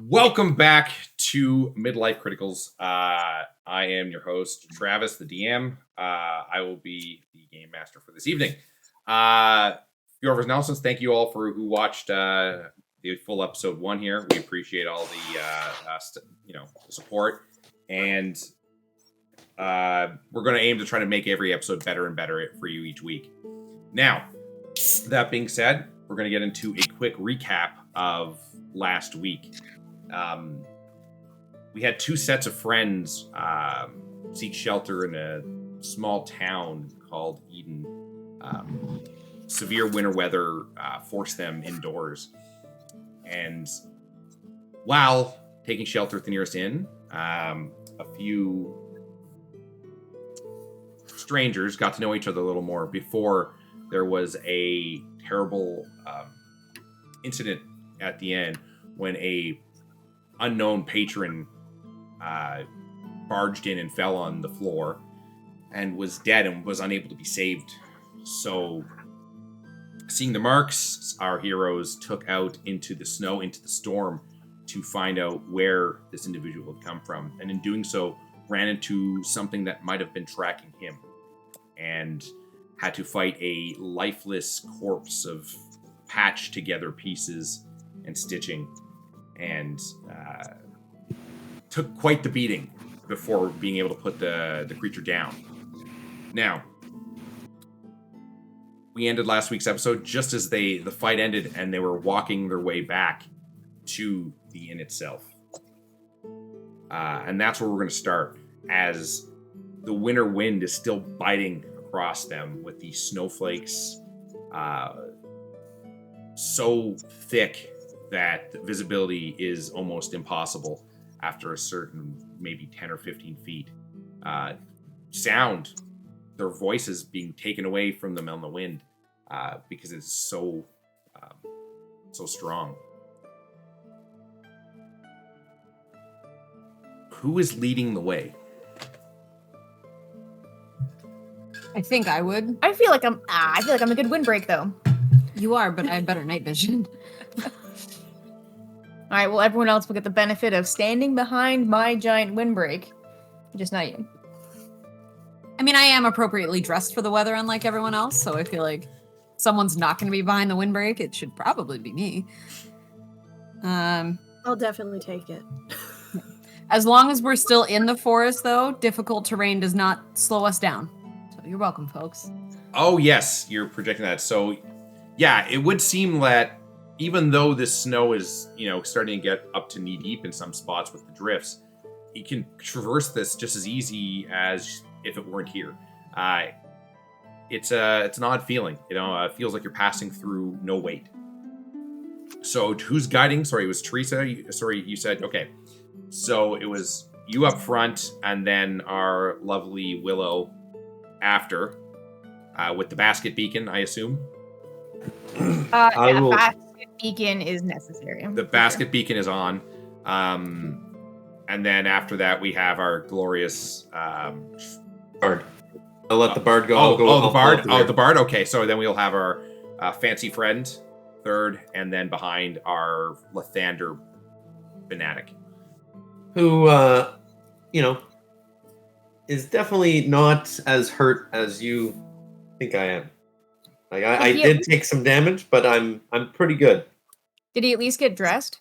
Welcome back to Midlife Criticals. I am your host, Travis, the DM. I will be the game master for this evening. Viewers and Nelsons, thank you all for who watched the full episode 1 here. We appreciate all the support, and we're going to aim to try to make every episode better and better for you each week. Now, that being said, we're going to get into a quick recap of last week. We had 2 sets of friends seek shelter in a small town called Eden. Severe winter weather forced them indoors. And while taking shelter at the nearest inn, a few strangers got to know each other a little more before there was a terrible incident at the end when a unknown patron barged in and fell on the floor and was dead and was unable to be saved. So, seeing the marks, our heroes took out into the snow, into the storm, to find out where this individual had come from. And in doing so, ran into something that might have been tracking him and had to fight a lifeless corpse of patched together pieces and stitching. And took quite the beating before being able to put the creature down. Now, we ended last week's episode just as the fight ended and they were walking their way back to the inn itself. And that's where we're going to start, as the winter wind is still biting across them with the snowflakes so thick that the visibility is almost impossible after a certain maybe 10 or 15 feet. Sound, their voices being taken away from them on the wind because it's so strong. Who is leading the way? I think I would. I feel like I'm a good windbreak though. You are, but I have better night vision. All right, well, everyone else will get the benefit of standing behind my giant windbreak. Just not you. I mean, I am appropriately dressed for the weather, unlike everyone else, so I feel like someone's not going to be behind the windbreak. It should probably be me. I'll definitely take it. As long as we're still in the forest, though, difficult terrain does not slow us down. So you're welcome, folks. Oh, yes, you're projecting that. So, yeah, it would seem that even though this snow is, starting to get up to knee deep in some spots with the drifts, you can traverse this just as easy as if it weren't here. It's an odd feeling, it feels like you're passing through no weight. So who's guiding? Sorry, it was Teresa. You said, okay. So it was you up front and then our lovely Willow after with the basket beacon, I assume. Basket beacon is necessary. The basket beacon is on. And then after that, we have our glorious bard. I'll let the bard go. The bard. The bard. Okay, so then we'll have our fancy friend third, and then behind our Lathander fanatic, who is definitely not as hurt as you think I am. Like I did take some damage, but I'm pretty good. Did he at least get dressed?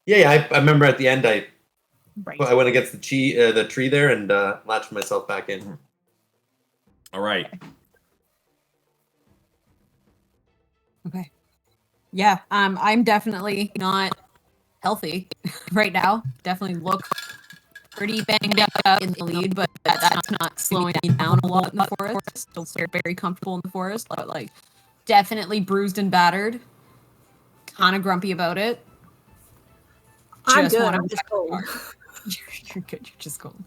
Yeah. I remember at the end I went against the tree there and latched myself back in. All right. Okay. Yeah. I'm definitely not healthy right now. Definitely look pretty banged up in the lead, but that's not slowing me down a lot in the forest. Still very comfortable in the forest, but like definitely bruised and battered. Kind of grumpy about it. I'm good. I'm just cold. You're good. You're just cold.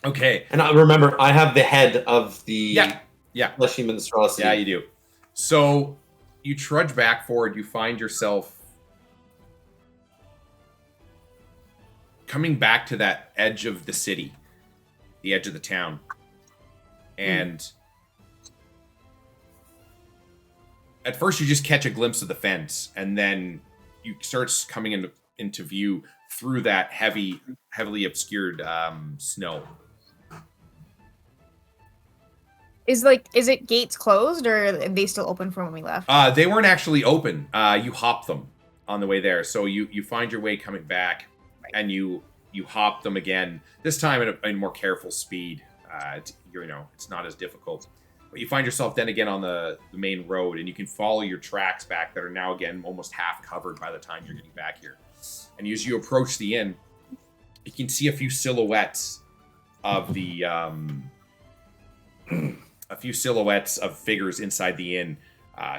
Okay. And I remember I have the head of the fleshy monstrosity. Yeah, you do. So you trudge back forward. You find yourself coming back to that edge of the city, the edge of the town. And at first you just catch a glimpse of the fence, and then you starts coming into view through that heavily obscured snow. Is it gates closed or are they still open from when we left? They weren't actually open. You hopped them on the way there, so you find your way coming back, and you hop them again. This time at a more careful speed. It's not as difficult. But you find yourself then again on the main road, and you can follow your tracks back that are now again almost half covered by the time you're getting back here. And as you approach the inn, you can see a few silhouettes of the figures inside the inn,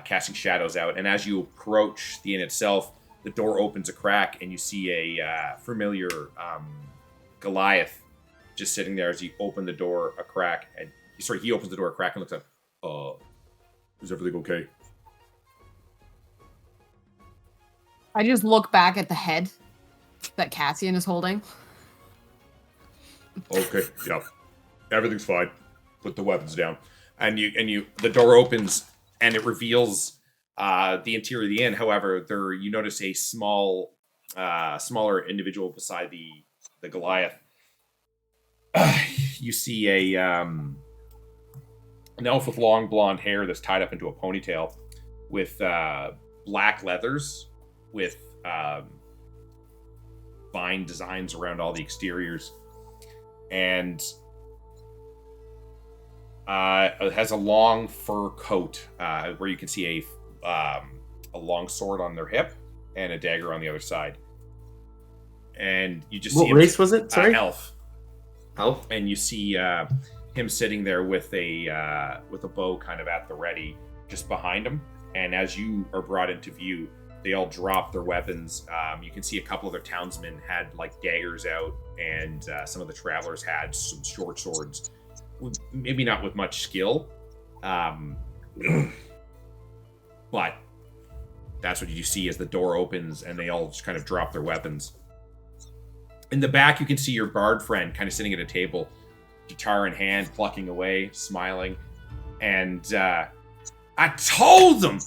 casting shadows out. And as you approach the inn itself, the door opens a crack, and you see a familiar Goliath just sitting there as you open the door a crack. And he opens the door a crack and looks up. Is everything okay? I just look back at the head that Cassian is holding. Okay, yeah. Everything's fine. Put the weapons down. And the door opens and it reveals the interior of the inn. However, you notice a smaller individual beside the Goliath. You see an elf with long blonde hair that's tied up into a ponytail with black leathers with vine designs around all the exteriors. And it has a long fur coat where you can see a long sword on their hip and a dagger on the other side. And you just see what race was it? Sorry, elf. Elf. And you see him sitting there with a bow kind of at the ready, just behind him. And as you are brought into view, they all drop their weapons. You can see a couple of their townsmen had like daggers out, and some of the travelers had some short swords. Maybe not with much skill, but that's what you see as the door opens and they all just kind of drop their weapons. In the back, you can see your bard friend kind of sitting at a table, guitar in hand, plucking away, smiling. And I told them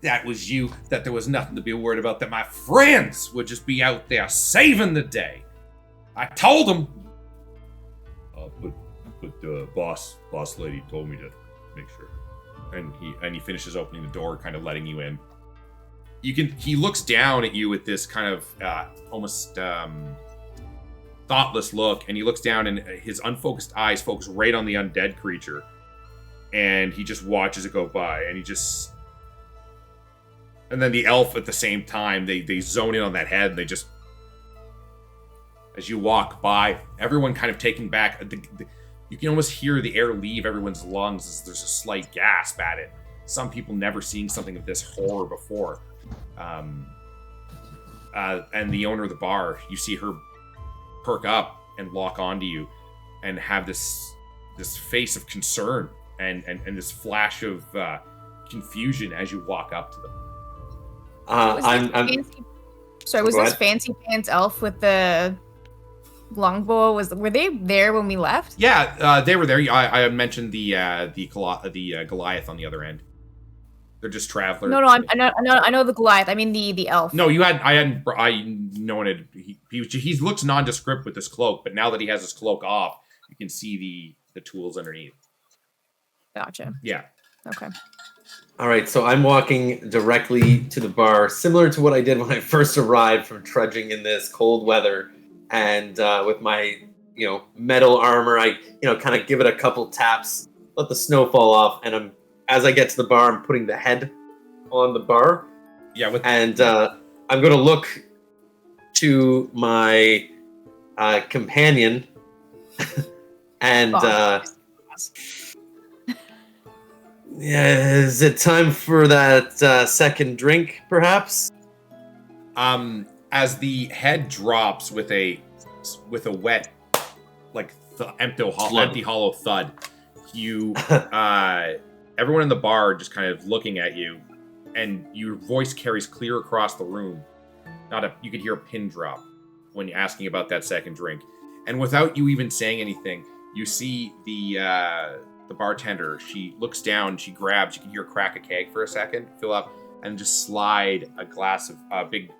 that was you, that there was nothing to be worried about, that my friends would just be out there saving the day. I told them. But the boss lady told me to make sure. And he finishes opening the door, kind of letting you in. He looks down at you with this kind of almost thoughtless look, and he looks down and his unfocused eyes focus right on the undead creature, and he just watches it go by, and then the elf at the same time, they zone in on that head, and they just, as you walk by, everyone kind of taking back, you can almost hear the air leave everyone's lungs as there's a slight gasp at it. Some people never seeing something of this horror before. And the owner of the bar, you see her perk up and lock onto you and have this face of concern and this flash of confusion as you walk up to them. Was this fancy pants elf with the longbow? Were they there when we left? Yeah, they were there. I mentioned the Goliath on the other end. They're just travelers. No, I know the Goliath. I mean the elf. No, he looks nondescript with this cloak, but now that he has his cloak off, you can see the tools underneath. Gotcha. Yeah. Okay. All right, so I'm walking directly to the bar, similar to what I did when I first arrived from trudging in this cold weather, and with my metal armor, I kind of give it a couple taps, let the snow fall off, and as I get to the bar, I'm putting the head on the bar. Yeah, I'm going to look to my companion, and is it time for that second drink, perhaps? As the head drops with a wet, like empty hollow thud, you everyone in the bar just kind of looking at you, and your voice carries clear across the room. You could hear a pin drop when you're asking about that second drink, and without you even saying anything, you see the bartender. She looks down, she grabs. You can hear her crack a keg for a second, fill up, and just slide a glass of big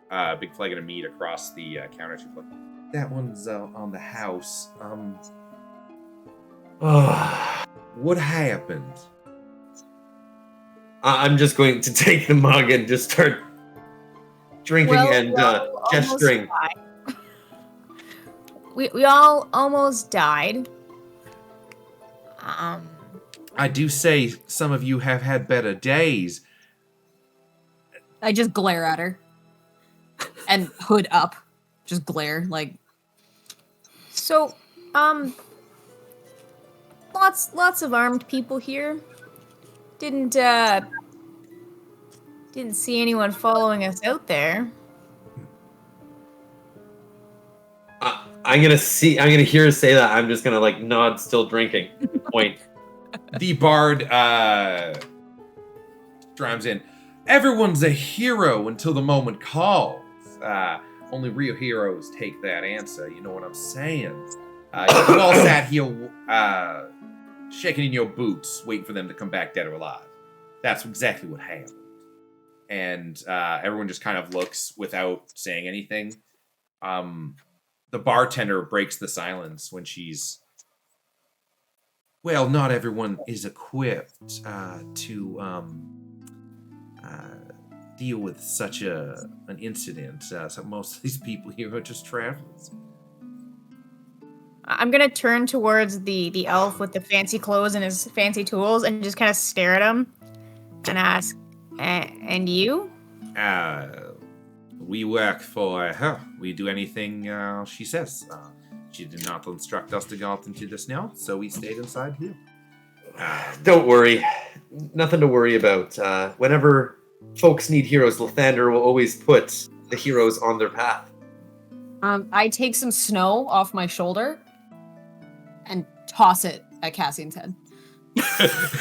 flagon of meat across the counter. She's like, that one's on the house. What happened? I'm just going to take the mug and just start drinking and gesturing. We all almost died. I do say some of you have had better days. I just glare at her. And hood up. Just glare, like... So, lots of armed people here. Didn't see anyone following us out there. I'm gonna hear her say that. I'm just gonna like nod, still drinking. Point. The bard chimes in. Everyone's a hero until the moment calls. Only real heroes take that answer. You know what I'm saying? You all sat here shaking in your boots, waiting for them to come back dead or alive. That's exactly what happened. And everyone just kind of looks without saying anything. The bartender breaks the silence when she's... Well, not everyone is equipped to deal with such an incident. So most of these people here are just travelers. I'm gonna turn towards the elf with the fancy clothes and his fancy tools and just kind of stare at him and ask, and you? We work for her. We do anything she says. She did not instruct us to go out into the snow, so we stayed inside here. Don't worry. Nothing to worry about. Whenever folks need heroes, Lathander will always put the heroes on their path. I take some snow off my shoulder and toss it at Cassian's head.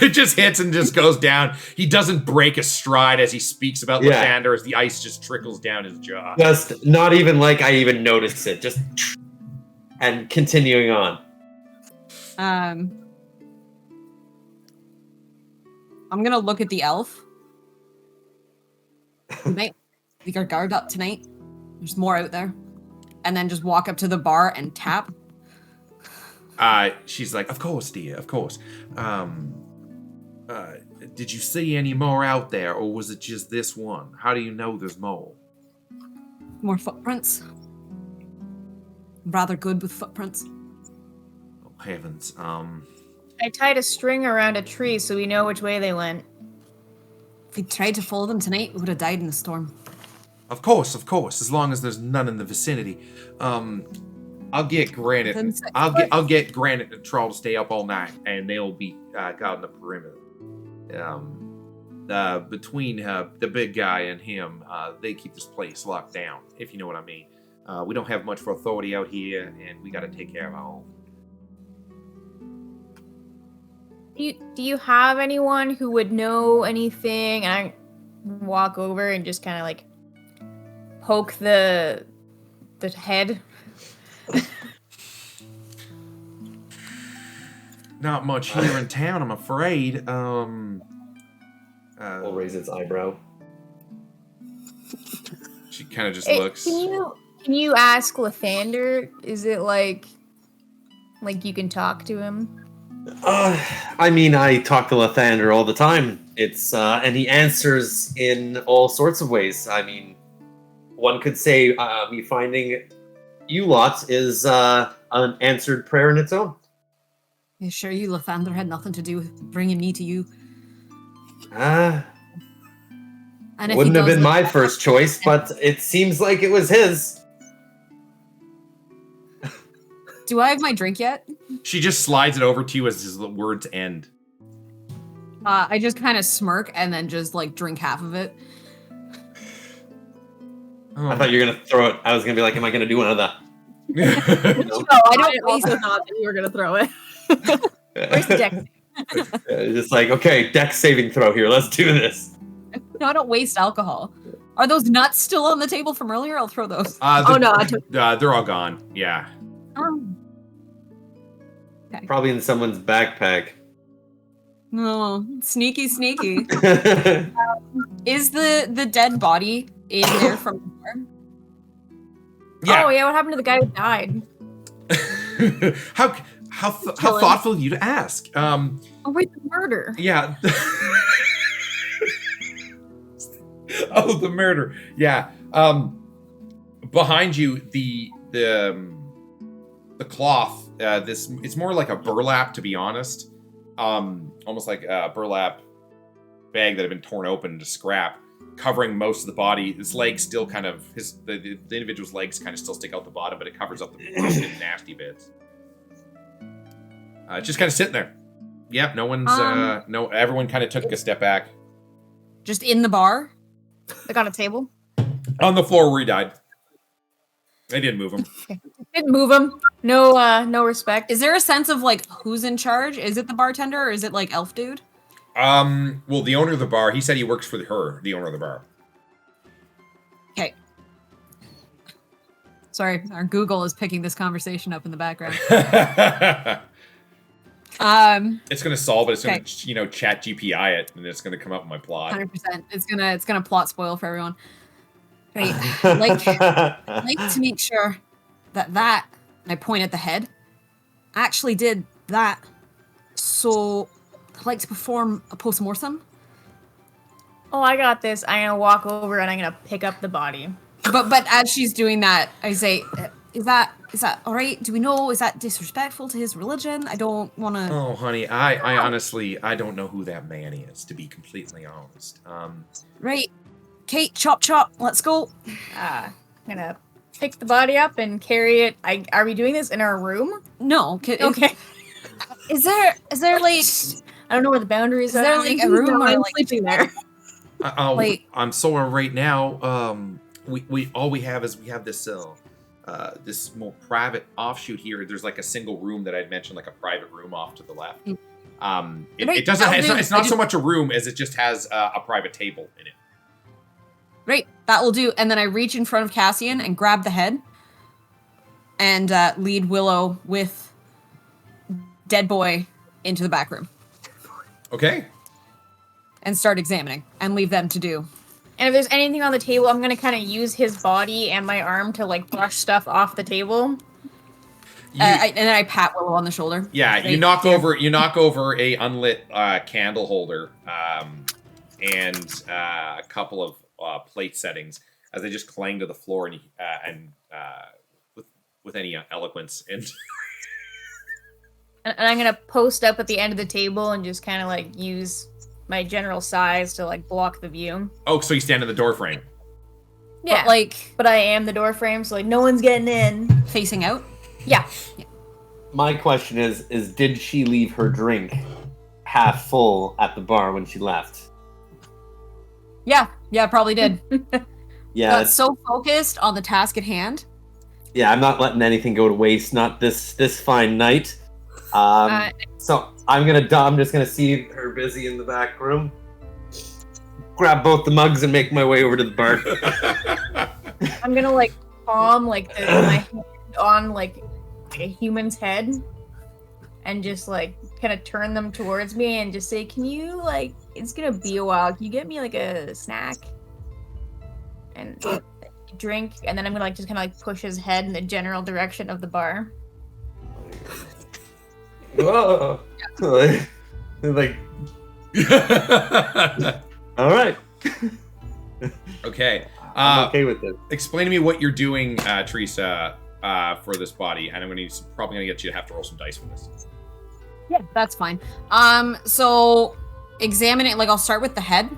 It just hits and just goes down. He doesn't break a stride as he speaks about Lathander as the ice just trickles down his jaw. Just not even like I even noticed it. Just and continuing on. I'm gonna look at the elf. We might leave our guard up tonight. There's more out there. And then just walk up to the bar and tap. She's like, of course, dear, of course. Did you see any more out there, or was it just this one? How do you know there's more? More footprints. Rather good with footprints. Oh, heavens. I tied a string around a tree so we know which way they went. If we tried to follow them tonight, we would have died in the storm. Of course, as long as there's none in the vicinity. I'll get Granite. I'll get Granite and Troll to stay up all night, and they'll be guarding the perimeter. Between the big guy and him, they keep this place locked down, if you know what I mean. We don't have much for authority out here, and we got to take care of our own. Do you have anyone who would know anything? And I walk over and just kind of like poke the head. Not much here in town, I'm afraid. Will raise its eyebrow. She kind of just looks. Can you ask Lathander? Is it like you can talk to him? I mean, I talk to Lathander all the time. It's and he answers in all sorts of ways. I mean, one could say me finding you lot is an answered prayer in its own. You sure you, Lathander, had nothing to do with bringing me to you? And wouldn't have been my first choice, but it seems like it was his. Do I have my drink yet? She just slides it over to you as his words end. I just kind of smirk and then just like drink half of it. I thought you were gonna throw it. I was gonna be like, am I gonna do one of the? No, I don't also thought that you were gonna throw it. Where's the deck? Just like, okay, deck saving throw here. Let's do this. No, I don't waste alcohol. Are those nuts still on the table from earlier? I'll throw those. No, I took. They're all gone. Yeah. Okay. Probably in someone's backpack. No, sneaky. Is the dead body in there from before? Yeah. Oh yeah, what happened to the guy who died? How thoughtful of you to ask. Oh wait, the murder. Yeah. Oh, the murder. Yeah. Behind you, the cloth. It's more like a burlap, to be honest. Almost like a burlap bag that had been torn open to scrap, covering most of the body. His legs still kind of the individual's legs kind of still stick out the bottom, but it covers up the nasty bits. Just kind of sitting there. Yep, no one's no. Everyone kind of took a step back. Just in the bar? Like on a table? On the floor where he died. They didn't move him. Didn't move him. No respect. Is there a sense of like who's in charge? Is it the bartender or is it like elf dude? Well, the owner of the bar, he said he works for the owner of the bar. Okay. Sorry, our Google is picking this conversation up in the background. It's gonna solve it. It's okay. gonna, chat GPI it, and it's gonna come up with my plot. 100%. It's gonna plot spoil for everyone. Right. like to make sure that and I point at the head, actually did that. So I'd like to perform a post-mortem. Oh, I got this. I'm gonna walk over and I'm gonna pick up the body. But as she's doing that, I say, is that all right? Do we know? Is that disrespectful to his religion? I don't want to. Oh, honey, I honestly don't know who that man is, to be completely honest. Right, Kate, chop, let's go. I'm gonna pick the body up and carry it. Are we doing this in our room? No. Okay. Is there like? I don't know where the boundaries are. Is there like a room or I'm like sleeping there? I'm sorry. Right now, we have this this more private offshoot here. There's like a single room that I'd mentioned, like a private room off to the left. It doesn't. It's not so much a room as it just has a private table in it. Right, that will do. And then I reach in front of Cassian and grab the head and lead Willow with dead boy into the back room. Okay. And start examining and leave them to do. And if there's anything on the table, I'm gonna kind of use his body and my arm to like brush stuff off the table. And then I pat Willow on the shoulder. Yeah, right? you knock over a unlit candle holder and a couple of plate settings as they just clang to the floor and with any eloquence and I'm gonna post up at the end of the table and just kind of like use my general size to like block the view. Oh, so you stand in the door frame. Yeah, but I am the door frame, so like no one's getting in. Facing out. Yeah. My question is did she leave her drink half full at the bar when she left? Yeah, probably did. Yeah. Got so focused on the task at hand. Yeah, I'm not letting anything go to waste. Not this fine night. So I'm just gonna see her busy in the back room. Grab both the mugs and make my way over to the bar. I'm gonna like palm like my hand on like a human's head, and just like kind of turn them towards me and just say, "Can you like? It's gonna be a while. Can you get me like a snack and drink?" And then I'm gonna like just kind of like push his head in the general direction of the bar. Whoa. Like, all right. Okay. I'm okay with it. Explain to me what you're doing, Teresa, for this body, and I'm probably gonna get you to have to roll some dice for this. Yeah, that's fine. So examine it. Like I'll start with the head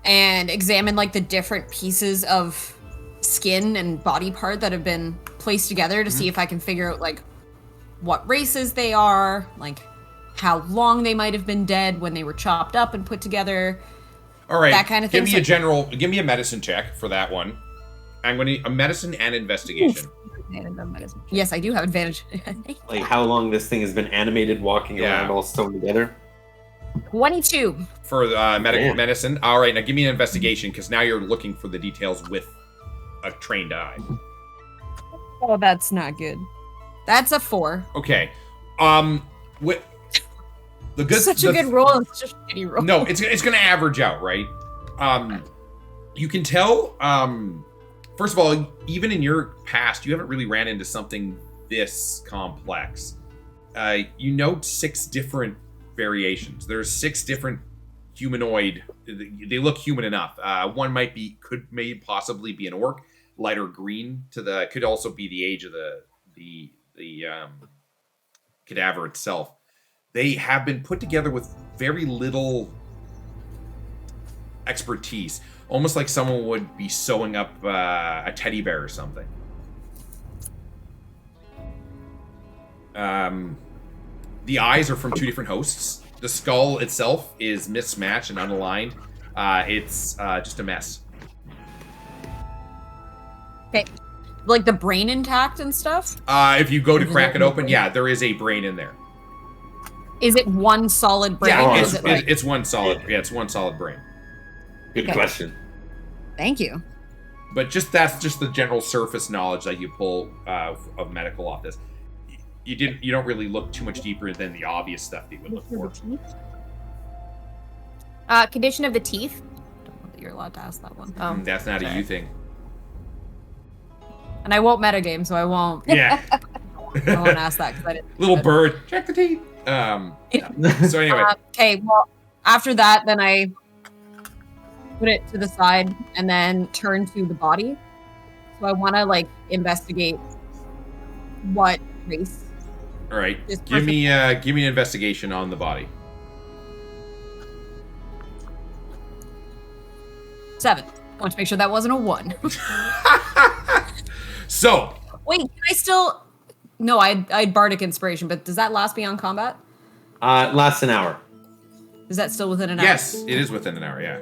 and examine like the different pieces of skin and body part that have been placed together to see if I can figure out like what races they are, like how long they might have been dead when they were chopped up and put together. All right, that kind of thing. Give me a medicine check for that one. I'm going to a medicine and investigation. Yes, I do have advantage. Like how long this thing has been animated, walking around all sewn together. 22 for medicine. All right, now give me an investigation because now you're looking for the details with a trained eye. Oh, that's not good. That's a 4. Okay. The good, Such a good roll and such a shitty roll. No, it's going to average out, right? You can tell. First of all, even in your past, you haven't really ran into something this complex. You note 6 different variations. There's 6 different humanoid. They look human enough. One could possibly be an orc, lighter green could also be the age of the cadaver itself. They have been put together with very little expertise, almost like someone would be sewing up a teddy bear or something. The eyes are from 2 different hosts. The skull itself is mismatched and unaligned. It's just a mess. Okay. Like the brain intact and stuff? If you go to crack it open, yeah, there is a brain in there. Is it one solid brain? Yeah, or is it like... it's one solid. Yeah, it's one solid brain. Good question. Thank you. But that's just the general surface knowledge that you pull of medical off this. You don't really look too much deeper than the obvious stuff that you would look for. Condition of the teeth. I don't know that you're allowed to ask that one. That's not a you thing. And I won't metagame, so I won't. Yeah. I won't ask that because I didn't. Little bird, check the teeth. So anyway. Okay, well, after that, then I put it to the side and then turn to the body. So I want to investigate what race. All right, give me an investigation on the body. 7. I want to make sure that wasn't a 1. So. Wait, can I still? No, I had bardic inspiration, but does that last beyond combat? Lasts an hour. Is that still within an hour? Yes, it is within an hour. Yeah.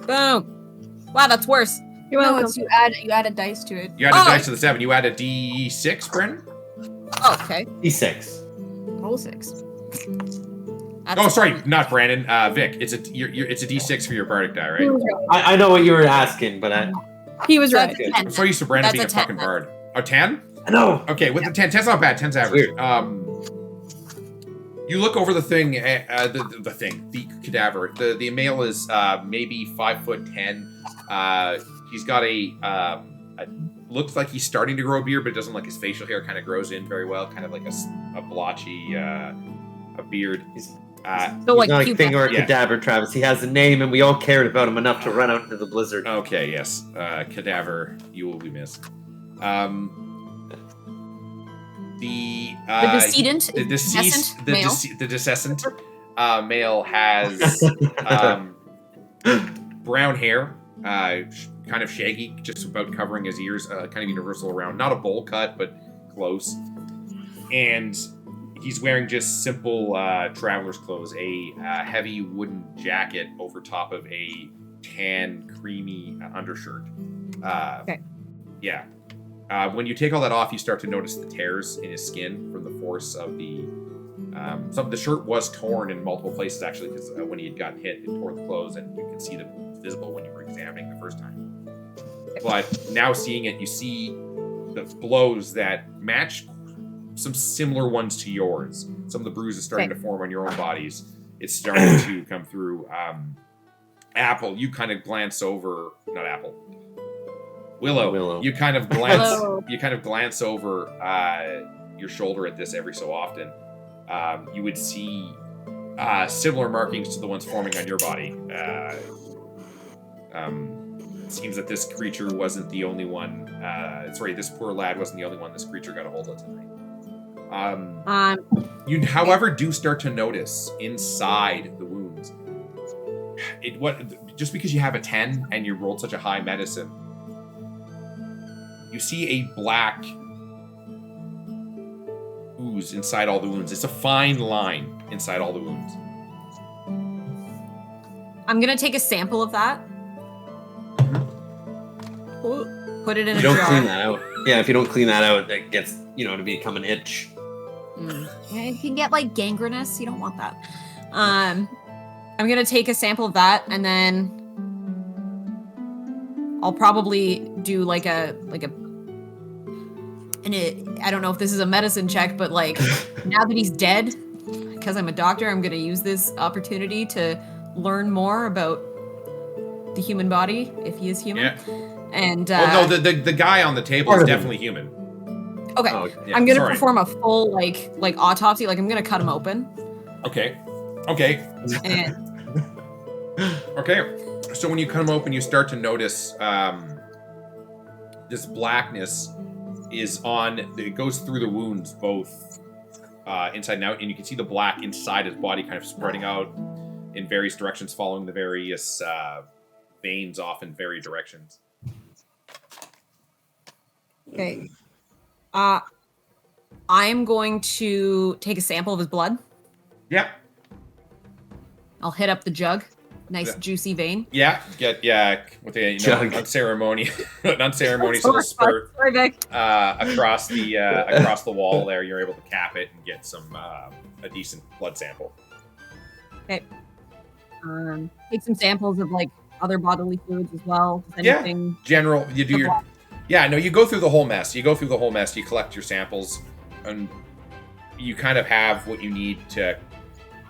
Boom. Wow, that's worse. You're welcome. You add a dice to it. You add a dice to the 7. You add a D6, Brennan? Oh, okay. D6. Roll 6. Sorry, not Brandon. Vic, it's a D6 for your bardic die, right? I know what you were asking, but he was right. I'm so used to Brandon being a 10, fucking bard. Oh, 10? No. Okay, with the 10, 10's not bad. 10's average. Weird. You look over the thing, the cadaver. The male is maybe 5'10". He's got a looks like he's starting to grow a beard, but it doesn't look like his facial hair kind of grows in very well. Kind of like a blotchy a beard. He's So not a thing or a cadaver, Travis. He has a name, and we all cared about him enough to run out into the blizzard. Okay, yes. Cadaver, you will be missed. The decedent, the deceased, the male. The decessant male has brown hair, kind of shaggy, just about covering his ears, kind of universal around. Not a bowl cut, but close. And he's wearing just simple traveler's clothes, a heavy wooden jacket over top of a tan, creamy undershirt. Okay. Yeah. When you take all that off, you start to notice the tears in his skin from the force of the... the shirt was torn in multiple places, actually, because when he had gotten hit, it tore the clothes, and you can see that it was visible when you were examining the first time. But now seeing it, you see the blows that match some similar ones to yours. Some of the bruises starting to form on your own bodies. It's starting to come through. Apple, you kind of glance over... Not Apple. Willow. You kind of glance over your shoulder at this every so often. You would see similar markings to the ones forming on your body. It seems that this creature wasn't the only one. This poor lad wasn't the only one this creature got a hold of tonight. You, however, do start to notice inside the wounds. Just because you have a 10 and you rolled such a high medicine, you see a black ooze inside all the wounds. It's a fine line inside all the wounds. I'm gonna take a sample of that. Put it in a jar. Don't clean that out. Yeah, if you don't clean that out, it gets, to become an itch. Yeah, you can get gangrenous. You don't want that. I'm gonna take a sample of that, and then I'll probably do I don't know if this is a medicine check, but now that he's dead, because I'm a doctor, I'm going to use this opportunity to learn more about the human body, if he is human. Yeah. And no, the guy on the table is definitely human. Okay, Oh, yeah, I'm going to sorry. perform a full like autopsy. Like I'm going to cut him open. Okay. And Okay. So when you cut him open, you start to notice this blackness is on. It goes through the wounds both inside and out, and you can see the black inside his body kind of spreading out in various directions, following the various veins off in various directions. okay, I'm going to take a sample of his blood. Yeah. I'll hit up the jug. Nice Yeah. juicy vein. Yeah. With the Jug. unceremonious little spurt Sorry, Vic. across the wall there. You're able to cap it and get some a decent blood sample. Okay. Take some samples of like other bodily fluids as well. If Yeah. anything. General, you do your. Yeah, no, you go through the whole mess. You collect your samples, and you kind of have what you need to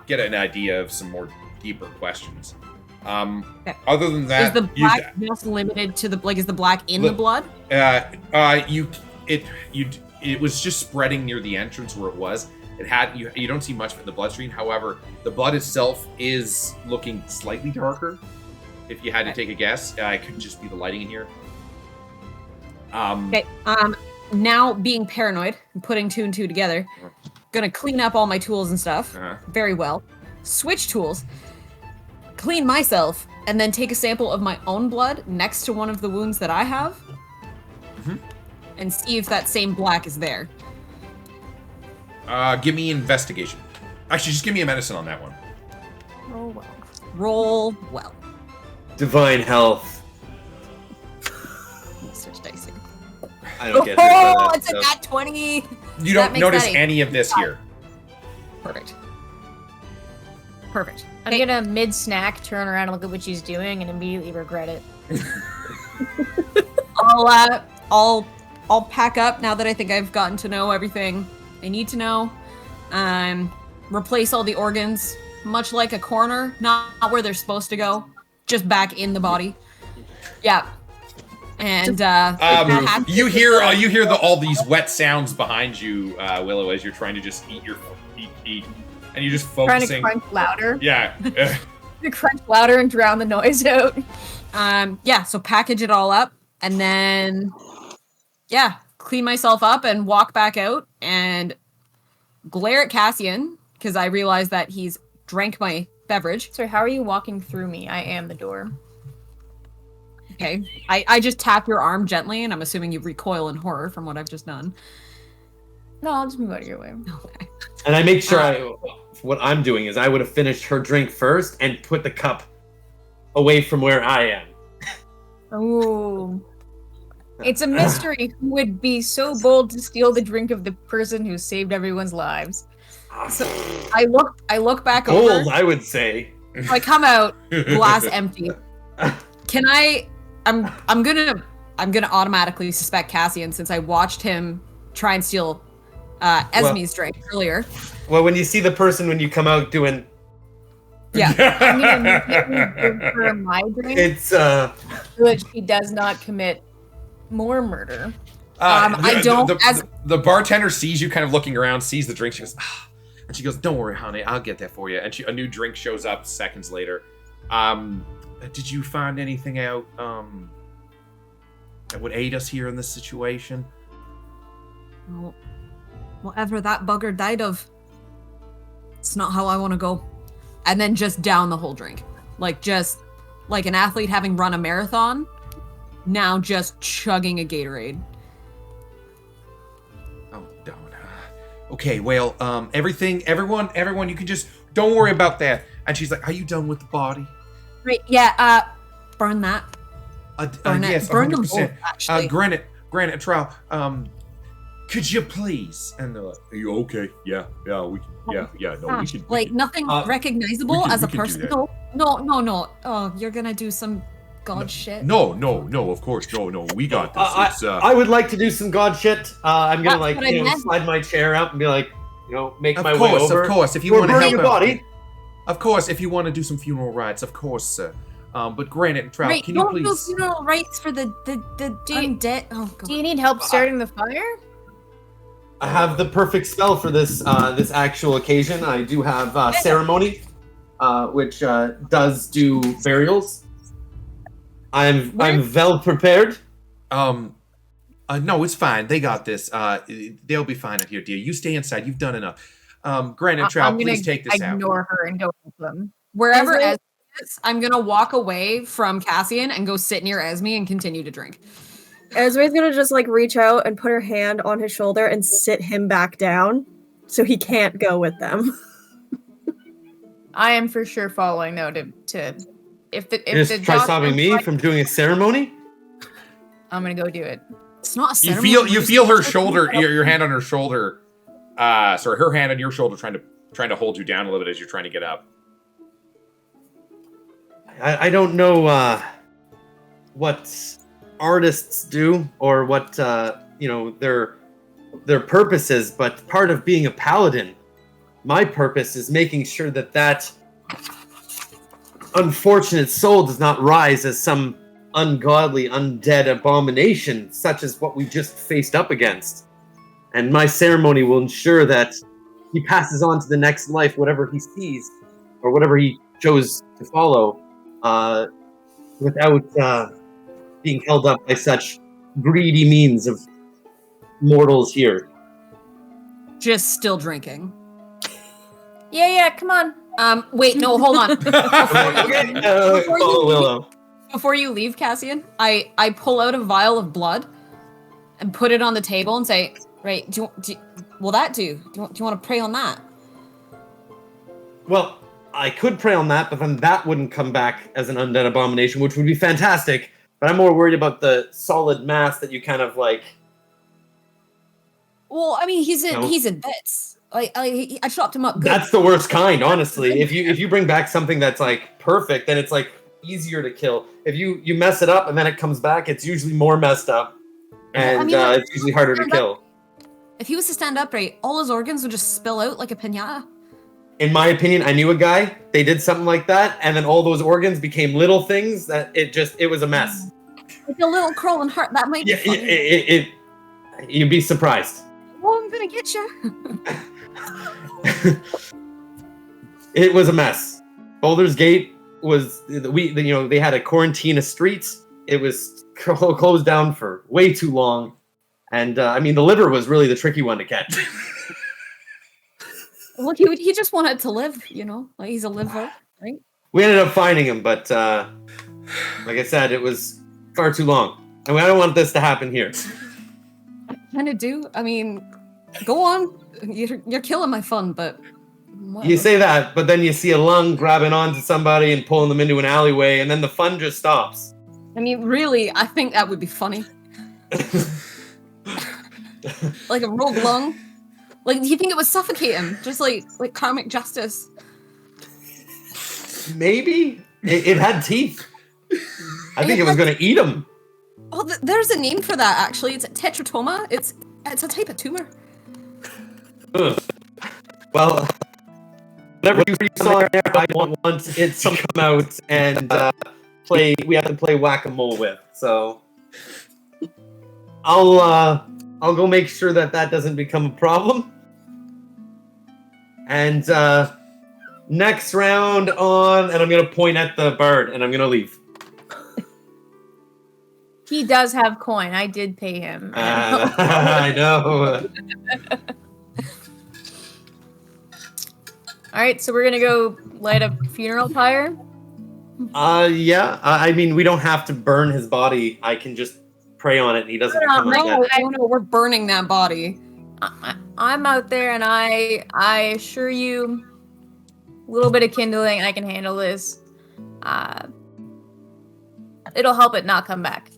get an idea of some more deeper questions. Okay. Other than that, Is the black just limited to the is the black in the blood? it was just spreading near the entrance where it was. It had you don't see much of it in the bloodstream. However, the blood itself is looking slightly darker. If you had to take a guess, it could just be the lighting in here. Okay. Now being paranoid and putting two and two together, gonna clean up all my tools and stuff very well. Switch tools, clean myself, and then take a sample of my own blood next to one of the wounds that I have, and see if that same black is there. Give me investigation. Actually, just give me a medicine on that one. Oh well. Roll well. Divine health. Switch dice here. I don't get hurt by Oh, that it's a stuff. nat 20. You That don't makes notice that a- any of this here. Perfect. I'm gonna mid snack turn around and look at what she's doing and immediately regret it. I'll pack up now that I think I've gotten to know everything I need to know. Replace all the organs, much like a coroner, not where they're supposed to go, just back in the body. Yeah. And you hear all these wet sounds behind you, Willow, as you're trying to just eat, and you're just Trying to focusing. crunch louder. Yeah. To crunch louder and drown the noise out. yeah, so package it all up and then clean myself up and walk back out and glare at Cassian because I realize that he's drank my beverage. Sorry, how are you walking through me? I am the door. Okay. I just tap your arm gently and I'm assuming you recoil in horror from what I've just done. No, I'll just move out of your way. Okay. And I make sure what I'm doing is I would have finished her drink first and put the cup away from where I am. Ooh. It's a mystery who would be so bold to steal the drink of the person who saved everyone's lives. So I look back Bold, over. I would say. So I come out, glass empty. Can I'm gonna automatically suspect Cassian since I watched him try and steal Esme's drink earlier. Well, when you see the person when you come out doing, Yeah. I'm gonna give her my drink it's so that she does not commit more murder. I don't. The bartender sees you kind of looking around, sees the drink. She goes, and she goes, "Don't worry, honey, I'll get that for you." And a new drink shows up seconds later. Did you find anything out that would aid us here in this situation? Well, whatever that bugger died of, it's not how I want to go. And then just down the whole drink, like an athlete having run a marathon. Now just chugging a Gatorade. Oh, don't. Okay, well, everyone, you can just don't worry about that. And she's like, "Are you done with the body?" Right? Yeah. Burn that. Burn it. Yes, Burn them 100%. both. Actually. Granite trial. Could you please? And they're like, "Are you okay? Yeah, we can. Yeah, no, we can. Like nothing recognizable we as a can do person. that. No. Oh, you're gonna do some god shit. No, of course, no. We got this. I would like to do some god shit. I'm gonna That's what I meant. slide my chair up and be like, make Of my way over. Of course, if you We're want to burning help a out. body. Of course, if you want to do some funeral rites, of course, sir. But Granite and Trout, Right, can you don't do please? funeral rites for the undead. Oh, God. Do you need help starting the fire? I have the perfect spell for this this actual occasion. I do have ceremony, which does do burials. I'm well prepared. No, it's fine. They got this. They'll be fine out here, dear. You stay inside. You've done enough. Granite and Trout, I'm gonna please take this out. ignore her and go help them. Wherever Esme- Esme is, I'm gonna walk away from Cassian and go sit near Esme and continue to drink. Esme's gonna just like reach out and put her hand on his shoulder and sit him back down so he can't go with them. I am for sure following though to if the Just try stopping me like, from doing a ceremony. I'm gonna go do it. It's not a You ceremony. feel her shoulder, your hand on her shoulder. Sorry, her hand on your shoulder, trying to hold you down a little bit as you're trying to get up. I don't know what artists do or what their purpose is, but part of being a paladin, my purpose is making sure that unfortunate soul does not rise as some ungodly undead abomination such as what we just faced up against. And my ceremony will ensure that he passes on to the next life whatever he sees or whatever he chose to follow without being held up by such greedy means of mortals here. Just still drinking. Yeah, come on. Wait, no, hold on. Follow Willow. Before you leave, Cassian, I pull out a vial of blood and put it on the table and say, right, will that do? Do you want to pray on that? Well, I could pray on that, but then that wouldn't come back as an undead abomination, which would be fantastic. But I'm more worried about the solid mass that you kind of like. Well, I mean, he's No. in bits. I chopped him up good. That's the worst kind, honestly. If you bring back something that's like perfect, then it's like easier to kill. If you mess it up and then it comes back, it's usually more messed up, and it's usually harder to kill. If he was to stand upright, all his organs would just spill out like a piñata. In my opinion, I knew a guy. They did something like that, and then all those organs became little things that it was a mess. Like a little crawling heart. That might be funny. You'd be surprised. Oh, I'm gonna get you. It was a mess. Baldur's Gate was they had a quarantine of streets. It was closed down for way too long, and the liver was really the tricky one to catch. Look, he just wanted to live, like he's a liver, right? We ended up finding him, but like I said, it was far too long, and I don't want this to happen here. Kind of do. I mean, go on. You're killing my fun, but whatever. You say that, but then you see a lung grabbing onto somebody and pulling them into an alleyway, and then the fun just stops. I mean, really, I think that would be funny. Like a rogue lung. Like, do you think it would suffocate him? Just like karmic justice. Maybe it had teeth. I think it was going to eat him. Oh, there's a name for that actually. It's a tetratoma. It's a type of tumor. Ugh. Well, whatever you saw there, I want it to come out and play. We have to play whack-a-mole with. So I'll go make sure that doesn't become a problem. And next round on, and I'm gonna point at the bard, and I'm gonna leave. He does have coin. I did pay him. I know. All right, so we're gonna go light a funeral pyre. Yeah. I mean, we don't have to burn his body. I can just pray on it, and he doesn't become undead. No, we're burning that body. I'm out there, and I assure you, a little bit of kindling, I can handle this. It'll help it not come back.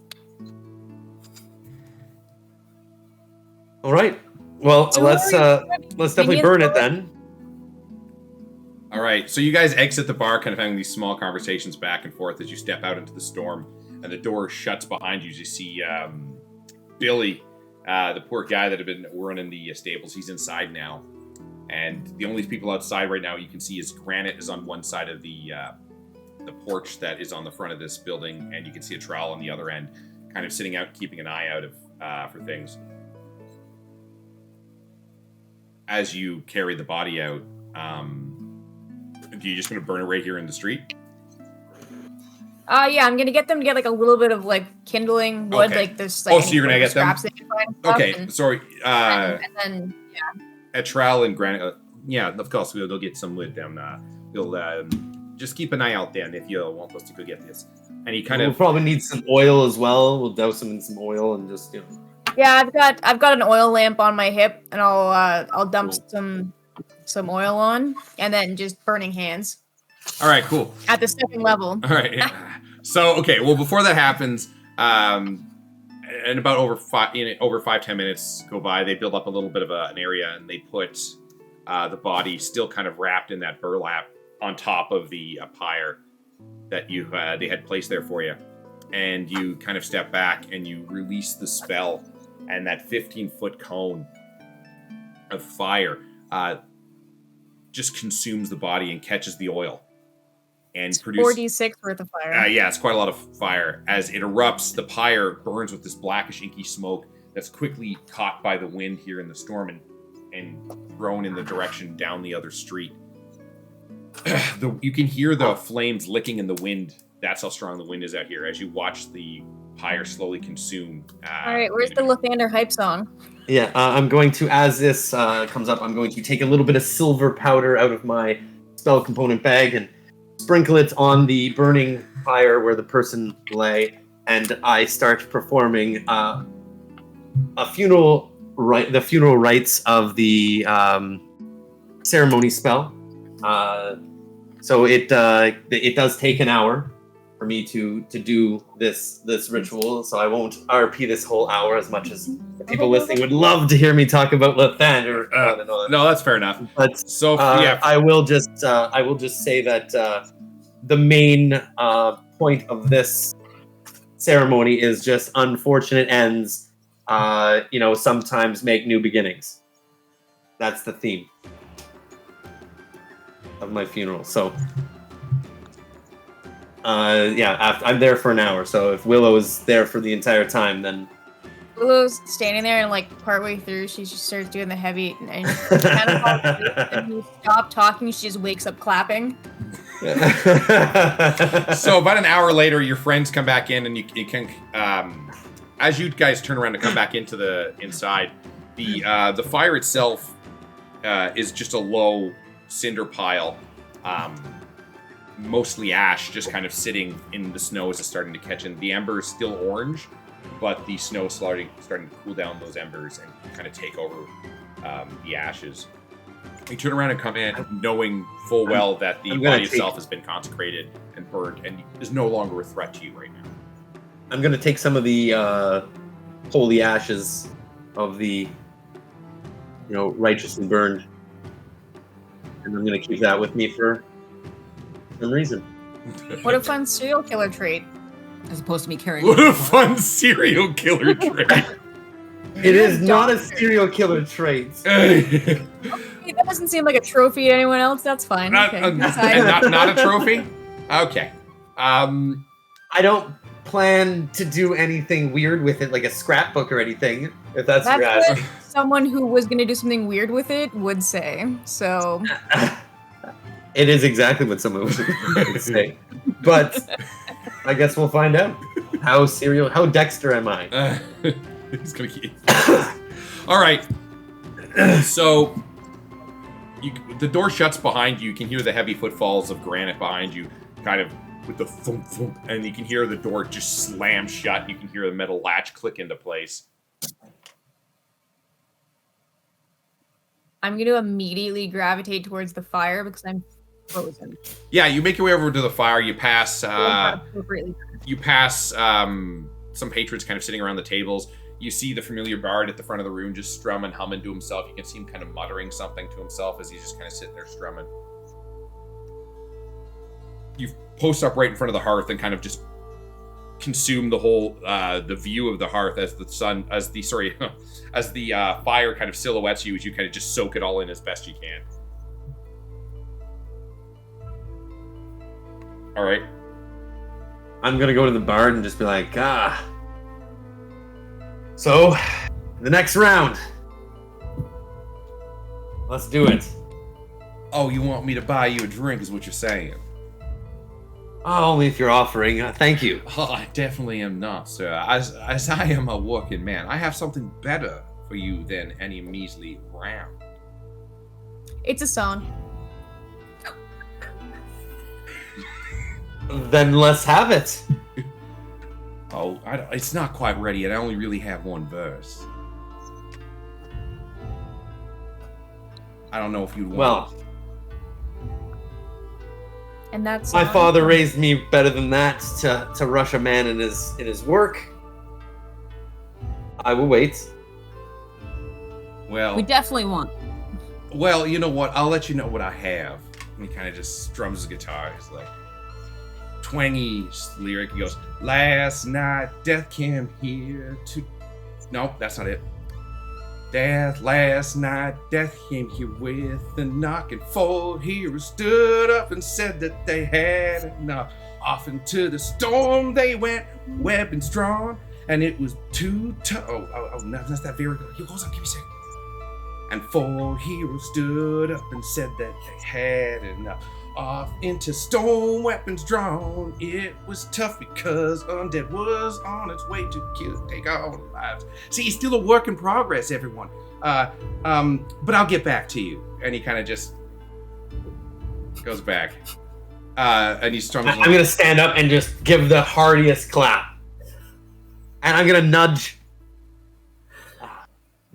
All right. Well, let's definitely burn it then. All right, so you guys exit the bar, kind of having these small conversations back and forth as you step out into the storm, and the door shuts behind you. You see Billy, the poor guy that had been running the stables. He's inside now, And the only people outside right now you can see is Granite is on one side of the porch that is on the front of this building, and you can see a trowel on the other end, kind of sitting out, keeping an eye out for things. As you carry the body out, are you just going to burn it right here in the street? Yeah, I'm gonna get them to get like a little bit of like kindling wood, Okay. like there's like So you're gonna get them? scraps they can find and stuff, Okay, and, sorry. and then A trowel and Granite. Yeah, of course they'll get some wood down. We'll just keep an eye out then if you want us to go get this. And he kind We'll of probably need some oil as well. We'll douse them in some oil and just yeah, I've got an oil lamp on my hip, and I'll dump some oil on, and then just burning hands All right, cool. at the second level. All right. So okay, well before that happens, and about over 5-10 minutes go by, they build up a little bit of an area, and they put the body still kind of wrapped in that burlap on top of the pyre that they had placed there for you. And you kind of step back and you release the spell, and that 15-foot cone of fire just consumes the body and catches the oil and produces 4d6 worth of fire. yeah, it's quite a lot of fire. As it erupts, the pyre burns with this blackish, inky smoke that's quickly caught by the wind here in the storm and thrown in the direction down the other street. You can hear the flames licking in the wind. That's how strong the wind is out here as you watch the pyre slowly consume. All right, where's the Lathander hype song? Yeah, I'm going to, as this comes up, I'm going to take a little bit of silver powder out of my spell component bag and sprinkle it on the burning fire where the person lay, and I start performing the funeral rites of the ceremony spell. So it does take an hour for me to do this ritual, so I won't RP this whole hour as much as the people listening would love to hear me talk about Lathander. No, that's fair enough. But So yeah, I will just say that the main point of this ceremony is just unfortunate ends. Sometimes make new beginnings. That's the theme of my funeral. So, I'm there for an hour. So if Willow is there for the entire time, then Willow's standing there, and like partway through, she just starts doing the heavy, and kind of falls asleep, and you stop talking, she just wakes up clapping. So about an hour later, your friends come back in, and you can, as you guys turn around to come back into the inside, the fire itself is just a low cinder pile, mostly ash, just kind of sitting in the snow as it's starting to catch. And the ember is still orange, but the snow is starting to cool down those embers and kind of take over the ashes. You turn around and come in, knowing full well that the body itself has been consecrated and burned and is no longer a threat to you right now. I'm going to take some of the holy ashes of the, righteously burned, and I'm going to keep that with me for some reason. What a fun serial killer trait. As opposed to me carrying. What a fun serial killer trait. It is not a serial killer trait. Okay, that doesn't seem like a trophy to anyone else. That's fine. Not, Okay. not a trophy? Okay. I don't plan to do anything weird with it, like a scrapbook or anything, if that's what you're That's asking. what someone who was going to do something weird with it would say. So, It is exactly what someone would say. But I guess we'll find out. How Dexter am I? He's gonna keep. All right. So the door shuts behind you. You can hear the heavy footfalls of Granite behind you, kind of with the thump thump, and you can hear the door just slam shut. You can hear the metal latch click into place. I'm going to immediately gravitate towards the fire because I'm frozen. Yeah, you make your way over to the fire. You pass. Appropriately. You pass some patrons kind of sitting around the tables. You see the familiar bard at the front of the room just strum and humming to himself. You can see him kind of muttering something to himself as he's just kind of sitting there strumming. You post up right in front of the hearth and kind of just consume the whole the view of the hearth as the sun as the fire kind of silhouettes you as you kind of just soak it all in as best you can. All right. I'm gonna go to the bard and just be like, So, the next round. Let's do it. Oh, you want me to buy you a drink is what you're saying. Oh, only if you're offering. Thank you. Oh, I definitely am not, sir. As I am a working man, I have something better for you than any measly round. It's a song. Then let's have it. Oh, it's not quite ready yet. I only really have one verse. I don't know if you'd want. Well, And that's my father raised me better than that to rush a man in his work. I will wait. Well, We definitely want. well, you know what? I'll let you know what I have. And he kind of just strums his guitar. He's like, twangy lyric. He goes, "Last night death came here to." Nope, that's not it. Last night death came here with a knock, and 4 heroes stood up and said that they had enough. Off into the storm they went, weapons drawn, and it was too tough. Oh, no, that's that very good. Here goes on, give me a second. And 4 heroes stood up and said that they had enough. Off into stone, weapons drawn. It was tough because undead was on its way to take all the lives. See, it's still a work in progress, everyone. But I'll get back to you. And he kind of just goes back. And he strums. I'm gonna stand up and just give the heartiest clap, and I'm gonna nudge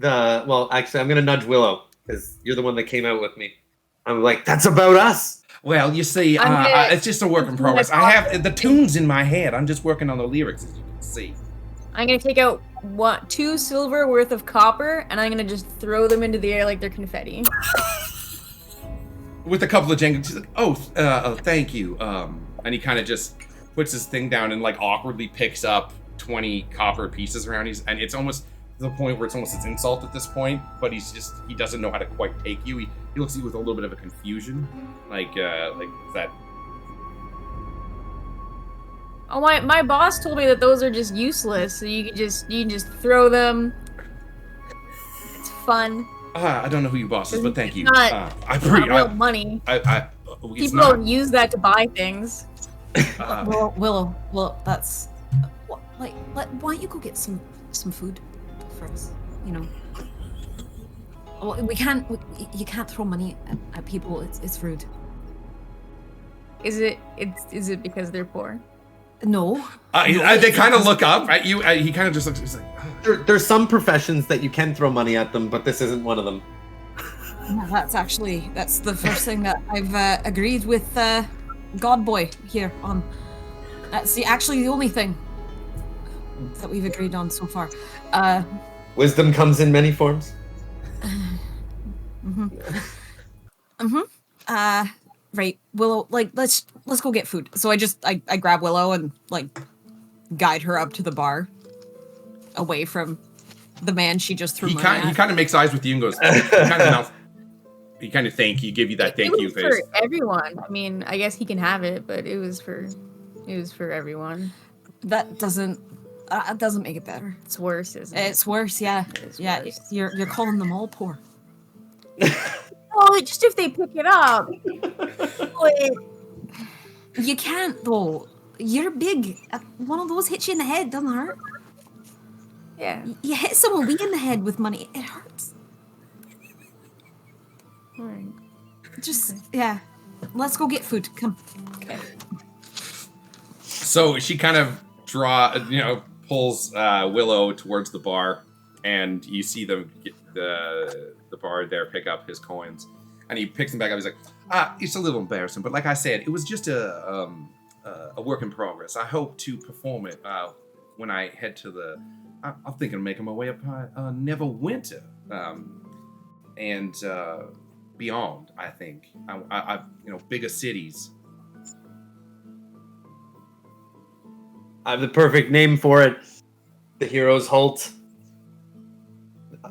I'm gonna nudge Willow because you're the one that came out with me. I'm like, that's about us. Well, you see, it's just a work in progress. I have the tunes in my head. I'm just working on the lyrics, as you can see. I'm gonna take out 2 silver worth of copper, and I'm gonna just throw them into the air like they're confetti. With a couple of jingles, he's like, thank you. And he kind of just puts his thing down and like awkwardly picks up 20 copper pieces around. And it's almost to the point where it's almost his insult at this point, but he doesn't know how to quite take you. He looks at you with a little bit of a confusion, like that. Oh, my boss told me that those are just useless, so you can just throw them. It's fun. I don't know who your boss is, but thank you. Not real money. People don't use that to buy things. Willow, that's why don't you go get some food for us? You know. Well, you can't throw money at people. It's rude. Is it because they're poor? No. They kind of look up at you. He kind of just looks. He's like, There's some professions that you can throw money at them, but this isn't one of them. Yeah, that's the first thing that I've agreed with Godboy here on. That's actually the only thing that we've agreed on so far. Wisdom comes in many forms. Right, Willow. Like, let's go get food. So I grab Willow and like guide her up to the bar, away from the man she just threw money at. He kind of makes eyes with you and goes, he kind of thank you, give you that thank you face. For everyone. I mean, I guess he can have it, but it was for everyone. That doesn't make it better. It's worse, isn't it? It's worse, yeah. It's yeah, worse. you're calling them all poor. Oh, just if they pick it up. You can't though. You're big. One of those hits you in the head, doesn't hurt. Yeah. You hit someone wee in the head with money, it hurts. Alright. Just yeah. Let's go get food. Come. Okay. So she kind of pulls Willow towards the bar, and you see the bar there pick up his coins, and he picks them back up. He's like, it's a little embarrassing, but like I said, it was just a work in progress. I hope to perform it when I head to the. I'm thinking of making my way up Neverwinter, and beyond. I think I bigger cities. I have the perfect name for it. The hero's halt.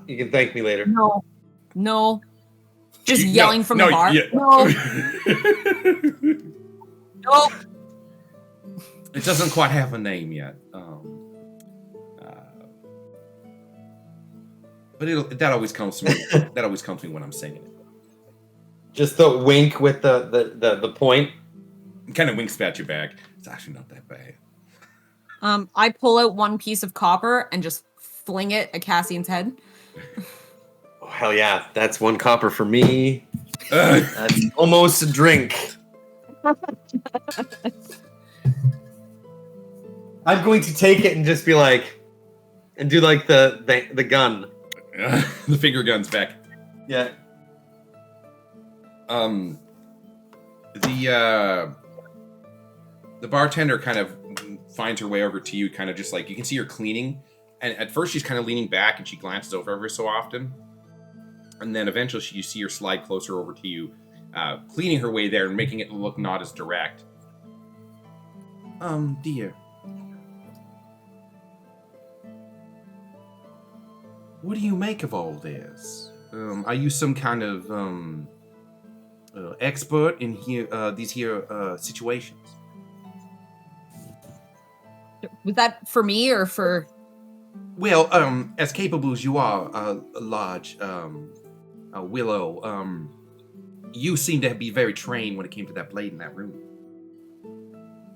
You can thank me later. No. Just yelling from the bar. Yeah. No. No. It doesn't quite have a name yet. But that always comes to me. That always comes to me when I'm singing it. Just the wink with the point. It kind of winks at you back. It's actually not that bad. I pull out one piece of copper and just fling it at Cassian's head. Oh, hell yeah. That's 1 copper for me. That's almost a drink. I'm going to take it and just be like, and do like the gun. The finger gun's back. Yeah. The bartender kind of finds her way over to you, kind of just like, you can see her cleaning, and at first she's kind of leaning back and she glances over every so often, and then eventually you see her slide closer over to you, cleaning her way there and making it look not as direct. Dear, what do you make of all this? Are you some kind of expert in these situations? Was that for me or for? Well, as capable as you are, large Willow, you seem to be very trained when it came to that blade in that room.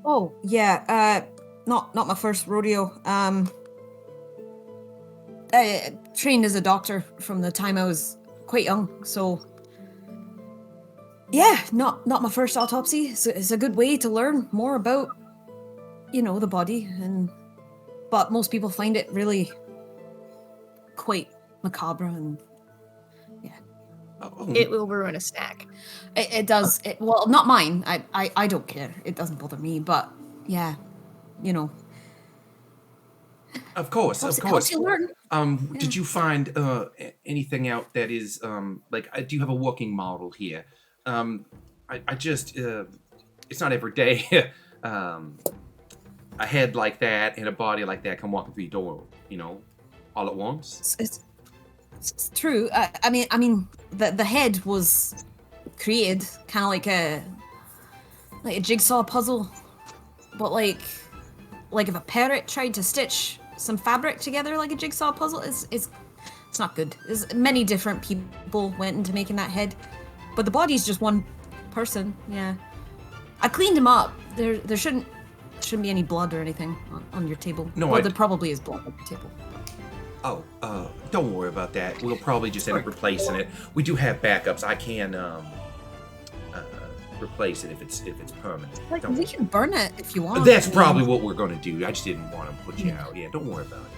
Oh yeah, not my first rodeo. I trained as a doctor from the time I was quite young, so yeah, not my first autopsy. It's a good way to learn more about, the body, but most people find it really quite macabre and yeah. It will ruin a snack. It does. Well, not mine. I don't care. It doesn't bother me, but yeah, Of course. Helps you learn. Did you find anything out that is do you have a working model here? I just it's not every day a head like that and a body like that come walking through your door, all at once. It's true. I mean, the head was created kind of like a jigsaw puzzle, but like if a parrot tried to stitch some fabric together like a jigsaw puzzle, it's not good. Many different people went into making that head, but the body's just one person. Yeah, I cleaned him up. There shouldn't be any blood or anything on your table. No, well, there probably is blood on the table. Oh, don't worry about that. We'll probably just end up replacing it. We do have backups. I can replace it if it's permanent. Like, we can burn it if you want. That's probably what we're going to do. I just didn't want to put you out. Yeah, don't worry about it.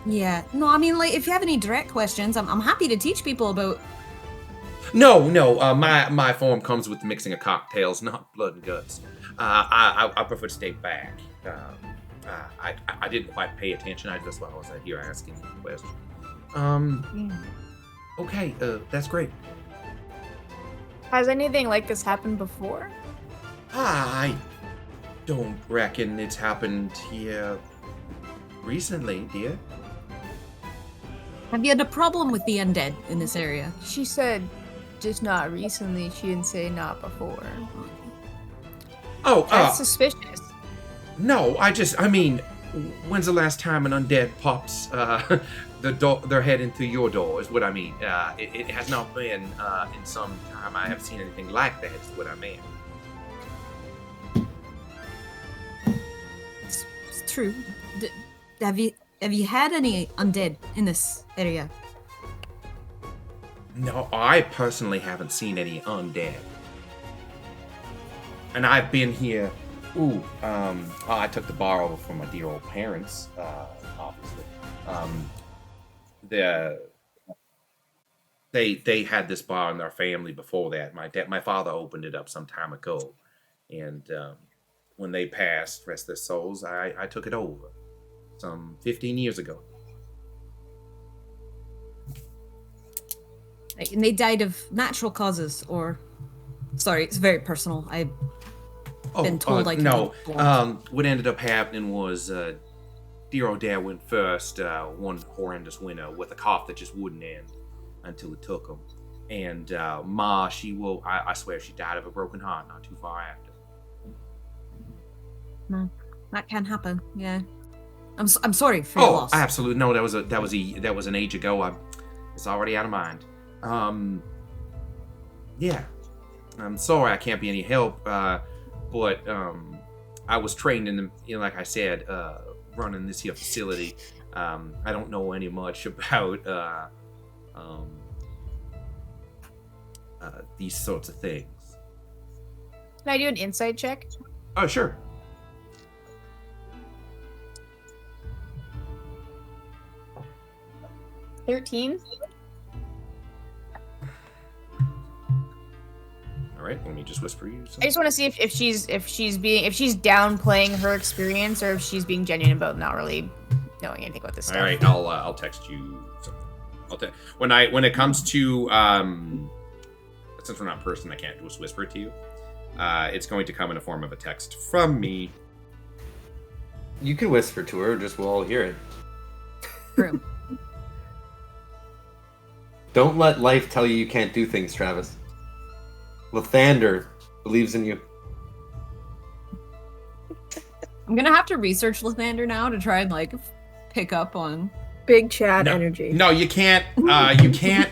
Yeah. No, I mean, like, if you have any direct questions, I'm happy to teach people about. No. My form comes with mixing of cocktails, not blood and guts. I prefer to stay back. I didn't quite pay attention. That's why I was here asking the question. Okay, that's great. Has anything like this happened before? I don't reckon it's happened here recently, dear. Have you had a problem with the undead in this area? She said just not recently. She didn't say not before. Oh, That's suspicious. No, I mean, when's the last time an undead pops their head into your door is what I mean. It has not been in some time I have seen anything like that is what I mean. It's true. Have you had any undead in this area? No, I personally haven't seen any undead. And I've been here. I took the bar over from my dear old parents, obviously. They had this bar in their family before that. My father opened it up some time ago, and when they passed, rest their souls, I took it over some 15 years ago. And they died of natural causes, or sorry, it's very personal. been told I can no. be blunt. What ended up happening was dear old dad went first one horrendous winter with a cough that just wouldn't end until it took him. And Ma, I swear she died of a broken heart not too far after. No, that can happen. Yeah, I'm sorry for your loss. Absolutely no. That was an age ago. It's already out of mind. Yeah, I'm sorry I can't be any help. But I was trained in the, like I said, running this here facility. I don't know any much about these sorts of things. Can I do an insight check? Oh, sure. $13. All right, let me just whisper you. I just want to see if she's downplaying her experience or if she's being genuine about not really knowing anything about this stuff. All right, I'll text you something. When it comes to since we're not in person, I can't just whisper it to you. It's going to come in a form of a text from me. You can whisper to her, just we'll all hear it. True. Don't let life tell you can't do things, Travis. Lathander believes in you. I'm gonna have to research Lathander now to try and like pick up on Big Chad energy. No, you can't. You can't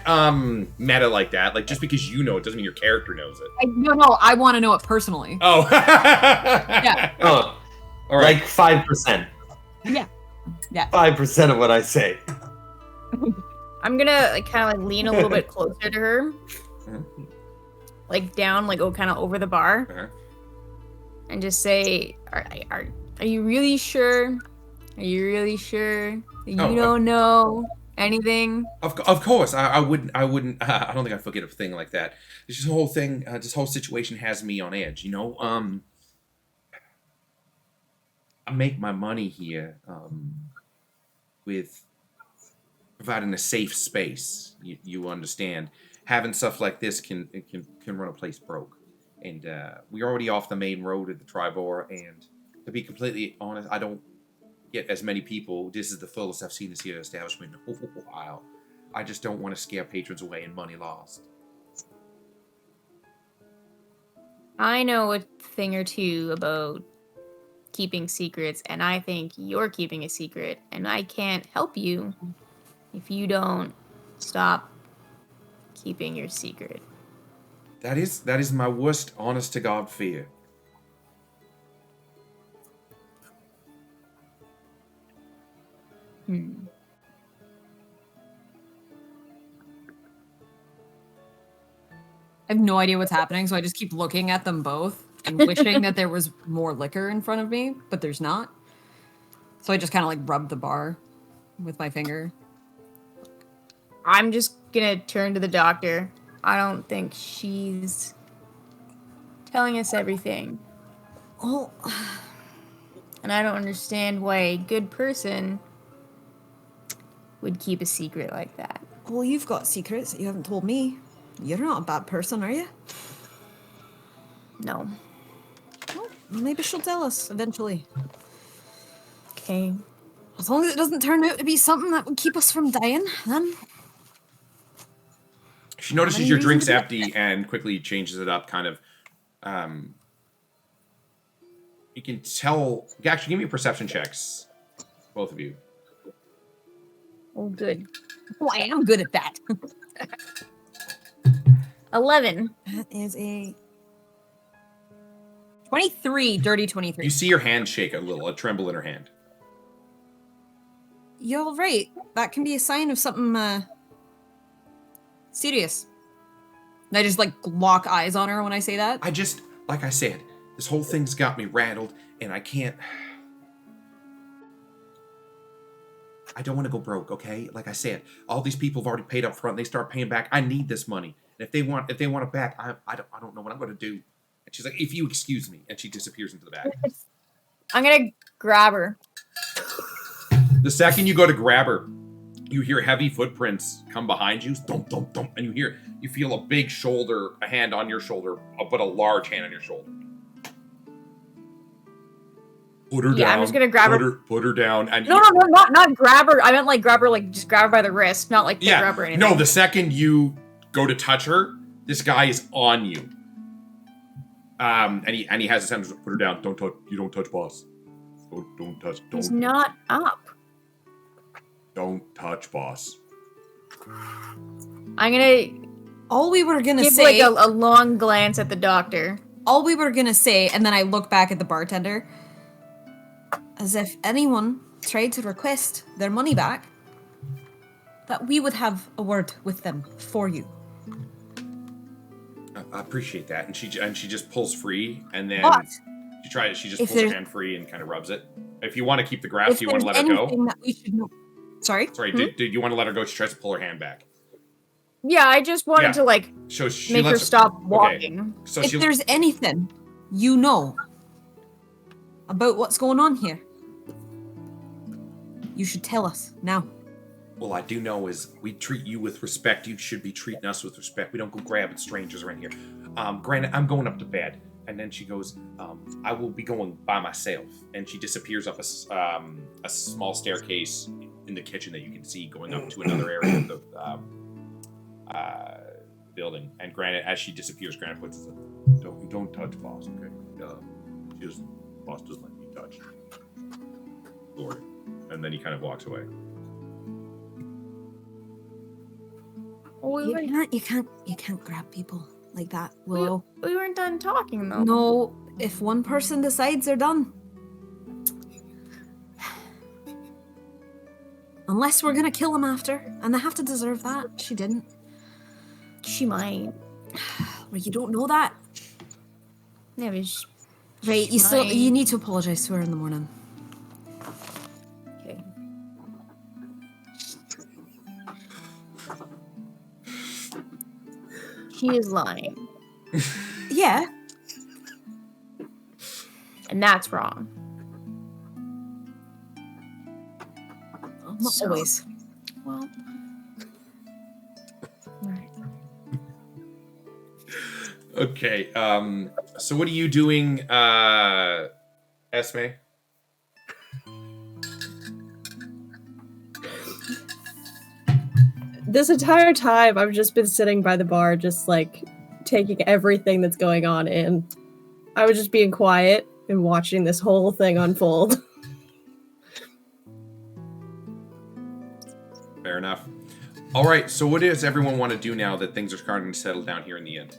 meta like that. Like just because you know it doesn't mean your character knows it. No, I want to know it personally. Oh. Yeah. Oh, All right. like 5%. Yeah. 5% of what I say. I'm gonna like kind of like lean a little bit closer to her, like down, like kind of over the bar, and just say, "Are you really sure? Are you really sure that you don't know anything?" Of course, I wouldn't. I don't think I'd forget a thing like that. This whole thing, this whole situation has me on edge. You know, I make my money here with providing a safe space. You understand? Having stuff like this can run a place broke, and we're already off the main road at the Tribor. And to be completely honest, I don't get as many people. This is the fullest I've seen this here establishment in a while. I just don't want to scare patrons away and money lost. I know a thing or two about keeping secrets, and I think you're keeping a secret, and I can't help you if you don't stop keeping your secret. That is my worst honest to God fear. I have no idea what's happening, so I just keep looking at them both and wishing that there was more liquor in front of me, but there's not. So I just kind of like rub the bar with my finger. I'm just gonna turn to the doctor. I don't think she's telling us everything. Oh, And I don't understand why a good person would keep a secret like that. well, you've got secrets that you haven't told me. You're not a bad person, are you? No. Well, maybe she'll tell us eventually. Okay. As long as it doesn't turn out to be something that would keep us from dying, then. She notices your drink's empty and quickly changes it up, kind of. You can tell. Actually, give me perception checks, both of you. Oh, good. Oh, I am good at that. 11. That is a 23, dirty 23. You see her hand shake a little, a tremble in her hand. You're right. That can be a sign of something serious. And I just like lock eyes on her when I say that. Like I said, this whole thing's got me rattled, and I don't want to go broke, okay? Like I said, all these people have already paid up front. They start paying back. I need this money. And if they want it back, I don't know what I'm going to do. And she's like, if you excuse me. And she disappears into the back. I'm gonna grab her. The second you go to grab her, you hear heavy footprints come behind you. Thump, thump, thump. And you feel a big shoulder, a hand on your shoulder, but a large hand on your shoulder. Put her down. Yeah, I'm just gonna grab her. Put her down. And No, not grab her. I meant like grab her, like just grab her by the wrist, not like pick her up or anything. No, the second you go to touch her, this guy is on you. And he has his hand. Put her down. Don't touch. You don't touch, boss. Don't touch. He's not up. Don't touch, boss. I'm gonna. All we were gonna give say, like a long glance at the doctor. all we were gonna say, and then I look back at the bartender, as if anyone tried to request their money back, that we would have a word with them for you. I appreciate that, and she just pulls free, and then But she just if pulls her there's- hand free and kind of rubs it. If you want to keep the grasp, If do you want to there's let her go? anything that we should know. Sorry? Sorry, did you want to let her go? She tries to pull her hand back. Yeah, I just wanted Yeah. to like So she make her lets stop walking. So If she there's anything you know about what's going on here, you should tell us now. Well, I do know is we treat you with respect. You should be treating us with respect. We don't go grabbing strangers around here. Granted, I'm going up to bed. And then she goes, I will be going by myself. And she disappears up a small staircase in the kitchen that you can see going up to another area of the building. And Granite, as she disappears, Granite puts his don't touch boss, okay? Boss doesn't let me touch. Lord. And then he kind of walks away. You can't grab people like that, Willow. We weren't done talking though. No, if one person decides they're done. Unless we're gonna kill them after, and they have to deserve that. She didn't. She might. Well, you don't know that. Yeah, but Right, you need to apologize to her in the morning. Okay. She is lying. Yeah. And that's wrong. Not So- always. Well. Alright. Okay, so what are you doing, Esme? This entire time, I've just been sitting by the bar, just like taking everything that's going on in. I was just being quiet and watching this whole thing unfold. Fair enough. All right, so what does everyone want to do now that things are starting to settle down here in the inn?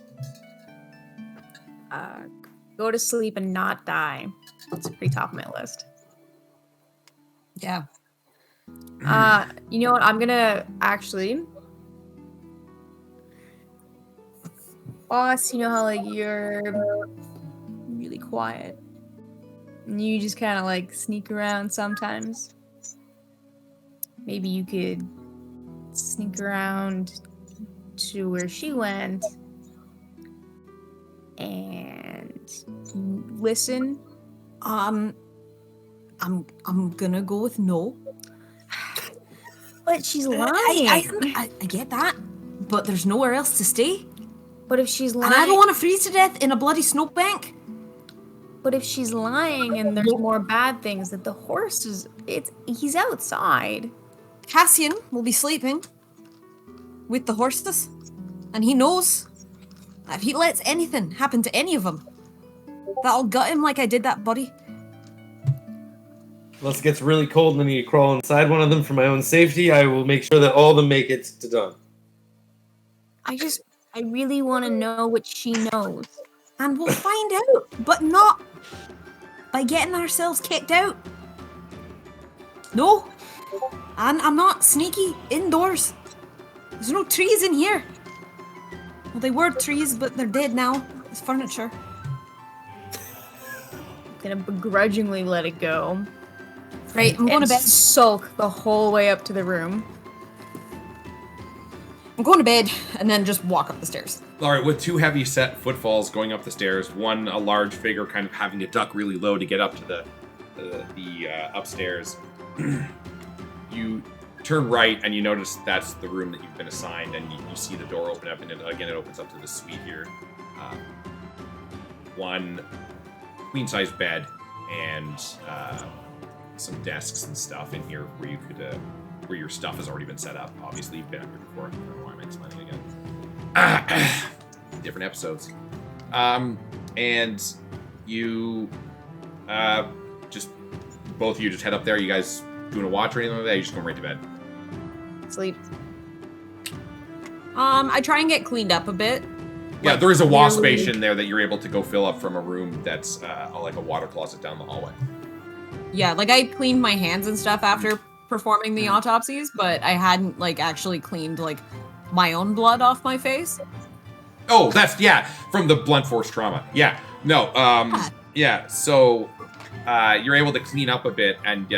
Go to sleep and not die. That's pretty top of my list. Yeah. You know what? I'm gonna actually. Boss, you know how like you're really quiet and you just kind of like sneak around sometimes. Maybe you could sneak around to where she went and listen. I'm gonna go with no. But she's lying. I get that, but there's nowhere else to stay, But if she's lying, and I don't want to freeze to death in a bloody snowbank. But if she's lying and there's more bad things, that the horse he's outside. Cassian will be sleeping with the horses, and he knows that if he lets anything happen to any of them, that'll gut him like I did that buddy. Unless it gets really cold and I need to crawl inside one of them for my own safety, I will make sure that all of them make it to dawn. I really want to know what she knows. And we'll find out, but not by getting ourselves kicked out. No, and I'm not sneaky indoors. There's no trees in here. Well, they were trees, but they're dead now. It's furniture. Gonna begrudgingly let it go. Right, I'm going to bed. Sulk the whole way up to the room. I'm going to bed, and then just walk up the stairs. All right, with two heavy set footfalls going up the stairs, one a large figure kind of having to duck really low to get up to the upstairs, you turn right and you notice that's the room that you've been assigned, and you see the door open up, and it opens up to the suite here. One queen-size bed, and some desks and stuff in here where you could where your stuff has already been set up. Obviously, you've been up here before. I don't know why I'm explaining again. Different episodes. And you just both of you just head up there. You guys doing a watch or anything like that? You just going right to bed. Sleep. I try and get cleaned up a bit. Yeah, Like, there is a wash nearly- station there that you're able to go fill up from a room that's like a water closet down the hallway. Yeah, like I cleaned my hands and stuff after performing the autopsies, but I hadn't like actually cleaned like my own blood off my face. Oh, that's, yeah, from the blunt force trauma. Yeah, no, yeah, so you're able to clean up a bit, and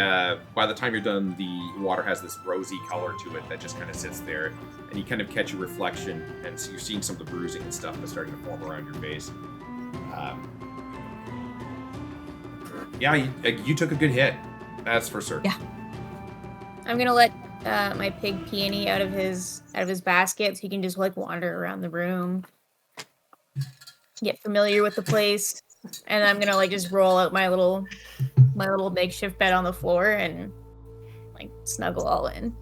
by the time you're done, the water has this rosy color to it that just kind of sits there, and you kind of catch a reflection, and so you're seeing some of the bruising and stuff that's starting to form around your face. Yeah, you took a good hit. That's for certain. Yeah. I'm gonna let my pig Peony out of his basket so he can just like wander around the room, get familiar with the place, and I'm gonna like just roll out my little makeshift bed on the floor and like snuggle all in.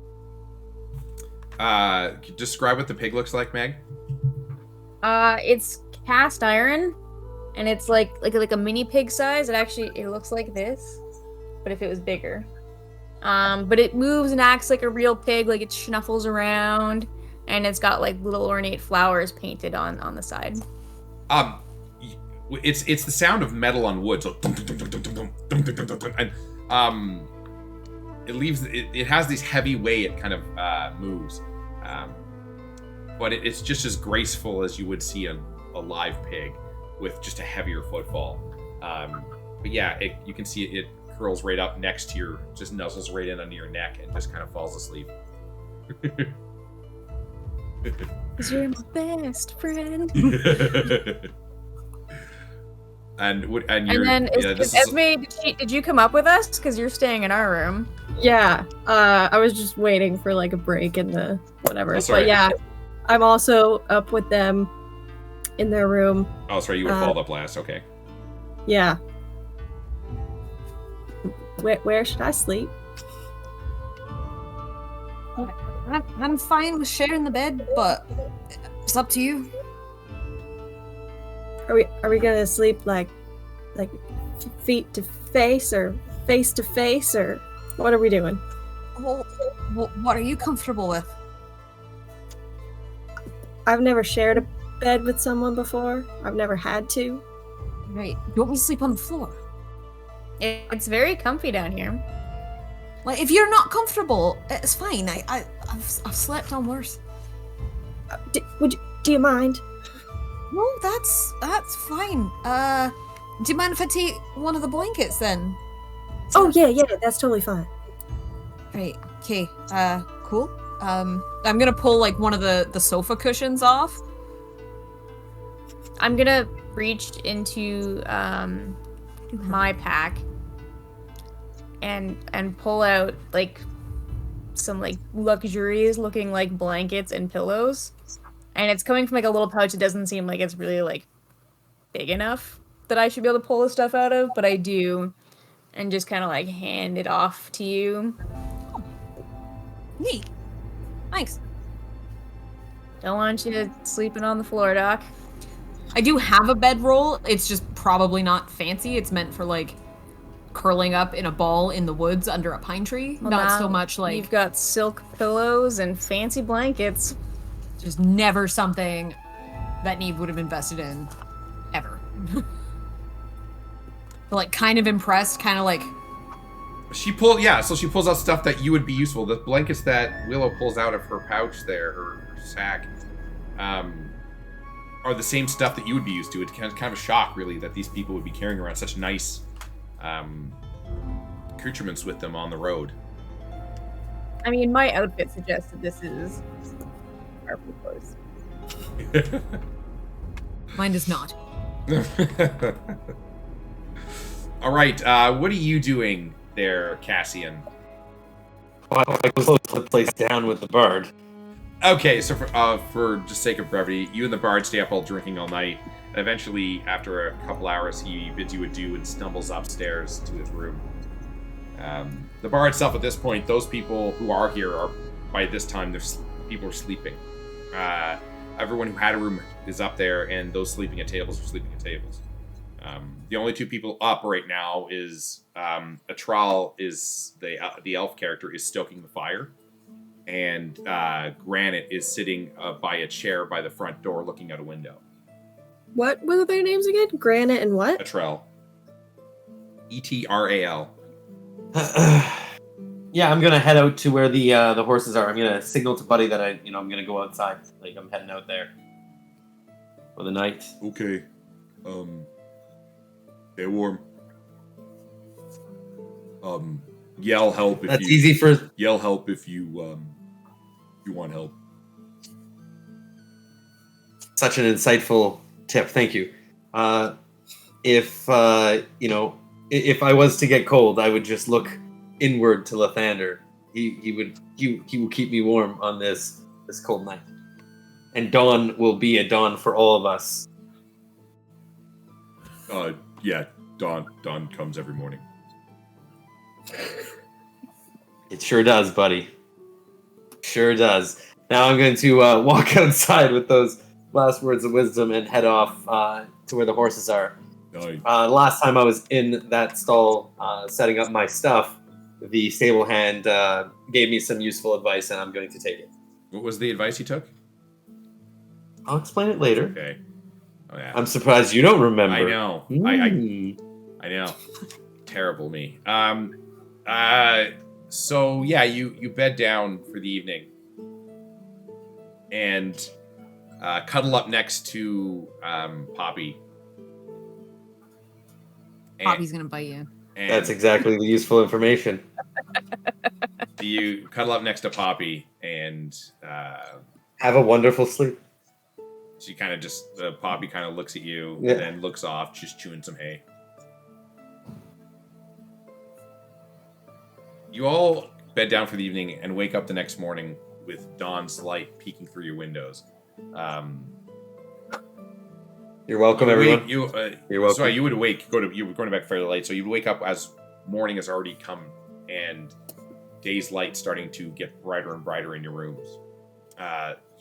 Describe what the pig looks like, Meg. It's cast iron, and it's like a mini pig size. It looks like this, but if it was bigger. But it moves and acts like a real pig, like it snuffles around, and it's got like little ornate flowers painted on the side. It's the sound of metal on wood, so dum, dum, dum, dum, dum, dum, dum, dum, dum, dum, and it has this heavy way it kind of moves, but it's just as graceful as you would see a live pig with just a heavier footfall. But yeah, you can see it curls right up next to your, just nuzzles right in under your neck and just kind of falls asleep. Cause you're my best friend. And then Esme, did you come up with us? Because you're staying in our room. Yeah, I was just waiting for like a break in the whatever. Oh, sorry. But yeah, I'm also up with them in their room. Oh, sorry, you were called up last. Okay. Yeah. Where should I sleep? I'm fine with sharing the bed, but it's up to you. Are we gonna sleep like feet to face or face to face, or what are we doing? Well, what are you comfortable with? I've never shared a bed with someone before. I've never had to. Right. You want me to sleep on the floor? It's very comfy down here. Like, if you're not comfortable, it's fine. I've slept on worse. Do you mind? No, that's fine. Do you mind if I take one of the blankets then? Oh yeah, that's totally fine. Right. Okay. Cool. I'm gonna pull like one of the sofa cushions off. I'm gonna reach into my pack and pull out like some like luxurious looking like blankets and pillows, and it's coming from like a little pouch. It doesn't seem like it's really like big enough that I should be able to pull this stuff out of, but I do, and just kind of like hand it off to you. Oh. Neat. Thanks. Don't want you sleeping on the floor, Doc. I do have a bedroll. It's just probably not fancy. It's meant for like curling up in a ball in the woods under a pine tree. Well, not so now much like you've got silk pillows and fancy blankets. just never something that Neve would have invested in ever. But like kind of impressed, kind of like She pulls out stuff that you would be useful. The blankets that Willow pulls out of her pouch there, her sack, are the same stuff that you would be used to. It's kind of a shock, really, that these people would be carrying around such nice accoutrements with them on the road. I mean, my outfit suggests that this is our clothes. mine does not. All right, what are you doing there, Cassian? I close the place down with the bird. Okay, so for just sake of brevity, you and the bard stay up all drinking all night. And eventually, after a couple hours, he bids you adieu and stumbles upstairs to his room. The bar itself, at this point, those people who are here are, by this time, people are sleeping. Everyone who had a room is up there, and those sleeping at tables are sleeping at tables. The only two people up right now is Atral, is the elf character, is stoking the fire, and Granite is sitting by a chair by the front door, looking out a window. What were their names again? Granite and what? Atral. Etral. Yeah, I'm gonna head out to where the horses are. I'm gonna signal to Buddy that I'm gonna go outside. Like I'm heading out there for the night. Okay. Stay warm. Yell help if That's you easy for. yell help if you want help. Such an insightful tip. Thank you. If if I was to get cold, I would just look inward to Lathander. He will keep me warm on this cold night. And dawn will be a dawn for all of us. Yeah, dawn comes every morning. It sure does, buddy. Sure does. Now I'm going to walk outside with those last words of wisdom and head off to where the horses are. Last time I was in that stall setting up my stuff, the stable hand gave me some useful advice, and I'm going to take it. What was the advice you took? I'll explain it later. Okay. Oh, yeah. I'm surprised you don't remember. I know. I know. Terrible me. So yeah, you bed down for the evening and cuddle up next to Poppy. Poppy's gonna bite you. And That's exactly the useful information. you cuddle up next to Poppy, and Have a wonderful sleep. she kind of just Poppy kind of looks at you Yeah. and then looks off, just chewing some hay. You all bed down for the evening and wake up the next morning with dawn's light peeking through your windows. You're welcome, everyone. You're welcome. Sorry, you would awake. You were going to bed fairly late, so you'd wake up as morning has already come and day's light starting to get brighter and brighter in your rooms.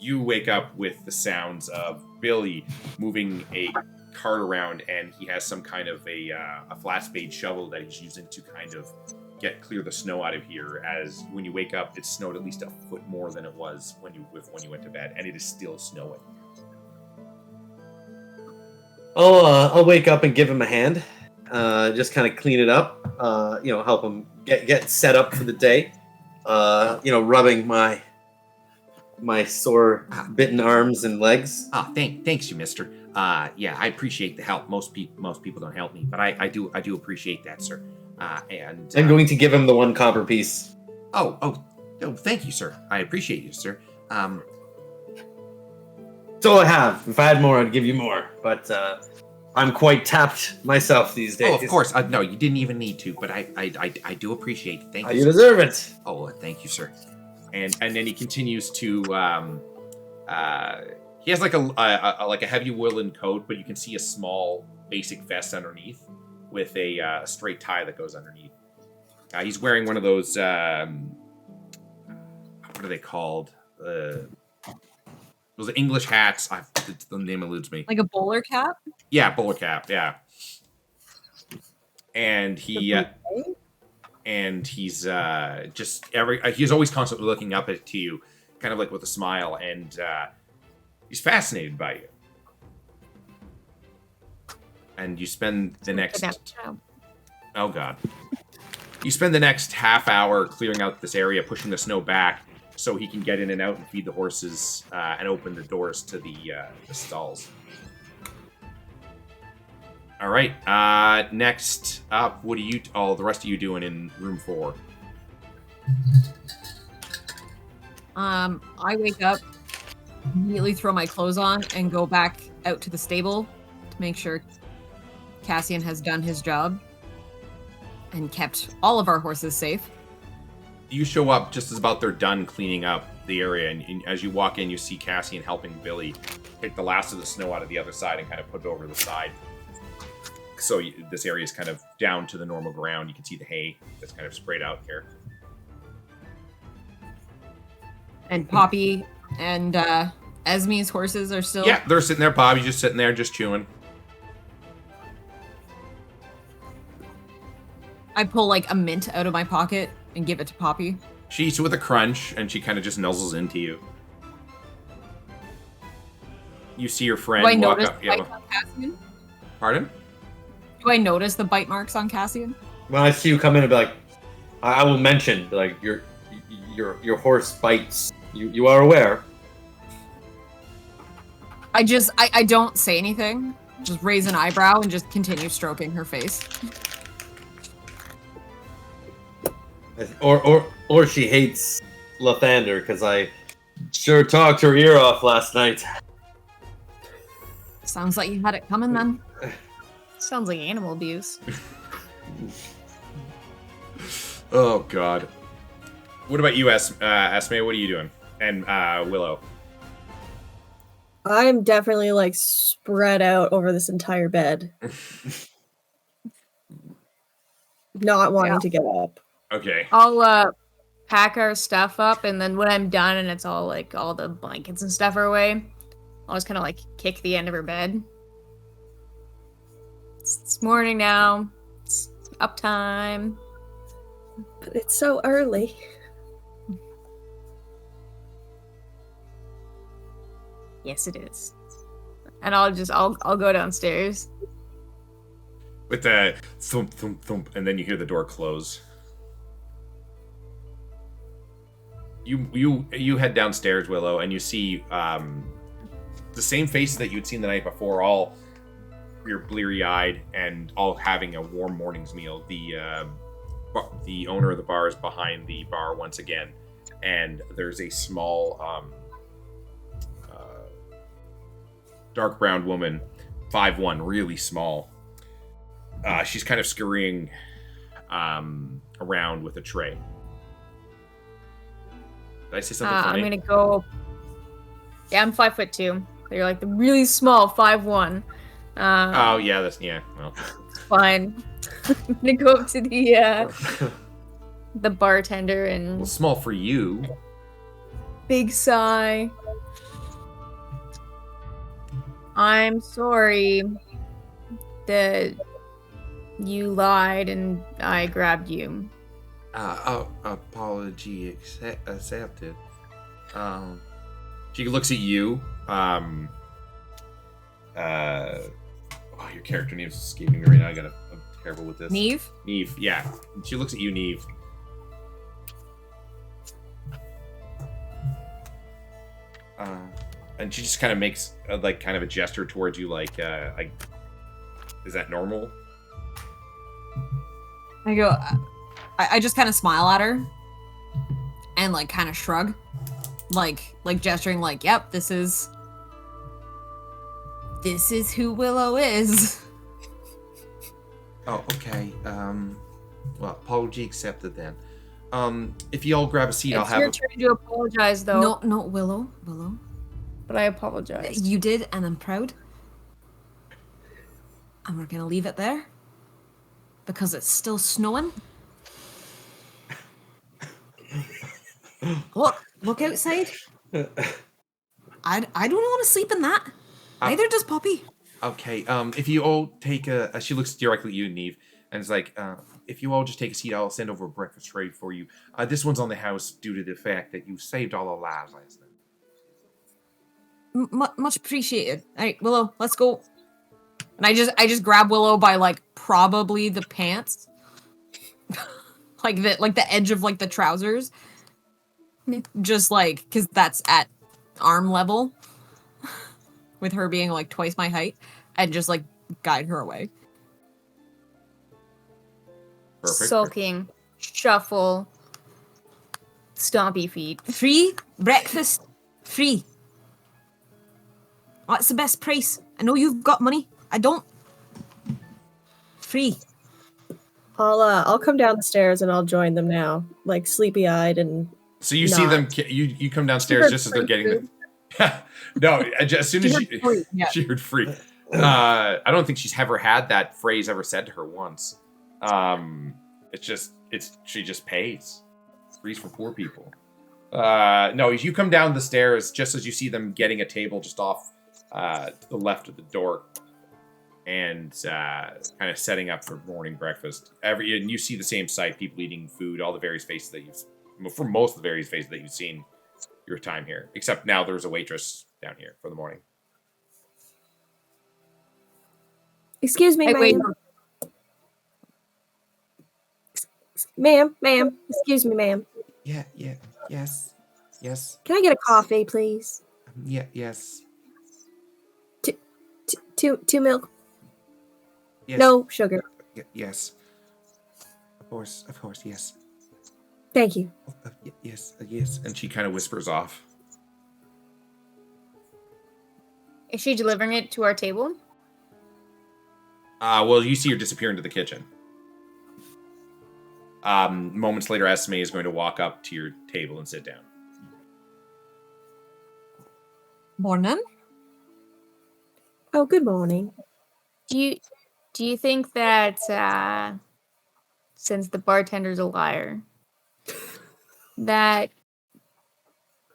You wake up with the sounds of Billy moving a cart around, and he has some kind of a flat spade shovel that he's using to kind of clear the snow out of here. As when you wake up, it snowed at least a foot more than it was when you went to bed, and it is still snowing. I'll wake up and give him a hand. Just kind of clean it up. Help him get set up for the day. Rubbing my sore, bitten arms and legs. Thanks you, mister. Yeah, I appreciate the help. Most people don't help me, but I do appreciate that, sir. And I'm going to give him the one copper piece. Oh, thank you, sir. I appreciate you, sir. That's all I have. If I had more, I'd give you more. But I'm quite tapped myself these days. Oh, of course. No, you didn't even need to, but I do appreciate it. Thank you. You sir. deserve it. Oh, thank you, sir. And then he continues to. He has like a heavy woolen coat, but you can see a small basic vest underneath with a straight tie that goes underneath. He's wearing one of those. What are they called? Those English hats. The name eludes me. Like a bowler cap? Yeah, bowler cap. Yeah. And he's just he's always constantly looking up to you, kind of like with a smile, and he's fascinated by you. And you spend the next. Oh God. You spend the next half hour clearing out this area, pushing the snow back, so he can get in and out and feed the horses and open the doors to the stalls. All right. Next up, what are you? The rest of you doing in room 4? I wake up, immediately throw my clothes on, and go back out to the stable to make sure Cassian has done his job and kept all of our horses safe. You show up just as about they're done cleaning up the area, and as you walk in, you see Cassian helping Billy pick the last of the snow out of the other side and kind of put it over the side. So this area is kind of down to the normal ground. You can see the hay that's kind of sprayed out here. And Poppy and Esme's horses are still... Yeah, they're sitting there. Bobby's just sitting there, just chewing. I pull like a mint out of my pocket and give it to Poppy. She eats it with a crunch, and she kind of just nuzzles into you. You see your friend Do I walk notice up. the bites on Cassian? Pardon? Do I notice the bite marks on Cassian? When I see you come in and be like, I will mention, like, your horse bites. You are aware. I don't say anything. Just raise an eyebrow and just continue stroking her face. Or she hates Lathander because I sure talked her ear off last night. Sounds like you had it coming then. Sounds like animal abuse. Oh, God. What about you, Esme? What are you doing? And Willow? I'm definitely like spread out over this entire bed. Not wanting to get up. Okay. I'll pack our stuff up, and then when I'm done and it's all like all the blankets and stuff are away, I'll just kind of like kick the end of her bed. It's morning now. It's up time. But it's so early. Yes, it is. And I'll go downstairs. With the thump, thump, thump, and then you hear the door close. You head downstairs, Willow, and you see the same faces that you'd seen the night before, all you're bleary-eyed and all having a warm morning's meal. The owner of the bar is behind the bar once again, and there's a small dark brown woman, 5'1", really small. She's kind of scurrying around with a tray. Did I say something funny? I'm gonna go. Yeah, I'm 5'2". You're like the really small 5'1". Oh yeah, well. Fine. I'm gonna go up to the bartender and Well, small for you. big sigh. I'm sorry that you lied and I grabbed you. Apology accepted. She looks at you. Your character name's escaping me right now. I'm terrible with this. Neve? Neve, yeah. She looks at you, Neve. And she just kind of makes kind of a gesture towards you, like, is that normal? I go, I just kind of smile at her and like kind of shrug, like gesturing like, yep, this is who Willow is. Oh, okay. Well, apology accepted then. If you all grab a seat, I'll It's have your turn to apologize, though. No, Willow. But I apologize. You did, and I'm proud. And we're gonna leave it there because it's still snowing. Look outside. I don't want to sleep in that. Neither does Poppy. Okay. If you all take she looks directly at you, Neve, and it's like, if you all just take a seat, I'll send over a breakfast tray for you. This one's on the house due to the fact that you saved all our lives last night. Much appreciated. All right, Willow, let's go. And I just grab Willow by like probably the pants, like the edge of like the trousers, just like because that's at arm level, with her being like twice my height, and just like guide her away. Perfect. Sulking, shuffle, stompy feet. Free breakfast, free. That's the best price. I know you've got money. I don't. Free. I'll come down the stairs and I'll join them now, like sleepy-eyed and. So you see them. You come downstairs just as they're getting. No, as soon as heard free, yeah. she heard free. I don't think she's ever had that phrase ever said to her once. She just pays. Free's for poor people. No, as you come down the stairs, just as you see them getting a table just off to the left of the door, and kind of setting up for morning breakfast. And you see the same sight: people eating food, all the various faces that for most of the various faces that you've seen your time here. Except now there's a waitress down here for the morning. Excuse me, ma'am. Ma'am. Excuse me, ma'am. Yeah. Yes. Can I get a coffee, please? Yes. Two milk. Yes. No sugar. Yes. Of course, yes. Thank you. Yes. And she kind of whispers off. Is she delivering it to our table? Well, you see her disappear into the kitchen. Moments later, Esme is going to walk up to your table and sit down. Morning. Oh, good morning. Do you think that since the bartender's a liar, that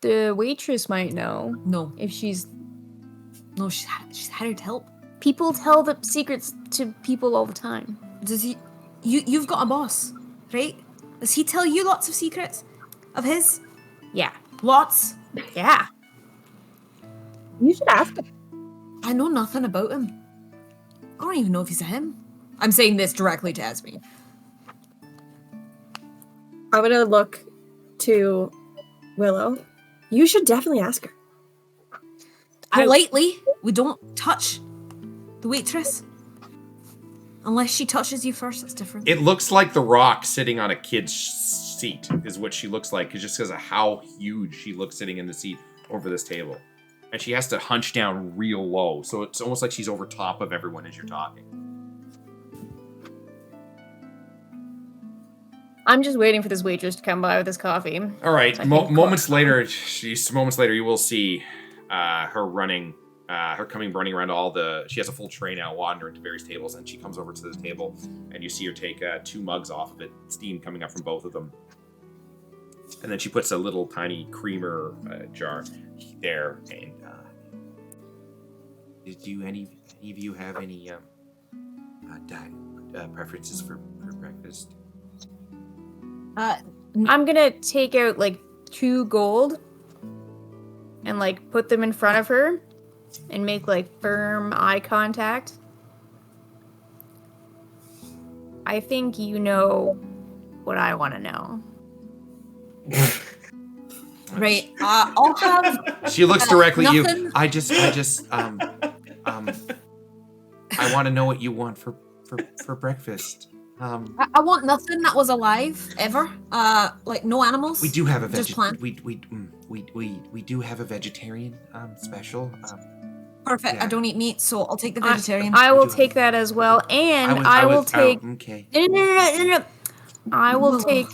the waitress might know No, if she's... no, she's hired help. People tell the secrets to people all the time. Does he? You've got a boss, right? Does he tell you lots of secrets of his? Yeah. Lots. Yeah. You should ask him. I know nothing about him. I don't even know if he's a him. I'm saying this directly to Esme. I'm gonna look to Willow. You should definitely ask her. Politely, we don't touch the waitress. Unless she touches you first, that's different. It looks like the Rock sitting on a kid's seat is what she looks like, just because of how huge she looks sitting in the seat over this table. And she has to hunch down real low, so it's almost like she's over top of everyone as you're talking. I'm just waiting for this waitress to come by with this coffee. All right. Moments later, you will see her running, her running around all the. She has a full tray now, wandering to various tables, and she comes over to the table, and you see her take 2 mugs off of it, steam coming up from both of them, and then she puts a little tiny creamer jar there. And do any of you have any preferences for breakfast? I'm gonna take out like 2 gold and like put them in front of her and make like firm eye contact. I think you know what I want to know. Right. I'll have. She looks directly at you. nothing. I want to know what you want for breakfast. I want nothing that was alive ever. Like no animals. We do have a Just plant. we do have a vegetarian special. Perfect. Yeah. I don't eat meat, so I'll take the vegetarian. I will do take that as well, and I will take. Okay. No. I will take.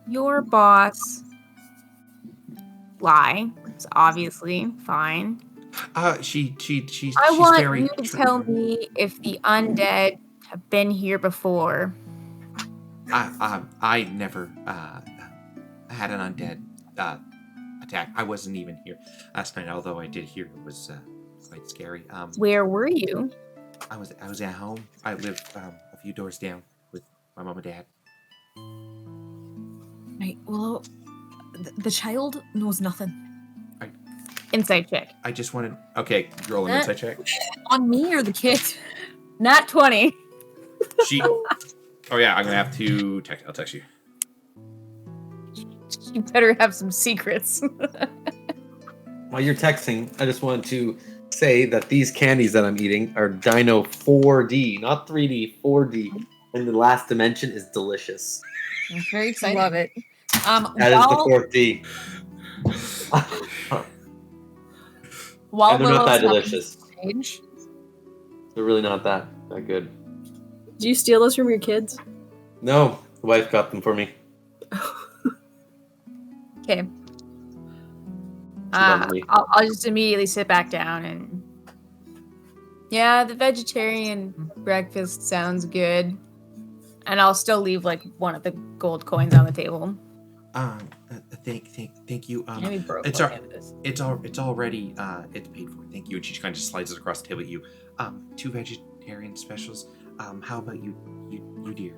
Your boss. Lie. It's obviously fine. She's I want very you to tell me if the undead have been here before. I never had an undead attack. I wasn't even here last night, although I did hear it was quite scary. Where were you? I was at home. I lived a few doors down with my mom and dad. Right. Well, the child knows nothing. Insight check. I just wanted. Okay, roll an insight check. On me or the kid? Nat 20. She. Oh yeah, I'm gonna have to text. I'll text you. You better have some secrets. While you're texting, I just want to say that these candies that I'm eating are Dino 4D, not 3D, 4D. And the last dimension is delicious. I'm very excited. Love it. That is the 4D. While And they're not that Willow's delicious. having stage, They're really not that good. Do you steal those from your kids? No, the wife got them for me. Okay. loves me. I'll just immediately sit back down and. Yeah, the vegetarian breakfast sounds good. And I'll still leave like one of the gold coins on the table. Thank you. Maybe broke It's by the end of this. it's already it's paid for. Thank you. And she kind of just slides it across the table at you. 2 vegetarian specials. How about you, dear?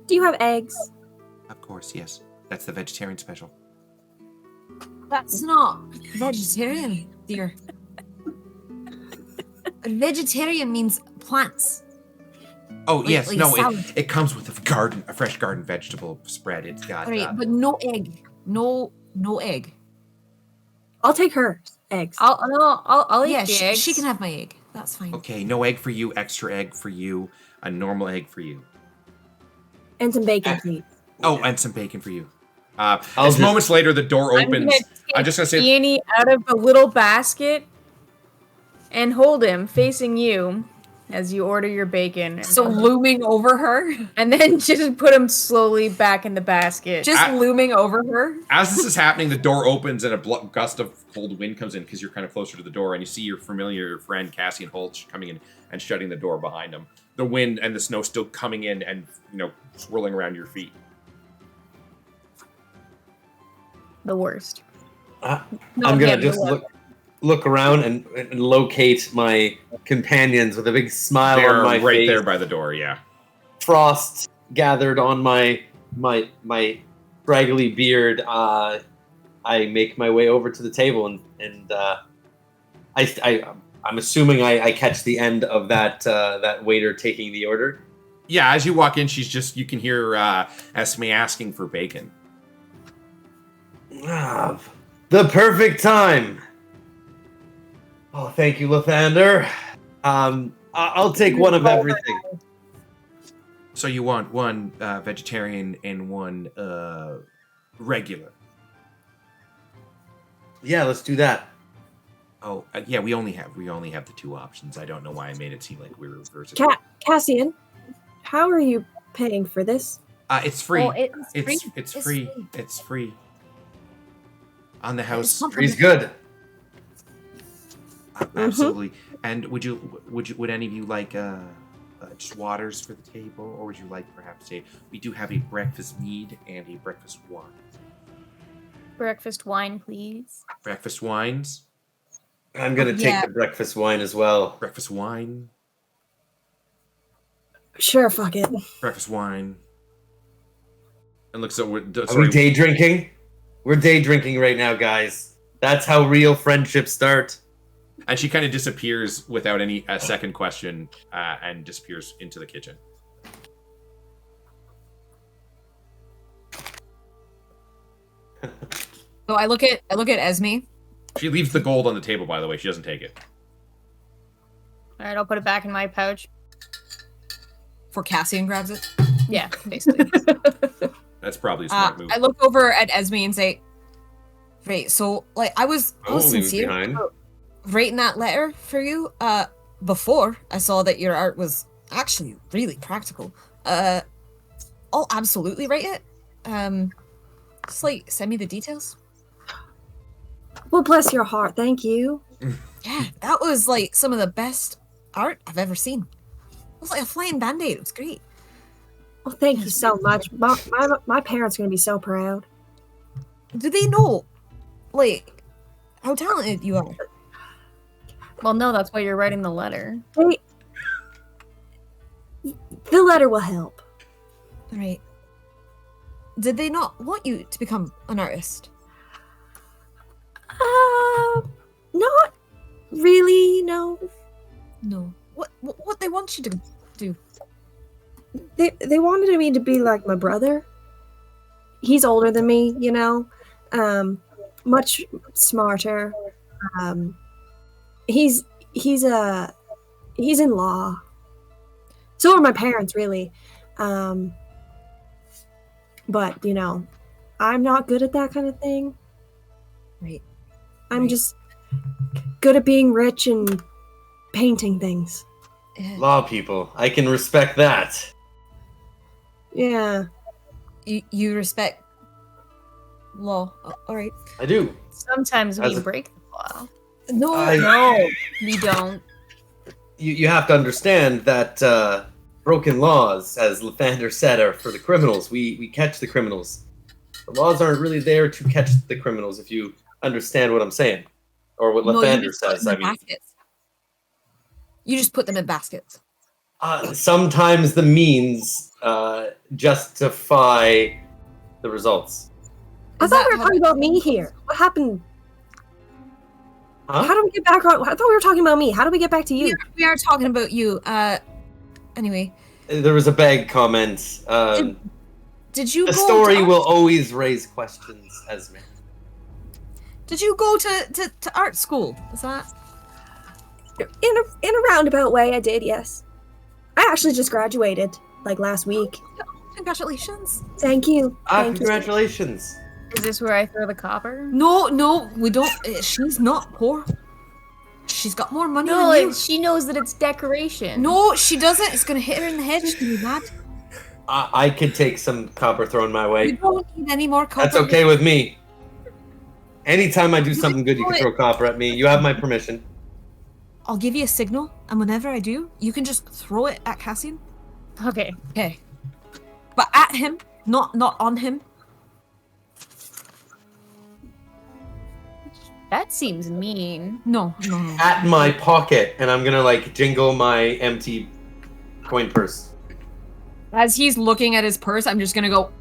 Do you have eggs? Of course, yes. That's the vegetarian special. That's not vegetarian, dear. Vegetarian means plants. Oh Like- yes, like no, salad. it comes with a fresh garden vegetable spread. It's got. All right, but no egg. No egg. I'll take her eggs. I'll eat Yeah, the she eggs. can have my egg. That's fine. Okay, no egg for you. Extra egg for you. A normal egg for you. And some bacon, please. Oh, and some bacon for you. I'll As just- moments later, the door I'm gonna opens. take I'm just gonna say, Peony out of the little basket and hold him facing you as you order your bacon. So looming over her, And then just put him slowly back in the basket. just looming over her. as this is happening, the door opens and a gust of cold wind comes in because you're kind of closer to the door, and you see your familiar friend Cassian Holtz coming in and shutting the door behind him. The wind and the snow still coming in and swirling around your feet. The worst. I'm Not gonna him, the just weapon. look around and locate my companions with a big smile They're on my right face. there by the door. Yeah. Frost gathered on my scraggly beard. I make my way over to the table and I'm assuming I catch the end of that waiter taking the order. Yeah. As you walk in, you can hear Esme asking for bacon. Ah, the perfect time. Oh, thank you, Lathander. I'll take one of everything. So you want one vegetarian and one regular? Yeah, let's do that. Oh, yeah. We only have the 2 options. I don't know why I made it seem like we were versatile. Cassian, how are you paying for this? It's free. Oh, it's free. It's free. It's free. On the house. Free's good. Absolutely. And would any of you like just waters for the table, or would you like perhaps we do have a breakfast mead and a breakfast wine. Breakfast wine, please. Breakfast wines. I'm gonna take the breakfast wine as well. Breakfast wine. Sure, fuck it. Breakfast wine. And looks at Are we day drinking? We're day drinking right now, guys. That's how real friendships start. And she kind of disappears without any second question, and disappears into the kitchen. So I look at Esme. She leaves the gold on the table, by the way. She doesn't take it. All right, I'll put it back in my pouch. For Cassian grabs it. Yeah, basically. That's probably a smart move. I look over at Esme and say, "Right, so like I was I'll leave it sincere behind. about writing that letter for you. Before I saw that your art was actually really practical. I'll absolutely write it. Just like send me the details. Well, bless your heart. Thank you. Yeah, that was like some of the best art I've ever seen. It was like a flying band-aid. It was great. Well, thank you so much. My parents are going to be so proud. Do they know, like, how talented you are? Well, no, that's why you're writing the letter. The letter will help. All right. Did they not want you to become an artist? Not really, no. No. What they want you to do? They wanted me to be like my brother. He's older than me, you know. Much smarter. He's in law. So are my parents, really. But you know, I'm not good at that kind of thing. Right. I'm just good at being rich and painting things. Law people. I can respect that. Yeah. You respect law. All right. I do. Sometimes As we a- break the law. No. No, we don't. You have to understand that broken laws, as Lathander said, are for the criminals. We catch the criminals. The laws aren't really there to catch the criminals, if you understand what I'm saying. Or what No, you Lathander just put says, them I in mean. baskets. You just put them in baskets. Sometimes the means justify the results. I Is thought that we were how talking that- about me here. What happened? Huh? How do we get back on? I thought we were talking about me. How do we get back to you? We are talking about you. Anyway, There was a bag comment. did you The go story to will always raise questions, Esme. Did you go to art school? Is that? In a roundabout way, I did. Yes, I actually just graduated like last week. Congratulations. Thank you. Thank you. Congratulations. Is this where I throw the copper? No, we don't. She's not poor. She's got more money No, than you. she knows that it's decoration. No, she doesn't. It's gonna hit her in the head. She's gonna be mad. I could take some copper thrown my You way. don't need any more copper. That's okay with me. Anytime I do something good, you can throw copper at me. You have my permission. I'll give you a signal, and whenever I do, you can just throw it at Cassian. Okay. Okay. But at him, not on him. That seems mean. No. At my pocket, and I'm gonna like jingle my empty coin purse. As he's looking at his purse, I'm just gonna go.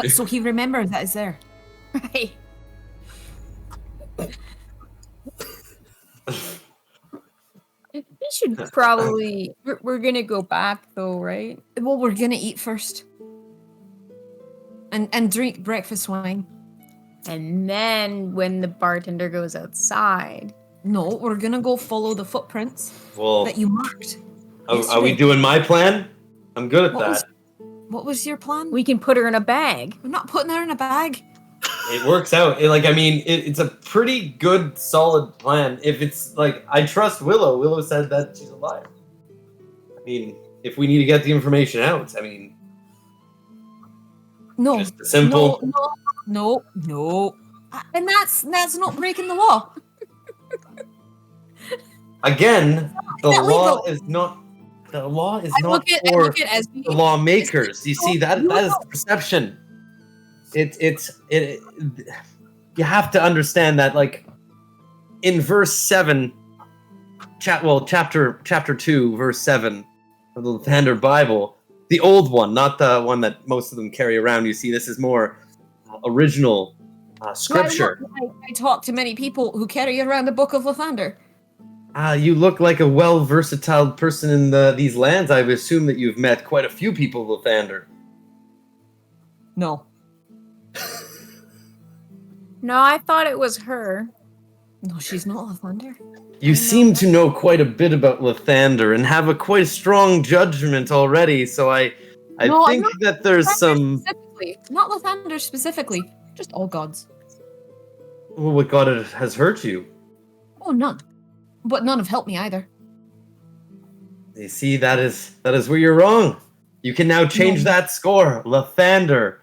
So he remembers that it's there. Right. We should probably. We're gonna go back though, right? Well, we're gonna eat first. And drink breakfast wine. And then when the bartender goes outside. No, we're gonna go follow the footprints Well, that you marked. are we yesterday. doing my plan? I'm good at What was- that. What was your plan? We can put her in a bag. We're not putting her in a bag. It works out. It's a pretty good, solid plan. If it's like, I trust Willow. Willow said that she's alive. I mean, if we need to get the information out, I mean, No. just a simple. No. And that's not breaking the law. Again, the that law legal? is not. The law is I not look at for Esme. the lawmakers. You see, that is No. perception. You have to understand that, like, in verse 7, chapter 2, verse 7 of the Lathander Bible, the old one, not the one that most of them carry around. You see, this is more original scripture. I talk to many people who carry around the Book of Lathander. You look like a versatile person in these lands. I would assume that you've met quite a few people, Lathander. No. No, I thought it was her. No, she's not Lathander. You seem to know quite a bit about Lathander and have a quite strong judgment already, so I No, I'm think not that there's some... Specifically. Not Lathander specifically. Just all gods. Well, what god has hurt you? Oh, none. But none have helped me either. You see, that is where you're wrong. You can now change No. that score. Lathander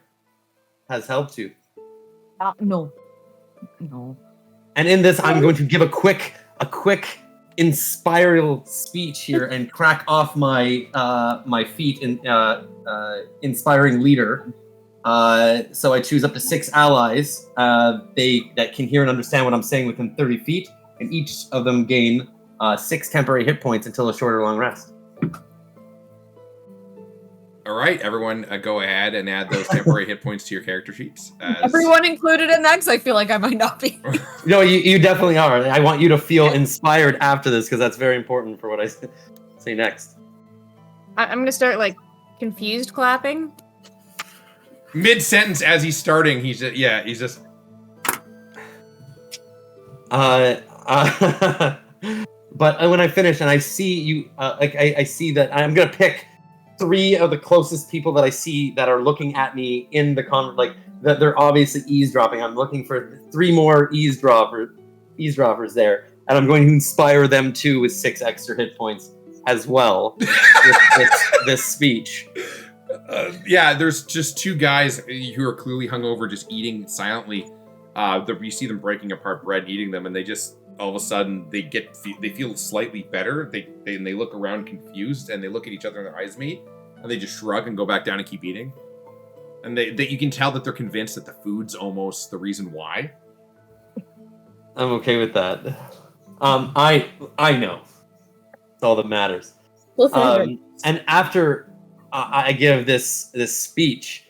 has helped you. No. And in this, I'm going to give a quick inspiring speech here and crack off my my feet in inspiring leader. So I choose up to 6 allies. That can hear and understand what I'm saying within 30 feet, and each of them gain 6 temporary hit points until a short or long rest. All right, everyone, go ahead and add those temporary hit points to your character sheets. Everyone included in that, because I feel like I might not be. No, you definitely are. I want you to feel inspired after this because that's very important for what I say next. I'm gonna start like confused clapping. Mid sentence, as he's starting, he's just. But when I finish and I see you, I see that I'm gonna pick 3 of the closest people that I see that are looking at me in the that they're obviously eavesdropping. I'm looking for 3 more eavesdroppers there, and I'm going to inspire them too with 6 extra hit points as well with this speech. Yeah, there's just two guys who are clearly hungover, just eating silently. You see them breaking apart bread, eating them, and they just all of a sudden they feel slightly better. They look around confused, and they look at each other, and their eyes meet, and they just shrug and go back down and keep eating. And you can tell that they're convinced that the food's almost the reason why. I'm okay with that. I know. That's all that matters. Well, And after I give this speech,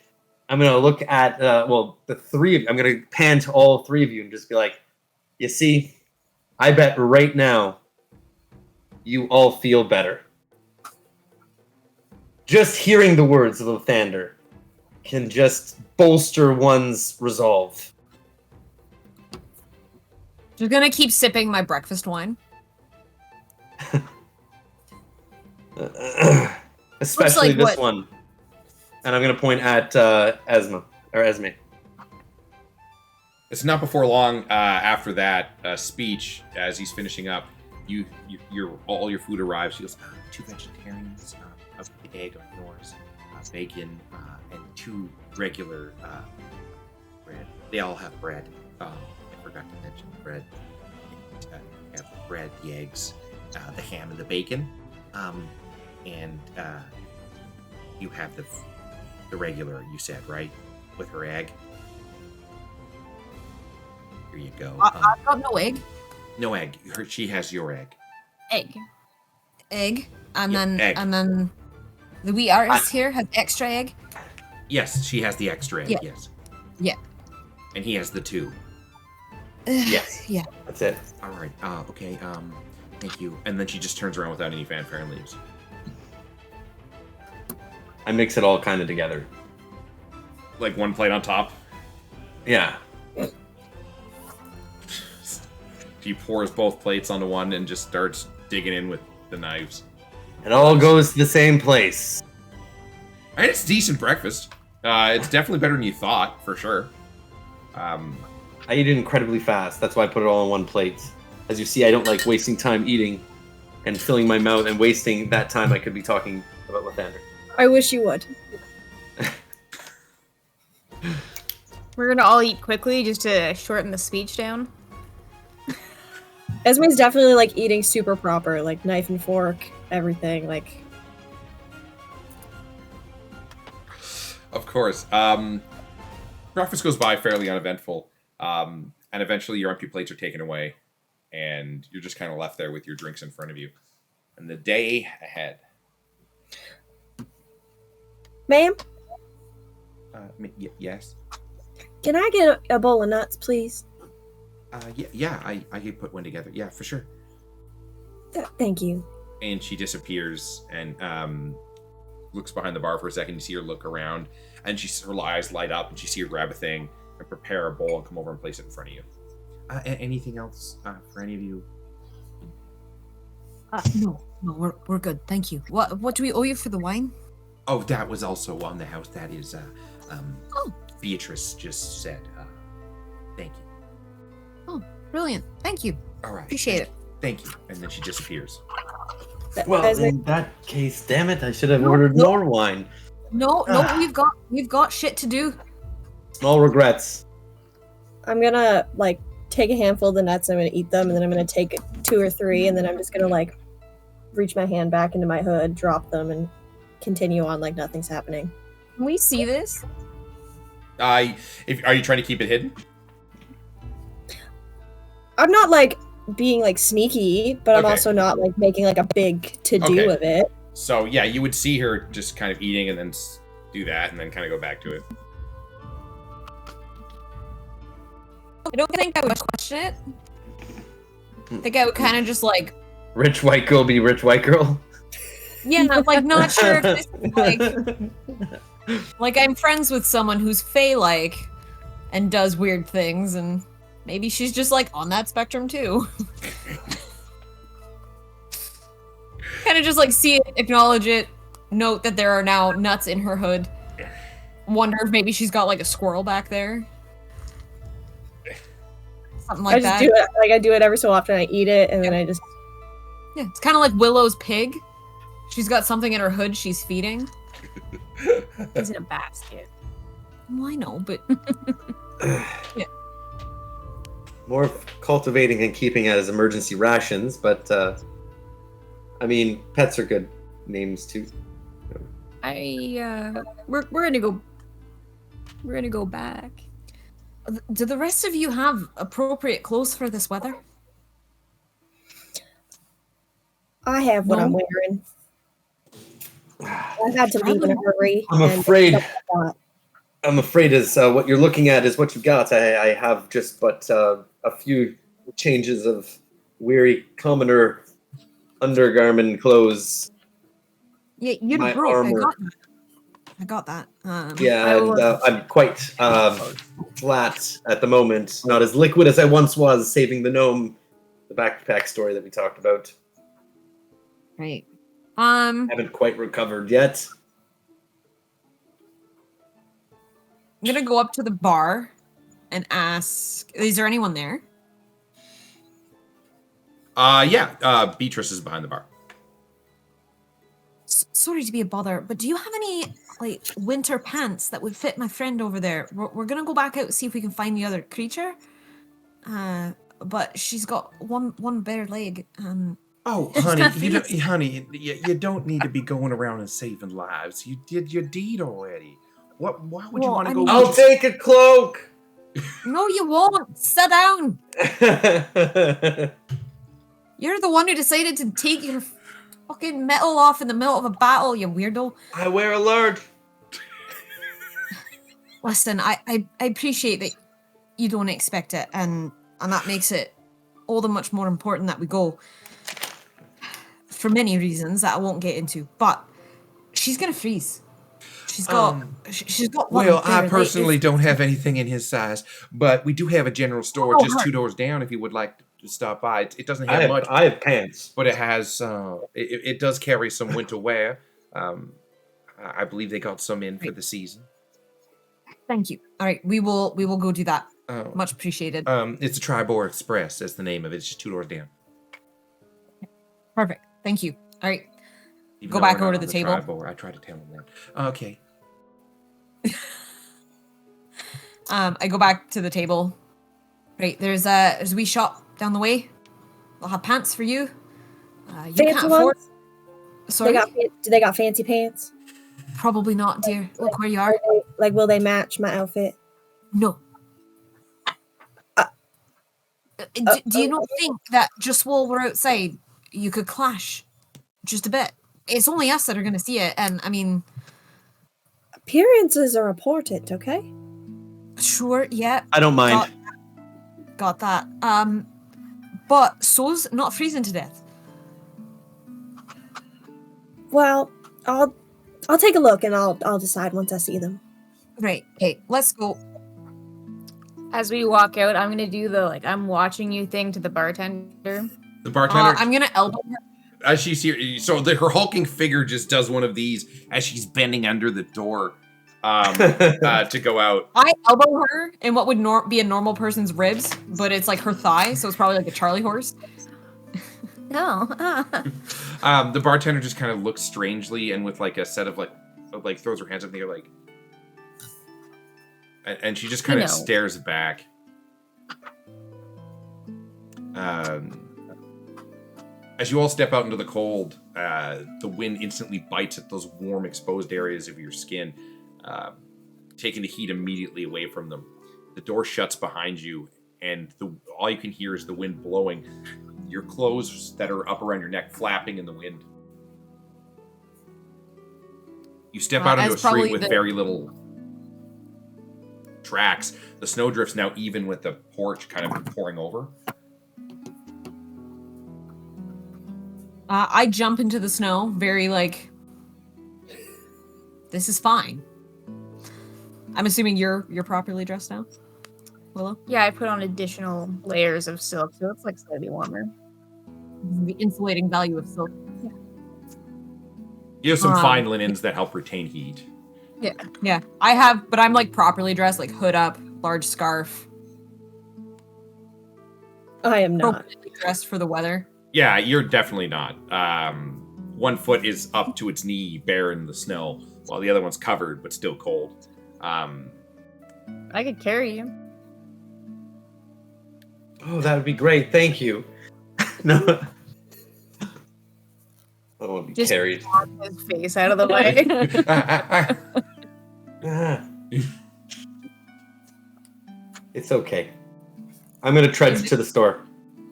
I'm gonna look at the three of you. I'm gonna pan to all three of you and just be like, you see, I bet right now you all feel better. Just hearing the words of Lathander can just bolster one's resolve. Just gonna keep sipping my breakfast wine. Especially like this what- one. And I'm going to point at Esme. It's not before long after that speech, as he's finishing up, all your food arrives. She goes, 2 vegetarians, a egg on yours, bacon, and 2 regular bread. They all have bread. I forgot to mention the bread. Have the bread, the eggs, the ham, and the bacon. And you have the regular, you said, right? With her egg. Here you go. I've got no egg. No egg. She has your egg. Egg. And Yeah, then egg. and then the wee artist here has extra egg. Yes, she has the extra egg, Yeah. yes. Yeah. And he has the 2. Yes. Yeah. That's it. All right. Okay. Thank you. And then she just turns around without any fanfare and leaves. I mix it all kind of together. Like one plate on top. Yeah. She pours both plates onto one and just starts digging in with the knives. It all goes to the same place. And it's decent breakfast. It's definitely better than you thought, for sure. I eat it incredibly fast. That's why I put it all on one plate. As you see, I don't like wasting time eating and filling my mouth and wasting that time I could be talking about Lathander. I wish you would. We're gonna all eat quickly just to shorten the speech down. Esme's definitely like eating super proper, like knife and fork, everything. Like, Of course. Breakfast goes by fairly uneventful. And eventually your empty plates are taken away. And you're just kind of left there with your drinks in front of you. And the day ahead. ma'am, Yes? can I get a bowl of nuts, please? I could put one together. Yeah, for sure. Thank you. And she disappears and looks behind the bar for a second. You see her look around, and her eyes light up, and you see her grab a thing and prepare a bowl and come over and place it in front of you. Anything else for any of you? No, we're good. Thank you. What do we owe you for the wine? Oh, that was also on the house. That is, Oh. Beatrice just said, thank you. Oh, brilliant. Thank you. All right. Appreciate it. Thank you. And then she disappears. Well, Esme, in that case, damn it, I should have ordered more wine. No, we've got shit to do. Small regrets. I'm gonna like take a handful of the nuts. I'm gonna eat them, and then I'm gonna take 2 or 3, and then I'm just gonna like reach my hand back into my hood, drop them, and continue on like nothing's happening. Can we see this? Are you trying to keep it hidden? I'm not like being like sneaky, but I'm Okay. also not like making like a big to do Okay. of it. So yeah, you would see her just kind of eating and then do that and then kind of go back to it. I don't think I would question it. I think I would kind of just like, Rich white girl be rich white girl. yeah, like not sure if this is like I'm friends with someone who's Fae-like and does weird things, and maybe she's just like on that spectrum too. Kind of just like see it, acknowledge it, note that there are now nuts in her hood. Wonder if maybe she's got like a squirrel back there. Something like I just that. do it like I do it every so often. I eat it, and then I just Yeah, it's kind of like Willow's pig. She's got something in her hood she's feeding. It's in a basket. Well, I know, but More of cultivating and keeping as emergency rations, but I mean, pets are good names too. We're gonna go. We're gonna go back. do the rest of you have appropriate clothes for this weather? I have what I'm No. wearing. I had to leave in a hurry. I'm and afraid. that's what I got. I'm afraid is what you're looking at is what you got. I have just but a few changes of weary commoner undergarment clothes. Yeah, you're My broke. armor. I got that. Yeah, and I'm quite flat at the moment. Not as liquid as I once was, saving the gnome, the backpack story that we talked about. Right. Haven't quite recovered yet. I'm gonna go up to the bar and ask, is there anyone there? Yeah, Beatrice is behind the bar. Sorry to be a bother, but do you have any like winter pants that would fit my friend over there? We're gonna go back out and see if we can find the other creature. But she's got one bare leg. Oh, She's honey, got you don't need to be going around and saving lives. You did your deed already. Why would you Well, want to I go? mean- I'll take a cloak. No, you won't. Sit down. You're the one who decided to take your fucking metal off in the middle of a battle, you weirdo. I wear a large. Listen, I appreciate that you don't expect it, and that makes it all the much more important that we go. For many reasons that I won't get into, but she's gonna freeze. She's got one Well, I bare personally leg. don't have anything in his size, but we do have a general store Oh, just her. 2 doors down if you would like to stop by. It doesn't have much, I have pants. but it has it does carry some winter wear. I believe they got some in for the season. Thank you. All right, we will go do that. Oh. Much appreciated. It's a Tribor Express. That's the name of it. It's just 2 doors down. Perfect. Thank you. All right. Even Go though back we're over not to on the table. Tribor, I tried to tell him that. Okay. I go back to the table. Right, there's a wee shop down the way. They'll have pants for you. You Fancy can't afford. ones? Sorry, Do they got fancy pants? probably not, dear. Look where you Are are. they, like, will they match my outfit? No. Do you not think that just while we're outside, you could clash just a bit? It's only us that are going to see it, and I mean, Appearances are important, okay? sure, yeah, I don't mind. got that. But so's not freezing to death. Well, I'll take a look and I'll decide once I see them. Right. Okay, let's go. As we walk out, I'm gonna do the I'm watching you thing to the bartender. The bartender, I'm gonna elbow her. as she's here, so her hulking figure just does one of these as she's bending under the door to go out. I elbow her in what would be a normal person's ribs, but it's like her thigh, so it's probably like a Charlie horse. No. The bartender just kind of looks strangely and with like a set of like throws her hands up in the air like, and she just kind of stares back. As you all step out into the cold, the wind instantly bites at those warm, exposed areas of your skin, taking the heat immediately away from them. The door shuts behind you, and all you can hear is the wind blowing. Your clothes that are up around your neck flapping in the wind. You step out into a street with very little tracks. The snowdrift's now even with the porch kind of pouring over. I jump into the snow, very like, this is fine. I'm assuming you're properly dressed now, Willow? Yeah, I put on additional layers of silk, so it's like slightly warmer. The insulating value of silk. You have some fine linens that help retain heat. Yeah, I have, but I'm like properly dressed, like hood up, large scarf. I am not. Appropriately dressed for the weather. Yeah, you're definitely not. 1 foot is up to its knee, bare in the snow. while the other one's covered but still cold. I could carry you. Oh, that would be great. Thank you. No. I don't want to be Just carried. knock his face out of the way. Ah. It's okay. I'm gonna trudge to the store,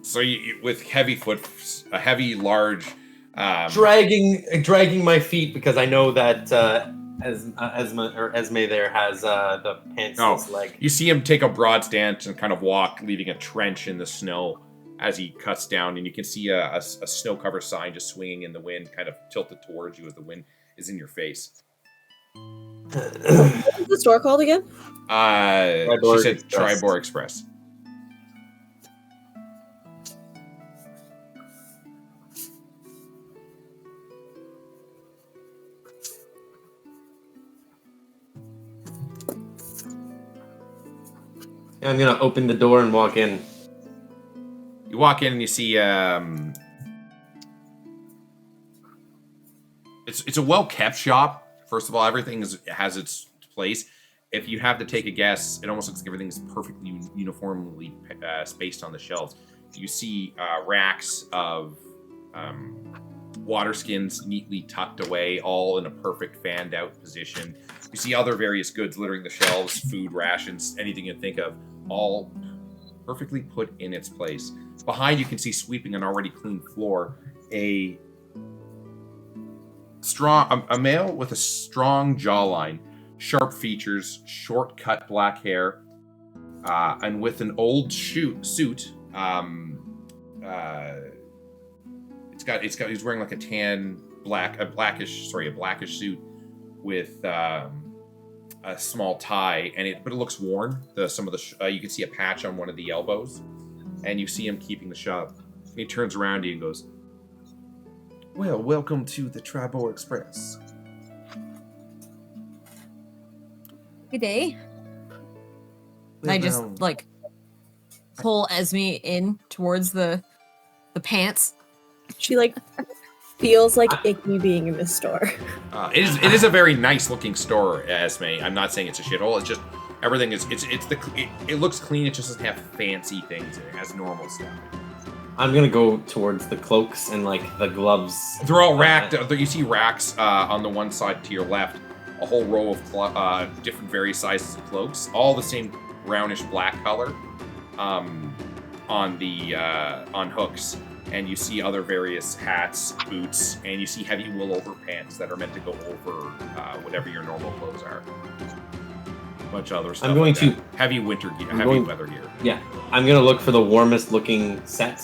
So with heavy a heavy, large, dragging my feet because I know that Esme there has the pantsless leg. You see him take a broad stance and kind of walk, leaving a trench in the snow as he cuts down, and you can see a snow-cover sign just swinging in the wind, kind of tilted towards you as the wind is in your face. What's the store called again? She said Tribor Express. I'm gonna open the door and walk in. You walk in and you see it's a well-kept shop. First of all, everything has its place. If you have to take a guess, it almost looks like everything's perfectly uniformly spaced on the shelves. You see racks of water skins neatly tucked away, all in a perfect fanned-out position. You see other various goods littering the shelves, food, rations, anything you think of, all perfectly put in its place. Behind you can see, sweeping an already clean floor, a male with a strong jawline, sharp features, short cut black hair, and with an old suit. He's wearing like a blackish suit with a small tie, but it looks worn. You can see a patch on one of the elbows, and you see him keeping the shop. And he turns around to you and goes, "Well, welcome to the Tribor Express." Good day. I just pull Esme in towards the pants. She feels like icky being in this store. It is a very nice looking store, Esme. I'm not saying it's a shithole. It's just everything is it looks clean. It just doesn't have fancy things. It has normal stuff. I'm gonna go towards the cloaks and the gloves. They're all racked. You see racks on the one side to your left. A whole row of different various sizes of cloaks, all the same brownish black color, on hooks. And you see other various hats, boots, and you see heavy wool over pants that are meant to go over whatever your normal clothes are. A bunch of other stuff. I'm going to heavy winter gear, weather gear. Yeah, I'm gonna look for the warmest looking set.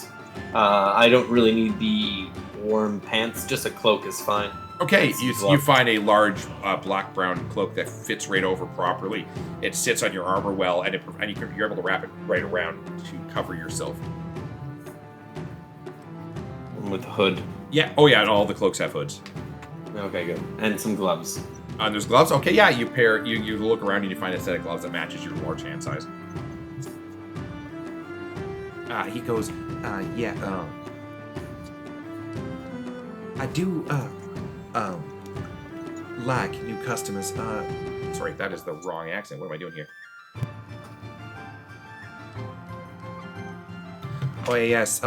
I don't really need the warm pants; just a cloak is fine. Okay, you find a large black-brown cloak that fits right over properly. It sits on your armor well, and you're able to wrap it right around to cover yourself. With the hood. Yeah. Oh, yeah. And all the cloaks have hoods. Okay, good. And some gloves. There's gloves. Okay, yeah. You look around and you find a set of gloves that matches your large hand size. He goes, yeah. I do like new customers. Sorry, that is the wrong accent. What am I doing here? Oh yes.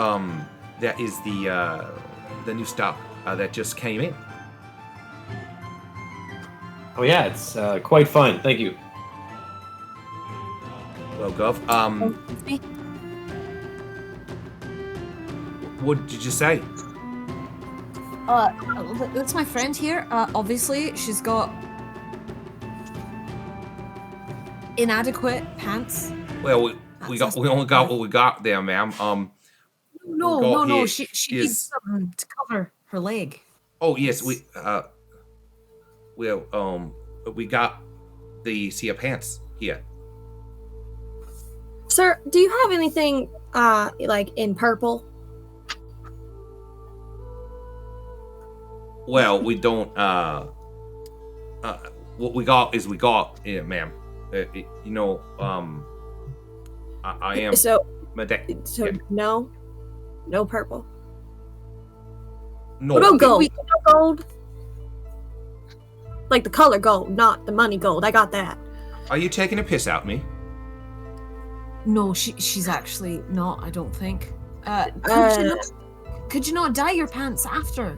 That is the new stock that just came in. Oh yeah, it's quite fine. Thank you. Well, Gov. What did you say? That's my friend here. Obviously, she's got inadequate pants. Well, we only got what we got there, ma'am. No. She needs something to cover her leg. Oh yes, we got the pants here. Sir, do you have anything in purple? Well, we don't. What we got is yeah, ma'am. I am. So yeah. No purple. No. What about gold? Gold? Like the color gold, not the money gold. I got that. Are you taking a piss at me? No, she's actually not, I don't think. Could you not dye your pants after?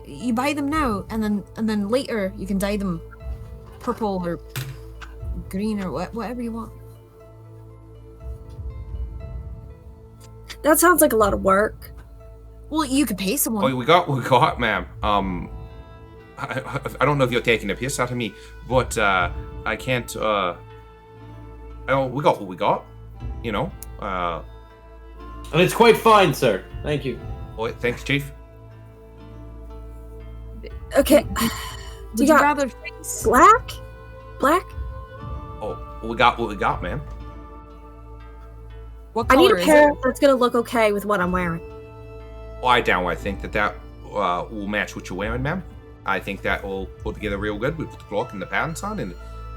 You buy them now, and then later you can dye them purple or green or whatever you want. That sounds like a lot of work. Well, you could pay someone. Oh, we got, ma'am. I don't know if you're taking a piss out of me, but I can't. We got what we got, you know. And it's quite fine, sir. Thank you. Oh, thanks, Chief. Okay. Would you rather face black? Black? Oh, we got what we got, ma'am. What I need color a is pair it? that's gonna look okay with what I'm wearing. I think that will match what you're wearing, ma'am. I think that will put together real good. We put the cloak and the pants on, and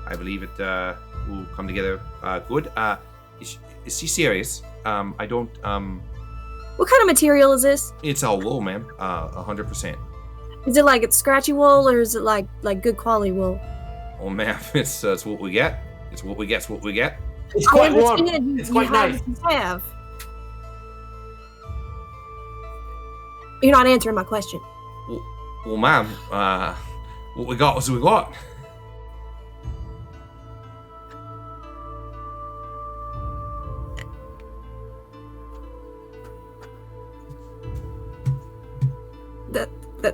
I believe it will come together good. Is she serious? I don't. What kind of material is this? It's all wool, ma'am. 100%. Is it like it's scratchy wool, or is it like good quality wool? Oh, ma'am, it's what we get. It's what we get. It's what we get. It's quite warm. understand It's quite nice. Have. You're not answering my question. Well, ma'am, what we got was we got.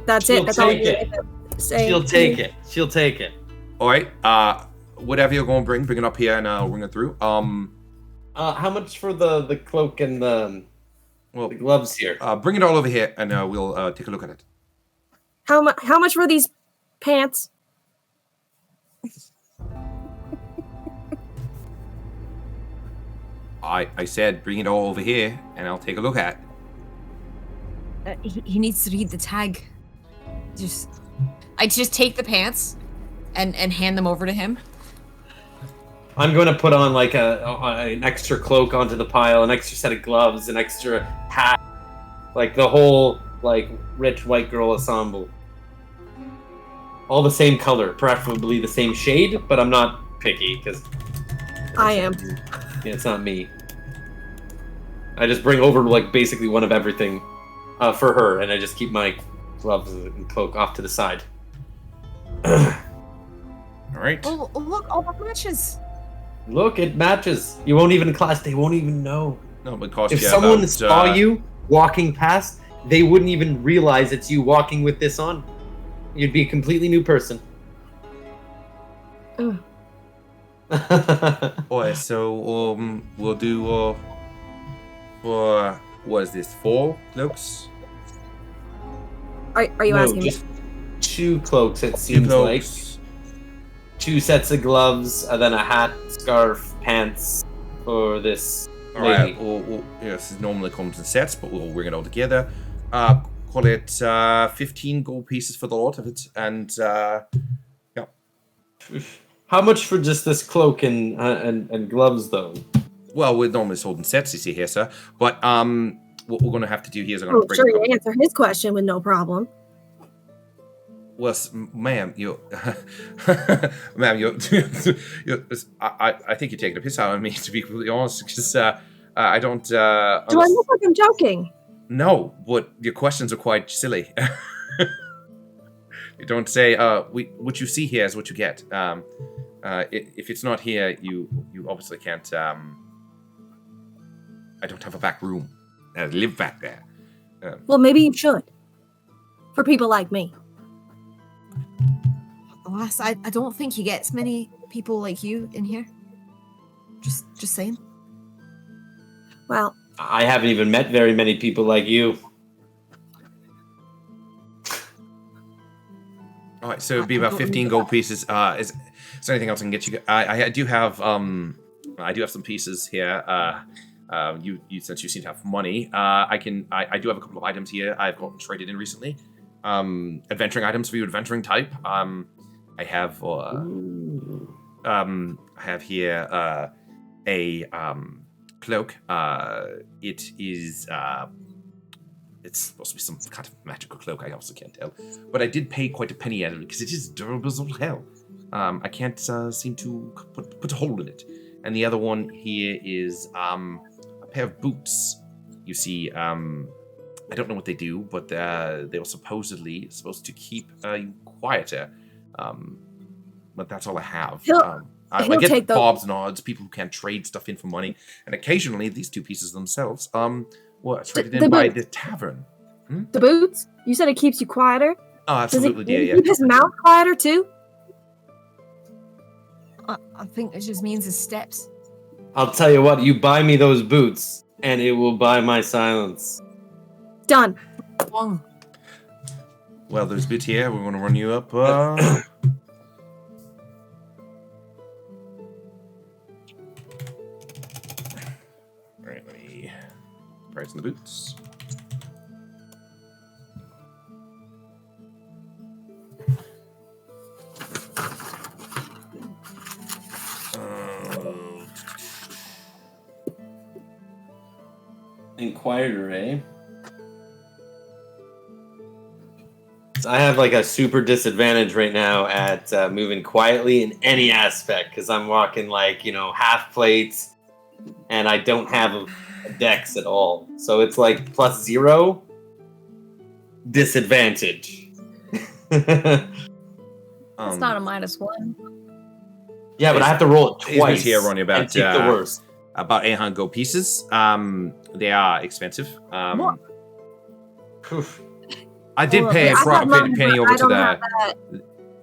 That's She'll it. That's all take you it. say. She'll take it. She'll take it. All right. Whatever you're going to bring it up here, and I'll bring it through. How much for the cloak and the gloves here? Bring it all over here, and we'll take a look at it. How much for these pants? I said bring it all over here, and I'll take a look at it. He needs to read the tag. I just take the pants and hand them over to him. I'm going to put on like an extra cloak onto the pile, an extra set of gloves, an extra hat, like the whole like rich white girl ensemble. All the same color, preferably the same shade, but I'm not picky because I am. Yeah, it's not me. I just bring over like basically one of everything for her, and I just keep my gloves and cloak off to the side. All right. Oh, look, all the matches. Look, it matches. You won't even class. They won't even know. No, but cost If you someone about, saw you walking past, they wouldn't even realize it's you walking with this on. You'd be a completely new person. Ugh. Alright, so we'll do for what is this? 4 cloaks? Are you No, asking me? just 2 cloaks, it 2 seems like. cloaks. 2 sets of gloves, and then a hat, scarf, pants for this lady. Alright, well, yes, it normally comes in sets, but we'll bring it all together. Call it 15 gold pieces for the lot of it, and yeah. How much for just this cloak and gloves, though? Well, we're normally sold in sets, you see here, sir. But what we're going to have to do here is I'm going Oh, to break sure, it you up. answer his question with no problem. Well, ma'am, ma'am, I think you're taking a piss out of me, to be completely honest, because I don't. Do I look like I'm joking? No, but your questions are quite silly. You don't say, what you see here is what you get. If it's not here, you obviously can't. I don't have a back room. I live back there. Well, maybe you should. For people like me. Alas, I don't think he gets many people like you in here. Just saying. Well, I haven't even met very many people like you. All right, so it'd be about 15 gold pieces. Is there anything else I can get you? I do have some pieces here. You since you seem to have money, I do have a couple of items here I've gotten traded in recently. Adventuring items for you, adventuring type. I have here a cloak. It is it's supposed to be some kind of magical cloak. I also can't tell, but I did pay quite a penny at it because it is durable as all hell. I can't seem to put a hole in it. And the other one here is a pair of boots. You see, I don't know what they do, but they were supposedly supposed to keep you quieter. But that's all I have. I he'll get take those. bobs and odds, people who can't trade stuff in for money, and occasionally these two pieces themselves were traded in by the tavern. The boots? You said it keeps you quieter? Oh, absolutely, Does it yeah. keep his mouth quieter too? I think it just means his steps. I'll tell you what, you buy me those boots, and it will buy my silence. Done. Wrong. Well, there's boots here. We're going to run you up. Alright, let me price the boots. Inquirer, eh? So I have like a super disadvantage right now at moving quietly in any aspect because I'm walking like, half plates and I don't have a dex at all. So it's like +0 disadvantage. It's not a -1. Yeah, but I have to roll it These twice. boots here are only about and take the worst. about 800 gold pieces. They are expensive. Oof. I did Well, pay yeah, I a have money, penny but over I to don't the. have that.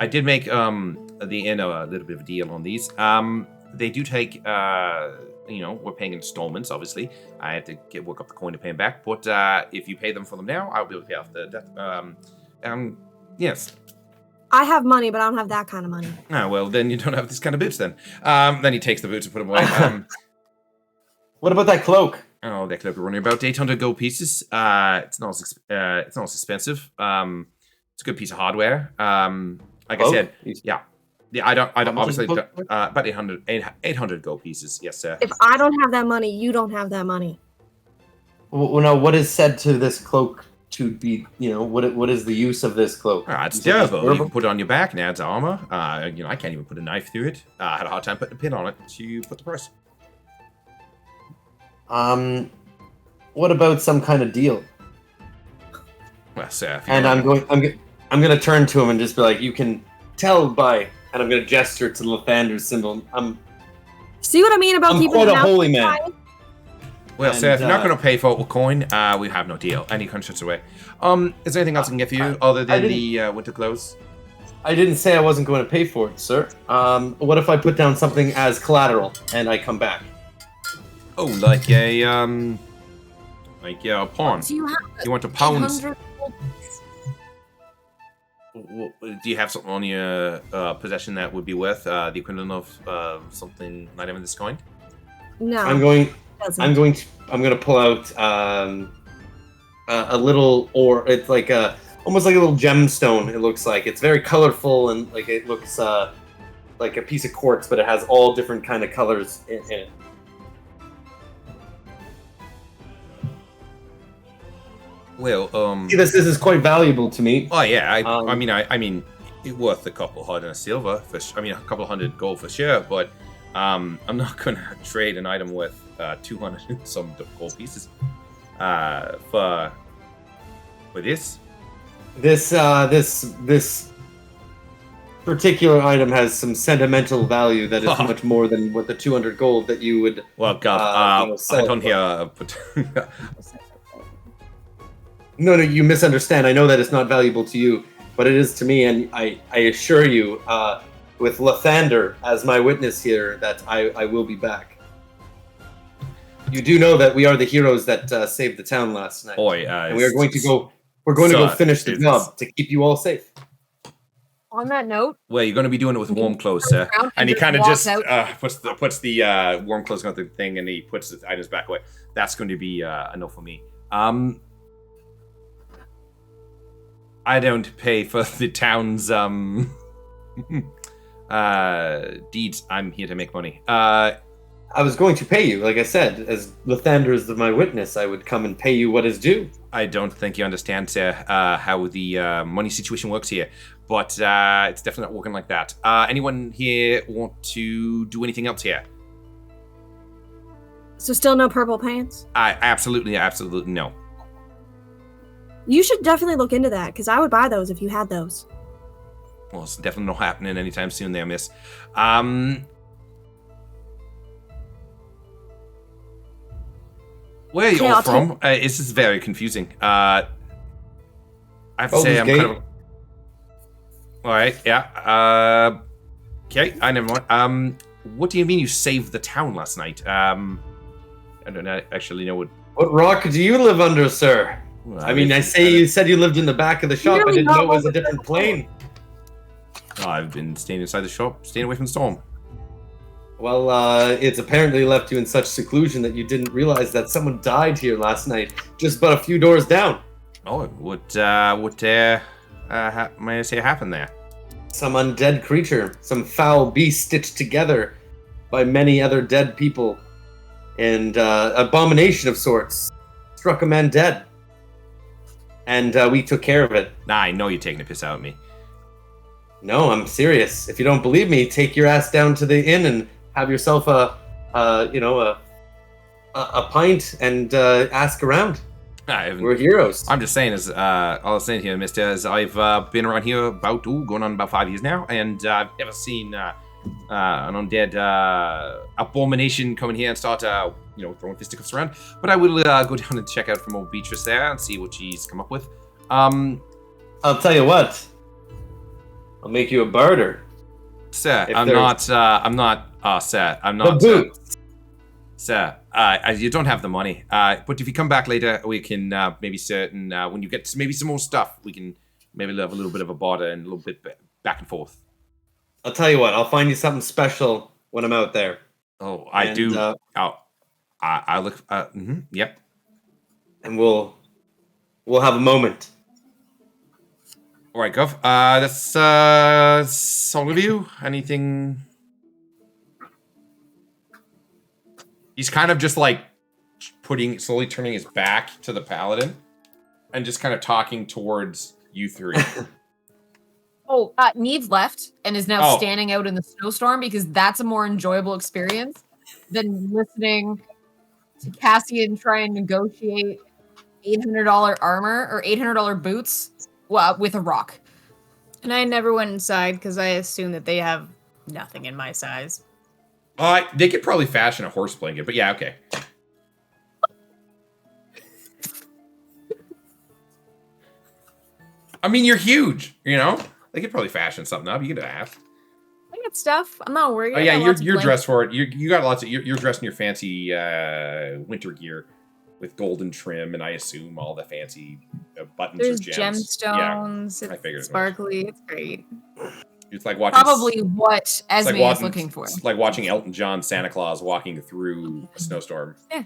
I did make the inn a little bit of a deal on these. They do take we're paying installments. Obviously, I had to work up the coin to pay them back. But if you pay them for them now, I'll be able to pay off the debt. Yes. I have money, but I don't have that kind of money. Ah, well, then you don't have this kind of boots. Then he takes the boots and put them away. What about that cloak? Oh, that cloak we're running about 800 gold pieces. It's not as expensive. It's a good piece of hardware. Like I said, yeah. I don't much is obviously the book? about 800 gold pieces. Yes, sir. If I don't have that money, you don't have that money. Well, now, what is said to this cloak to be? What is the use of this cloak? It's You said it's durable. You can put it on your back and adds armor. I can't even put a knife through it. I had a hard time putting a pin on it to put the price. What about some kind of deal? Well, sir. And I'm going to turn to him and just be like, you can tell by, and I'm going to gesture to Lathander's symbol. See what I mean about I'm keeping quite your a mouth holy man. quiet? Well, And, sir, if you're not going to pay for it with coin, we have no deal. And he conscious away. Is there anything else I can get for you other than the winter clothes? I didn't say I wasn't going to pay for it, sir. What if I put down something as collateral and I come back? Oh, like a pawn. Do you have You want a pound? 800 gold? Do you have something on your possession that would be worth the equivalent of something not even this coin? No. I'm going doesn't. to pull out a little ore. It's like almost like a little gemstone. It looks like it's very colorful and like it looks like a piece of quartz, but it has all different kind of colors in it. Well, See, this is quite valuable to me. oh yeah, I mean, it's worth a couple hundred silver for. A couple hundred gold for sure. But I'm not gonna trade an item worth 200 and some gold pieces for this. This particular item has some sentimental value that is much more than what the 200 gold that you would. Well, God, I sell don't for. hear. No, you misunderstand. I know that it's not valuable to you, but it is to me, and I assure you, with Lathander as my witness here, that I will be back. You do know that we are the heroes that saved the town last night, and we are going to go. We're going to go finish the job to keep you all safe. On that note, Well, you're going to be doing it with warm clothes, sir. around And he just kind of walks just out. puts the warm clothes on the thing, and he puts the items back away. That's going to be enough for me. I don't pay for the town's deeds. I'm here to make money. I was going to pay you, like I said, as Lathander is my witness. I would come and pay you what is due. I don't think you understand, sir, how the money situation works here, but it's definitely not working like that. Anyone here want to do anything else here? So still no purple pants? Absolutely no. You should definitely look into that, because I would buy those if you had those. Well, it's definitely not happening anytime soon there, miss. Where are you all from? This is very confusing. I have to say I'm kind of... Alright, yeah. Okay, I never mind. What do you mean you saved the town last night? I don't actually know what... What rock do you live under, sir? Well, I mean, you said you lived in the back of the shop. I didn't know it was a different plane. I've been staying inside the shop, staying away from the storm. Well, it's apparently left you in such seclusion that you didn't realize that someone died here last night, just but a few doors down. Oh, what may I say happened there? Some undead creature, some foul beast stitched together by many other dead people, and abomination of sorts struck a man dead. And we took care of it. Nah, I know you're taking a piss out of me. No, I'm serious. If you don't believe me, take your ass down to the inn and have yourself a pint and ask around. We're heroes. I'm just saying, all I'm saying here, mister, is I've been around here going on about 5 years now, and I've never seen an undead abomination come in here and start, throwing fisticuffs around. But I will go down and check out from old Beatrice there and see what she's come up with. I'll tell you what. I'll make you a barter. Sir, I'm not, sir. The boots. Sir, you don't have the money. But if you come back later, we can maybe certain when you get maybe some more stuff, we can maybe have a little bit of a barter and a little bit back and forth. I'll tell you what. I'll find you something special when I'm out there. Oh, I do. I look. Yep. And we'll have a moment. All right, Gov. That's all of you. Anything? He's kind of just like slowly turning his back to the paladin, and just kind of talking towards you three. Neve's left and is now standing out in the snowstorm because that's a more enjoyable experience than listening to Cassian try and negotiate $800 armor or $800 boots with a rock. And I never went inside because I assume that they have nothing in my size. They could probably fashion a horse blanket, but yeah, okay. I mean, you're huge, you know? They could probably fashion something up. You could ask. I got stuff. I'm not worried. Oh yeah, you're dressed for it. You got lots of. You're dressed in your fancy winter gear with golden trim, and I assume all the fancy buttons There's or gems. Gemstones. Yeah, I figured it's sparkly. It's great. It's like watching. Probably what Esme is looking for. It's like watching Elton John Santa Claus walking through a snowstorm. Yeah.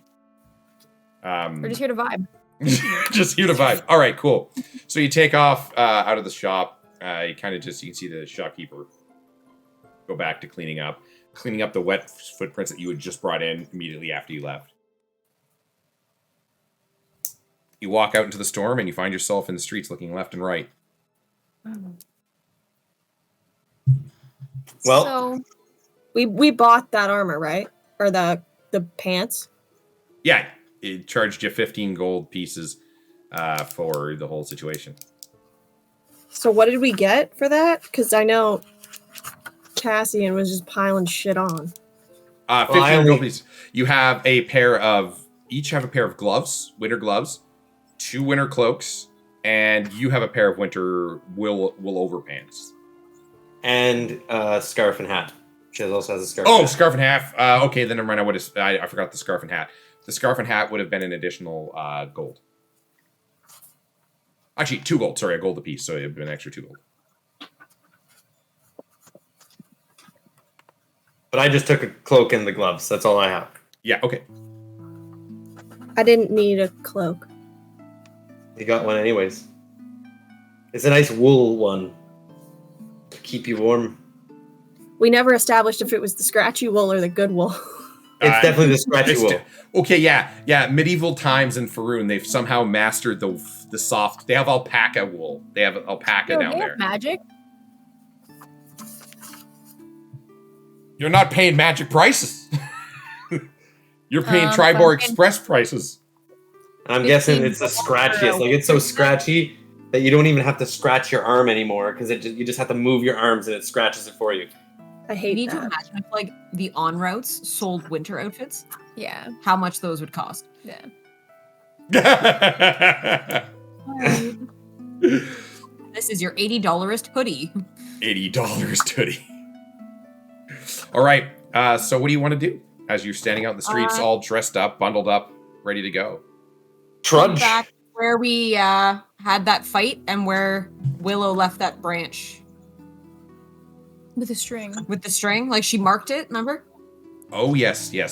We're just here to vibe. Just here to vibe. All right, cool. So you take off out of the shop. You kind of you can see the shopkeeper go back to cleaning up the wet footprints that you had just brought in immediately after you left. You walk out into the storm and you find yourself in the streets looking left and right. Well, so we bought that armor, right? Or the pants? Yeah, it charged you 15 gold pieces for the whole situation. So what did we get for that? Because I know Cassian was just piling shit on. 15 gold pieces. You have each have a pair of gloves, winter gloves, 2 winter cloaks, and you have a pair of winter wool overpants. And scarf and hat. She also has a scarf. Oh, scarf and hat. Okay, then never mind. I forgot the scarf and hat. The scarf and hat would have been an additional gold. Actually, 2 gold. Sorry, a gold apiece, so it would have been an extra 2 gold. But I just took a cloak and the gloves. That's all I have. Yeah, okay. I didn't need a cloak. You got one anyways. It's a nice wool one to keep you warm. We never established if it was the scratchy wool or the good wool. It's definitely the scratchy It's wool. okay, yeah. Medieval times in Faroon, they've somehow mastered the soft. They have alpaca wool. They have alpaca Yo, down they there. have magic. You're not paying magic prices. You're paying I'm Tribor paying- Express prices. I'm guessing 15 it's the bucks for scratchiest. a Like it's so winter scratchy that you don't even have to scratch your arm anymore because you just have to move your arms and it scratches it for you. I You hate need to that. imagine if like the on routes sold winter outfits, Yeah. how much those would cost. Yeah. This is your $80 hoodie. $80 hoodie. All right. So what do you want to do as you're standing out in the streets, all dressed up, bundled up, ready to go? Trudge. Back where we had that fight and where Willow left that branch With a string. with the string. Like she marked it, remember? Oh yes. The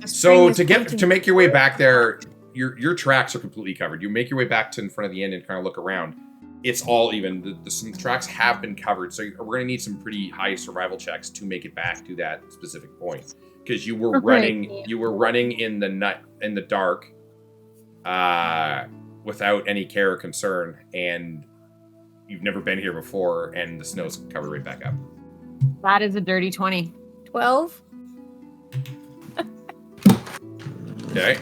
So string is to pointing make your way forward. back there, your tracks are completely covered. You make your way back to in front of the inn and kind of look around. It's all even. Some tracks have been covered, so we're gonna need some pretty high survival checks to make it back to that specific point. Because you were Right. running in the dark, without any care or concern, and you've never been here before, and the snow's covered right back up. That is a dirty 20. 12. Okay.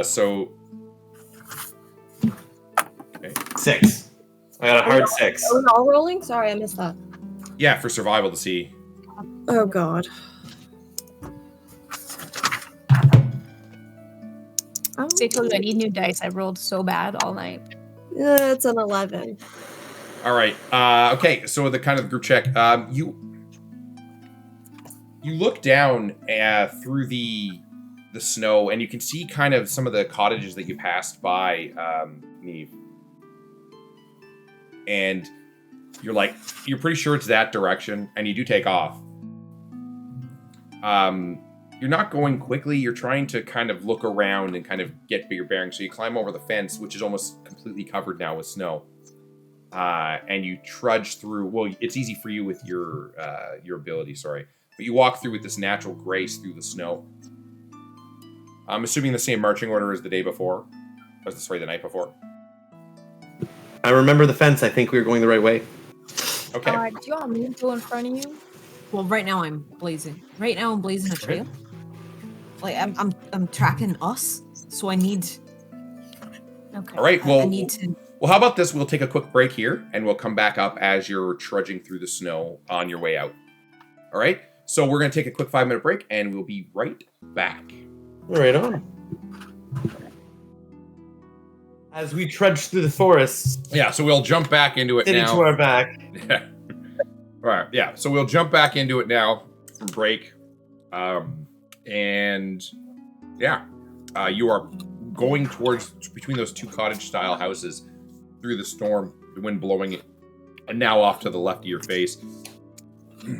So. Okay. 6. I got a hard 6. Are we all rolling? Sorry, I missed that. Yeah, for survival to see. Oh god. Oh, See, I told you I need new dice. I rolled so bad all night. it's an 11. All right. Okay. So the kind of group check. You look down through the snow, and you can see kind of some of the cottages that you passed by, Neve. And you're pretty sure it's that direction, and you do take off. You're not going quickly. You're trying to kind of look around and kind of get your bearings. So you climb over the fence, which is almost completely covered now with snow. And you trudge through. Well, it's easy for you with your ability, sorry. But you walk through with this natural grace through the snow. I'm assuming the same marching order as the day before. The night before. I remember the fence. I think we were going the right way. Okay. Do you want me to go in front of you? Well, right now I'm blazing. Right now I'm blazing a trail. Like I'm tracking us, so I need. Okay. All right. I Well, need to. Well, how about this? We'll take a quick break here, and we'll come back up as you're trudging through the snow on your way out. All right? So we're going to take a quick 5-minute break, and we'll be right back. Right on. As we trudge through the forest, Yeah, so we'll jump back into it sitting now. to our back. All right, yeah. So we'll jump back into it now from break. And yeah, you are going towards between those two cottage-style houses through the storm, the wind blowing it, and now off to the left of your face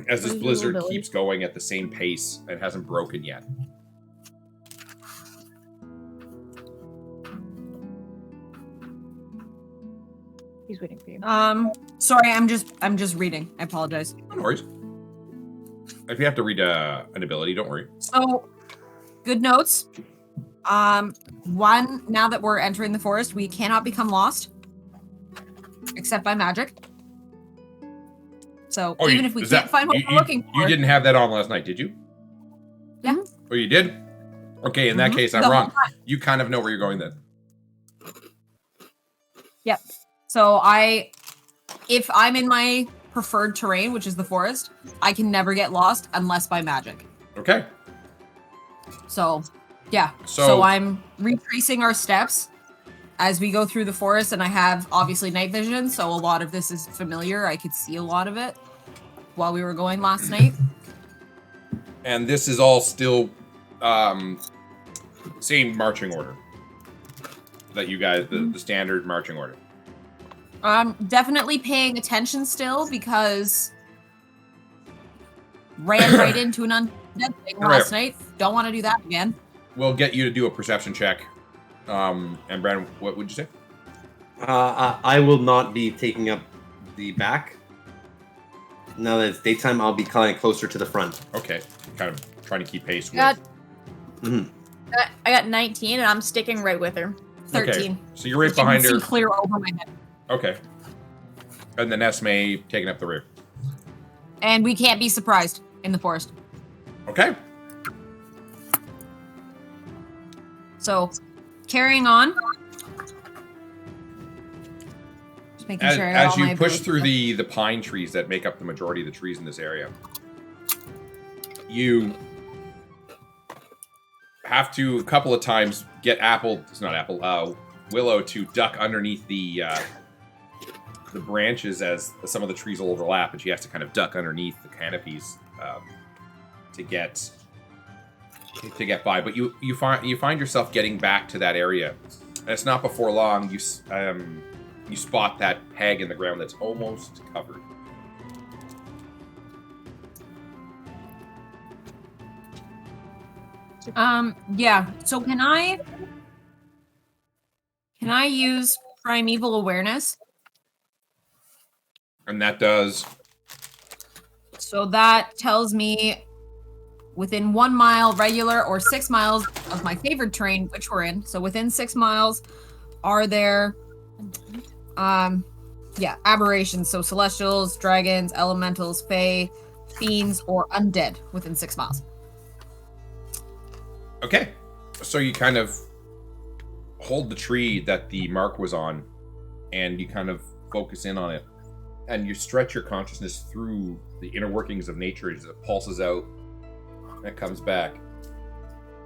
as this What is blizzard Billy? keeps going at the same pace and hasn't broken yet. He's waiting for you. Sorry, I'm just reading. I apologize. No worries. If you have to read an ability, don't worry. So, good notes. One, now that we're entering the forest, we cannot become lost, except by magic. So even if we can't find what we're looking for, You didn't have that on last night, did you? Yeah. Oh, you did? Okay, in that Mhm. case, I'm The whole wrong. You kind of know where you're going then. Yep. So if I'm in my preferred terrain, which is the forest, I can never get lost unless by magic. Okay. So, yeah. So- So I'm retracing our steps as we go through the forest, and I have obviously night vision, so a lot of this is familiar. I could see a lot of it while we were going last night. And this is all still same marching order that you guys, the standard marching order. Definitely paying attention still because ran right into an undead thing last night. Don't want to do that again. We'll get you to do a perception check. And Brandon, what would you say? I will not be taking up the back. Now that it's daytime, I'll be kind of closer to the front. Okay, kind of trying to keep pace with. Got- Mhm. I got 19, and I'm sticking right with her. 13. So you're right You can behind see her. clear over my head. Okay. And then Esme taking up the rear. And we can't be surprised in the forest. Okay. So, carrying on. Just making sure I got As all you my push abilities through up. the pine trees that make up the majority of the trees in this area, you have to a couple of times get Willow to duck underneath the branches as some of the trees will overlap, and she has to kind of duck underneath the canopies to get by. But you find yourself getting back to that area, and it's not before long you spot that peg in the ground that's almost covered. Yeah. So can I use primeval awareness? And that does. So that tells me within 1 mile regular or 6 miles of my favorite terrain, which we're in. So within 6 miles, are there aberrations, so celestials, dragons, elementals, fae, fiends, or undead within 6 miles. Okay. So you kind of hold the tree that the mark was on, and you kind of focus in on it. And you stretch your consciousness through the inner workings of nature as it pulses out and it comes back.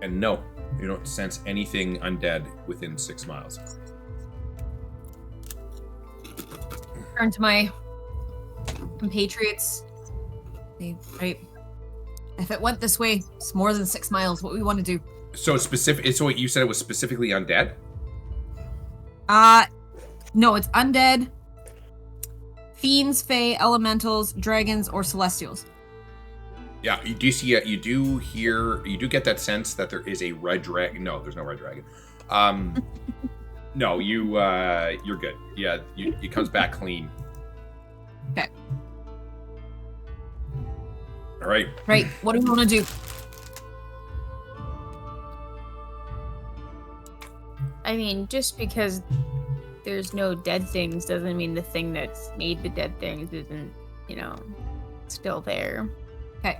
And no, you don't sense anything undead within 6 miles. Turn to my compatriots. Right. If it went this way, it's more than 6 miles. What we want to do? So specific. So what you said, it was specifically undead? No, it's undead, fiends, fae, elementals, dragons, or celestials. Yeah, you do see it. You do get that sense that there is a red dragon. No, there's no red dragon. No, you're good. Yeah, it comes back clean. Okay. All right. Right. What do we want to do? I mean, just because there's no dead things doesn't mean the thing that's made the dead things isn't, still there. Okay.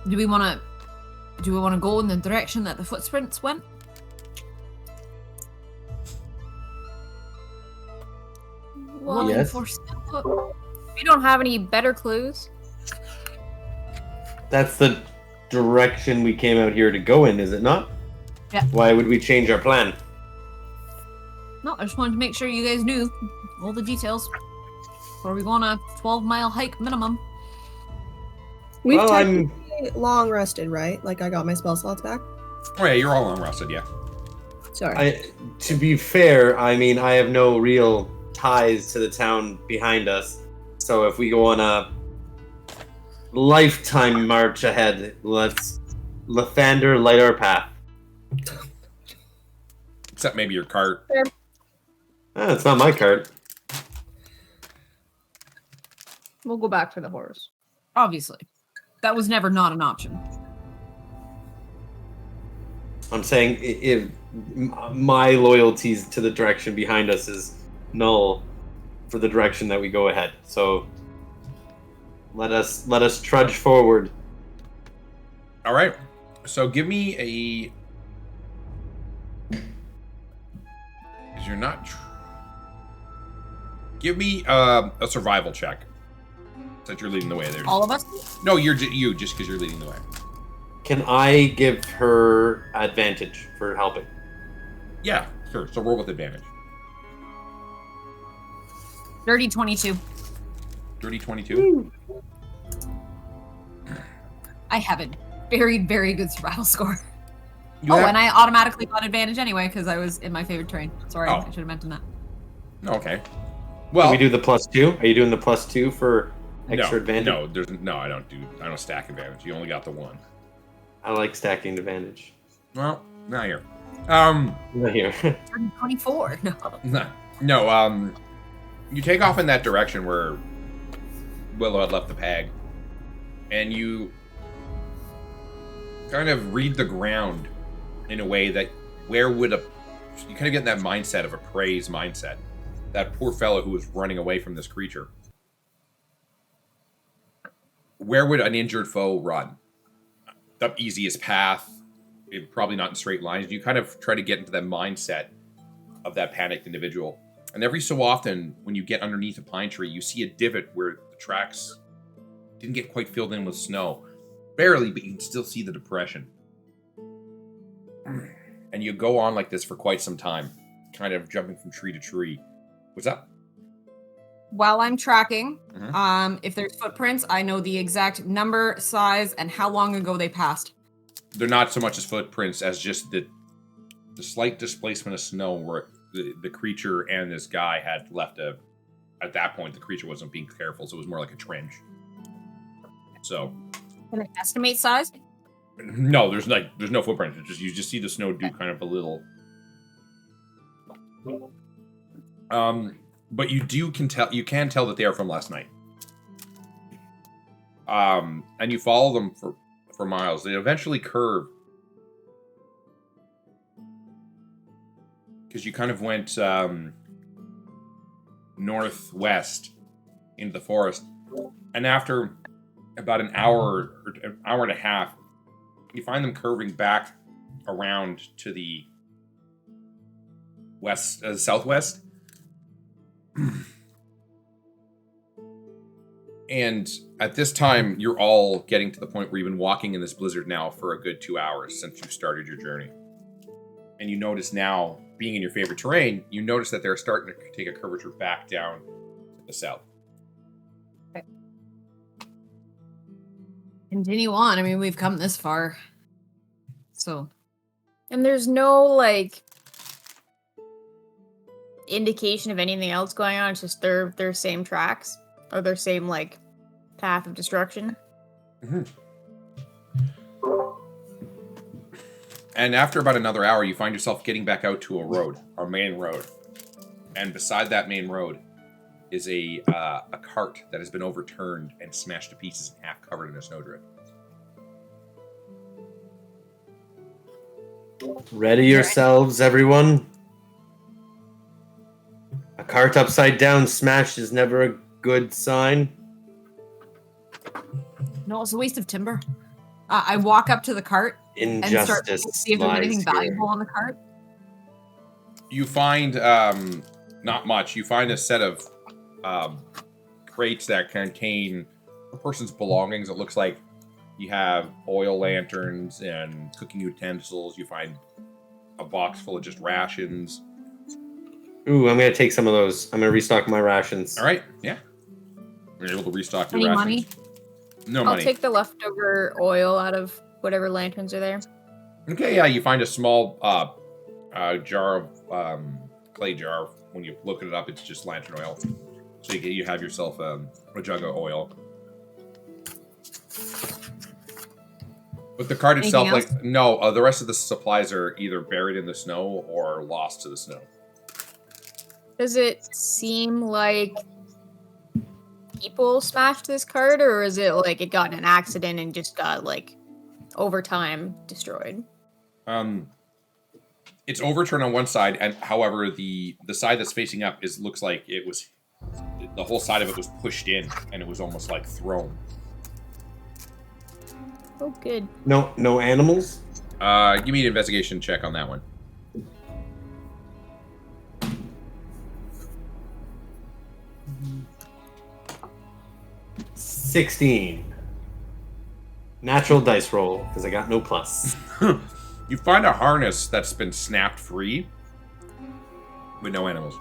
Do we want to go in the direction that the footprints went? Well, Looking Yes. for snow? we don't have any better clues. That's the direction we came out here to go in, is it not? Yeah. Why would we change our plan? No, I just wanted to make sure you guys knew all the details before we go on a 12-mile hike minimum. We've Well, technically long rested, right? Like I got my spell slots back. Oh yeah, you're all long rested. Yeah. Sorry. To be fair, I mean, I have no real ties to the town behind us. So if we go on a lifetime march ahead, let's Lathander light our path. Except maybe your cart. It's not my cart. We'll go back for the horse. Obviously. That was never not an option. I'm saying if my loyalties to the direction behind us is null for the direction that we go ahead. So let us trudge forward. All right. So give me a. Because you're not. Give me a survival check. That you're leading the way there. All of us? No, you just because you're leading the way. Can I give her advantage for helping? Yeah, sure. So roll with advantage. Dirty 22. Dirty 22. I have a very, very good survival score. You Oh, have- and I automatically got advantage anyway because I was in my favorite terrain. Sorry, Oh. I should have mentioned that. Okay. Can Well, we do the +2? Are you doing the +2 for extra advantage? I don't stack advantage. You only got the one. I like stacking advantage. Well, not here. Not here. Dirty 24. No. You take off in that direction where Willow had left the peg, and you kind of read the ground in a way that you kind of get in that mindset of a prey's mindset. That poor fellow who was running away from this creature. Where would an injured foe run? The easiest path, probably not in straight lines. You kind of try to get into that mindset of that panicked individual. And every so often, when you get underneath a pine tree, you see a divot where the tracks didn't get quite filled in with snow. Barely, but you can still see the depression. And you go on like this for quite some time, kind of jumping from tree to tree. What's up? While I'm tracking, if there's footprints, I know the exact number, size, and how long ago they passed. They're not so much as footprints as just the slight displacement of snow where the creature and this guy had left at that point, the creature wasn't being careful, so it was more like a trench. So... Can I estimate size? No, there's no footprints. It's just you just see the snow do kind of a little. But you can tell that they are from last night. And you follow them for miles. They eventually curve because you kind of went northwest into the forest, and after about an hour or an hour and a half, you find them curving back around to the west, southwest. And at this time, you're all getting to the point where you've been walking in this blizzard now for a good 2 hours since you started your journey. And you notice now, being in your favorite terrain, you notice that they're starting to take a curvature back down to the south. Continue on. I mean, we've come this far. So. And there's no, like, indication of anything else going on. It's just their same tracks. Or their same, like, path of destruction. Mm-hmm. And after about another hour, you find yourself getting back out to a main road. And beside that main road is a cart that has been overturned and smashed to pieces and half covered in a snowdrift. Ready yourselves, everyone. A cart upside down smashed is never a good sign. No, it's a waste of timber. I walk up to the cart and start to see if there's anything valuable on the cart. You find not much. You find a set of crates that contain a person's belongings. It looks like you have oil lanterns and cooking utensils. You find a box full of just rations. Ooh, I'm going to take some of those. I'm going to restock my rations. All right, yeah. You're able to restock your Any rations. money? No I'll money. take the leftover oil out of whatever lanterns are there. Okay, yeah, you find a small jar of clay jar. When you look it up, it's just lantern oil. So you have yourself a jug of oil. But the cart itself, Anything like, no, the rest of the supplies are either buried in the snow or lost to the snow. Does it seem like people smashed this cart, or is it like it got in an accident and just got, like, over time destroyed? It's overturned on one side, and however, the side that's facing up looks like the whole side of it was pushed in, and it was almost like thrown. Oh, good. No animals? Give me an investigation check on that one. 16. Natural dice roll, because I got no plus. You find a harness that's been snapped free, with no animals.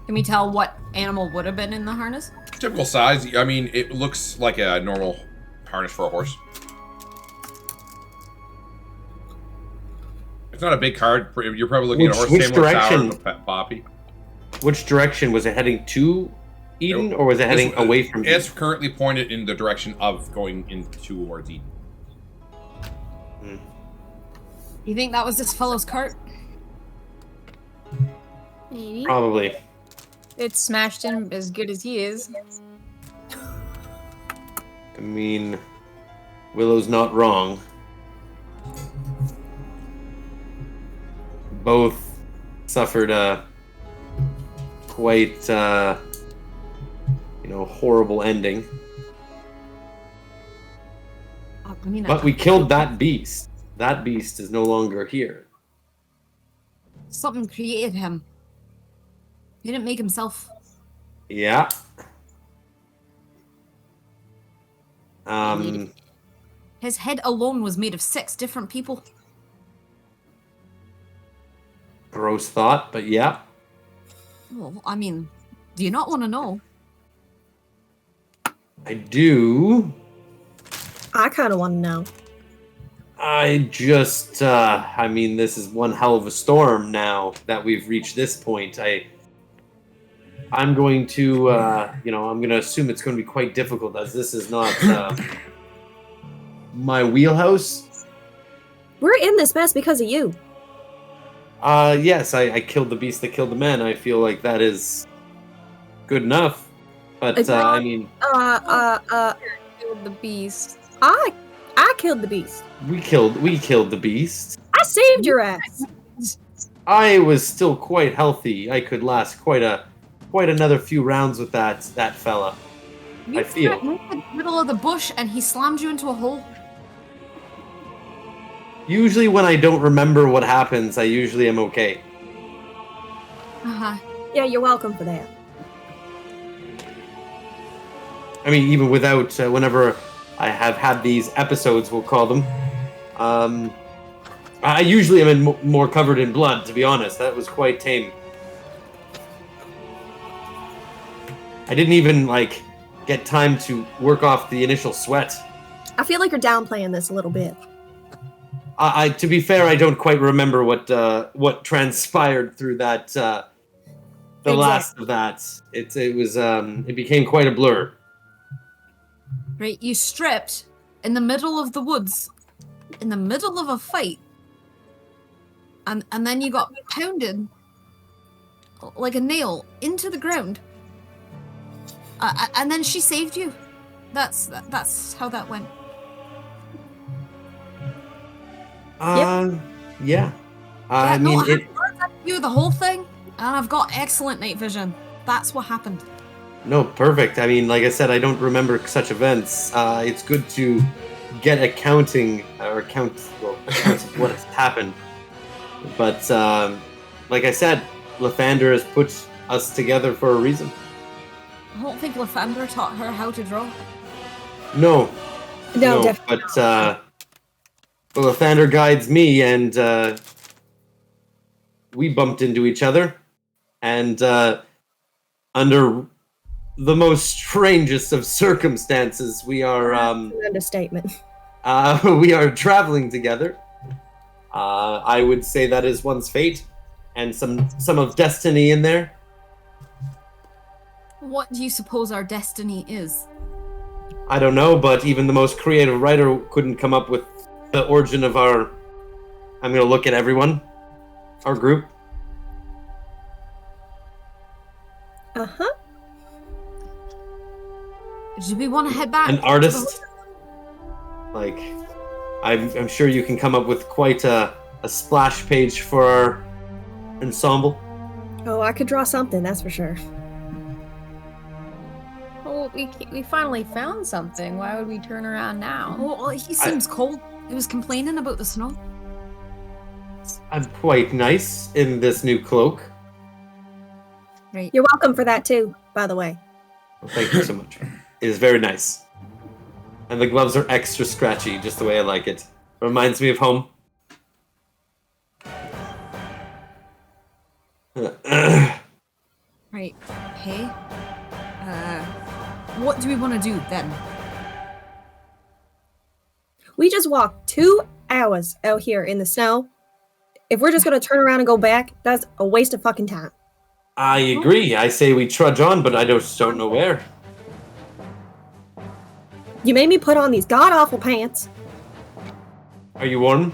Can we tell what animal would have been in the harness? Typical size. I mean, it looks like a normal harness for a horse. It's not a big card. You're probably looking at a horse. Which Same with direction? Sour and Poppy. Which direction? Was it heading to Eden, or was it heading away from Eden? It's currently pointed in the direction of going towards Eden. You think that was this fellow's cart? Maybe. Probably. It's smashed in as good as he is. I mean, Willow's not wrong. Both suffered a quite, horrible ending. I mean, But we killed that beast. That beast is no longer here. something created him. He didn't make himself. Yeah. His head alone was made of 6 different people. Gross thought, but yeah. Well, I mean, do you not want to know? I do. I kind of want to know. I just, this is one hell of a storm now that we've reached this point. I'm going to, I'm going to assume it's going to be quite difficult as this is not my wheelhouse. We're in this mess because of you. Yes, I killed the beast that killed the man. I feel like that is good enough. But, Killed the beast. I killed the beast. we killed the beast. I saved your ass. I was still quite healthy. I could last quite another few rounds with that fella. You I feel. were in the middle of the bush and he slammed you into a hole. Usually when I don't remember what happens, I usually am okay. Uh-huh. Yeah, you're welcome for that. I mean, even without, whenever I have had these episodes, we'll call them, I usually am more covered in blood, to be honest. That was quite tame. I didn't even, get time to work off the initial sweat. I feel like you're downplaying this a little bit. To be fair, I don't quite remember what transpired through that, the last of that. It became quite a blur. Right, you stripped in the middle of the woods, in the middle of a fight, and then you got pounded like a nail into the ground, and then she saved you. That's how that went. Yeah. I you the whole thing, and I've got excellent night vision. That's what happened. No, perfect. I mean, like I said, I don't remember such events. It's good to get accounts of what has happened. But, like I said, Lathander has put us together for a reason. I don't think Lathander taught her how to draw. No, Definitely. but Lathander guides me, and we bumped into each other, and under the most strangest of circumstances, we are An understatement. we are traveling together. I would say that is one's fate, and some of destiny in there. What do you suppose our destiny is? I don't know, but even the most creative writer couldn't come up with the origin of our. I'm gonna look at everyone, our group. Uh-huh. Do we want to head back? An artist. I'm sure you can come up with quite a splash page for our ensemble. Oh, I could draw something, that's for sure. Well, we finally found something. Why would we turn around now? Well, he seems cold. He was complaining about the snow. I'm quite nice in this new cloak. Right. You're welcome for that too, by the way. Well, thank you so much. It is very nice. And the gloves are extra scratchy, just the way I like it. Reminds me of home. Right. Hey. What do we want to do then? We just walked 2 hours out here in the snow. If we're just gonna turn around and go back, that's a waste of fucking time. I agree. I say we trudge on, but I just don't know where. You made me put on these god-awful pants. Are you warm?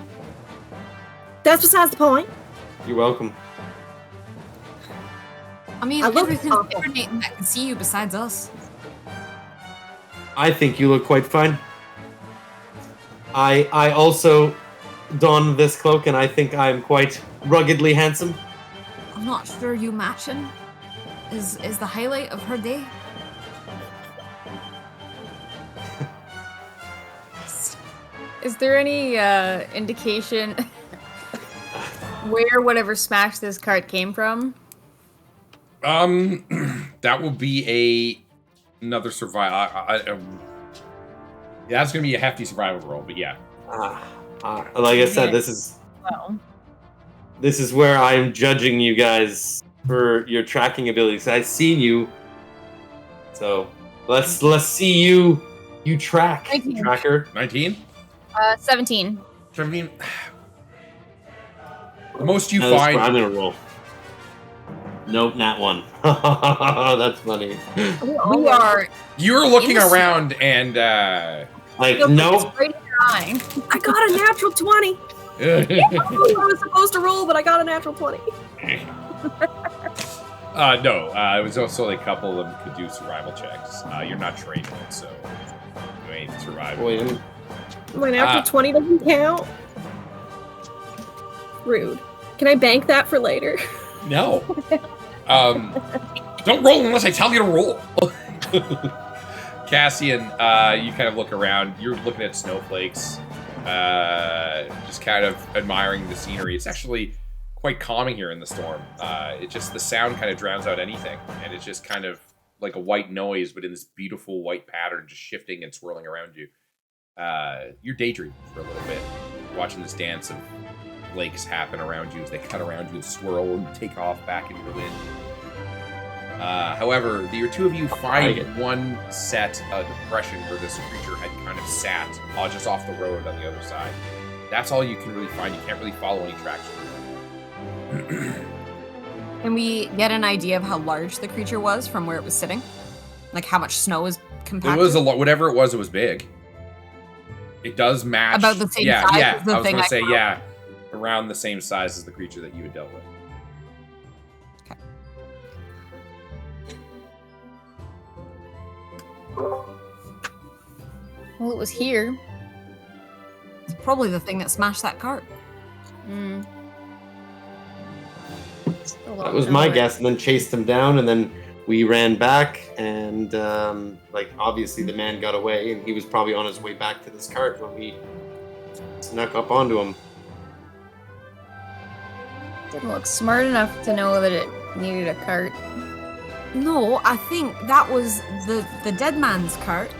That's besides the point. You're welcome. I mean, I look everything's awful. everything that can see you besides us. I think you look quite fine. I also don this cloak, and I think I'm quite ruggedly handsome. I'm not sure you matching is the highlight of her day. Is there any indication where whatever smashed this cart came from? That will be another survival. Yeah, that's gonna be a hefty survival roll, but yeah. Like I said, this is where I'm judging you guys for your tracking abilities. I've seen you, so let's see you track, 19. tracker. 19? 17. 17. The most you No, find. I'm gonna roll. Nope, not one. That's funny. We are. You're looking Innocent. around and Like, It's nope. right in your eye. I got a natural 20. I was supposed to roll, but I got a natural 20. no. It was also a couple of them could do survival checks. You're not trained in it, so you ain't surviving. Wait, My natural 20 doesn't count. Rude. Can I bank that for later? No. Don't roll unless I tell you to roll. Cassian, you kind of look around. You're looking at snowflakes, just kind of admiring the scenery. It's actually quite calming here in the storm. It just, the sound kind of drowns out anything, and it's just kind of like a white noise, but in this beautiful white pattern, just shifting and swirling around you. You're daydreaming for a little bit, watching this dance of lakes happen around you as they cut around you and swirl and take off back into the wind. However, the two of you find one set of depression where this creature had kind of sat just off the road on the other side. That's all you can really find. You can't really follow any tracks. Can we get an idea of how large the creature was from where it was sitting? Like how much snow is compacted? It was a lot. Whatever it was big. It does match. About the same size yeah. as the I was thing going to I say, found? yeah, around the same size as the creature that you had dealt with. Well, it was here. It's probably the thing that smashed that cart. Mm. that was my guess, and then chased them down, and then we ran back, and like obviously the man got away, and he was probably on his way back to this cart when we snuck up onto him. Didn't look smart enough to know that it needed a cart. No, I think that was the dead man's cart.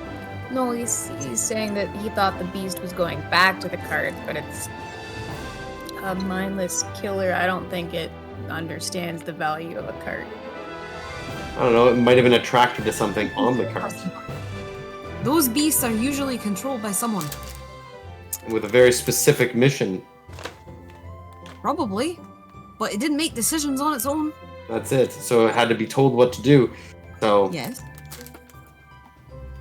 No, he's saying that he thought the beast was going back to the cart, but it's a mindless killer. I don't think it understands the value of a cart. I don't know, it might have been attracted to something on the cart Those beasts are usually controlled by someone. with a very specific mission. Probably. But it didn't make decisions on its own. That's it. So it had to be told what to do. So Yes.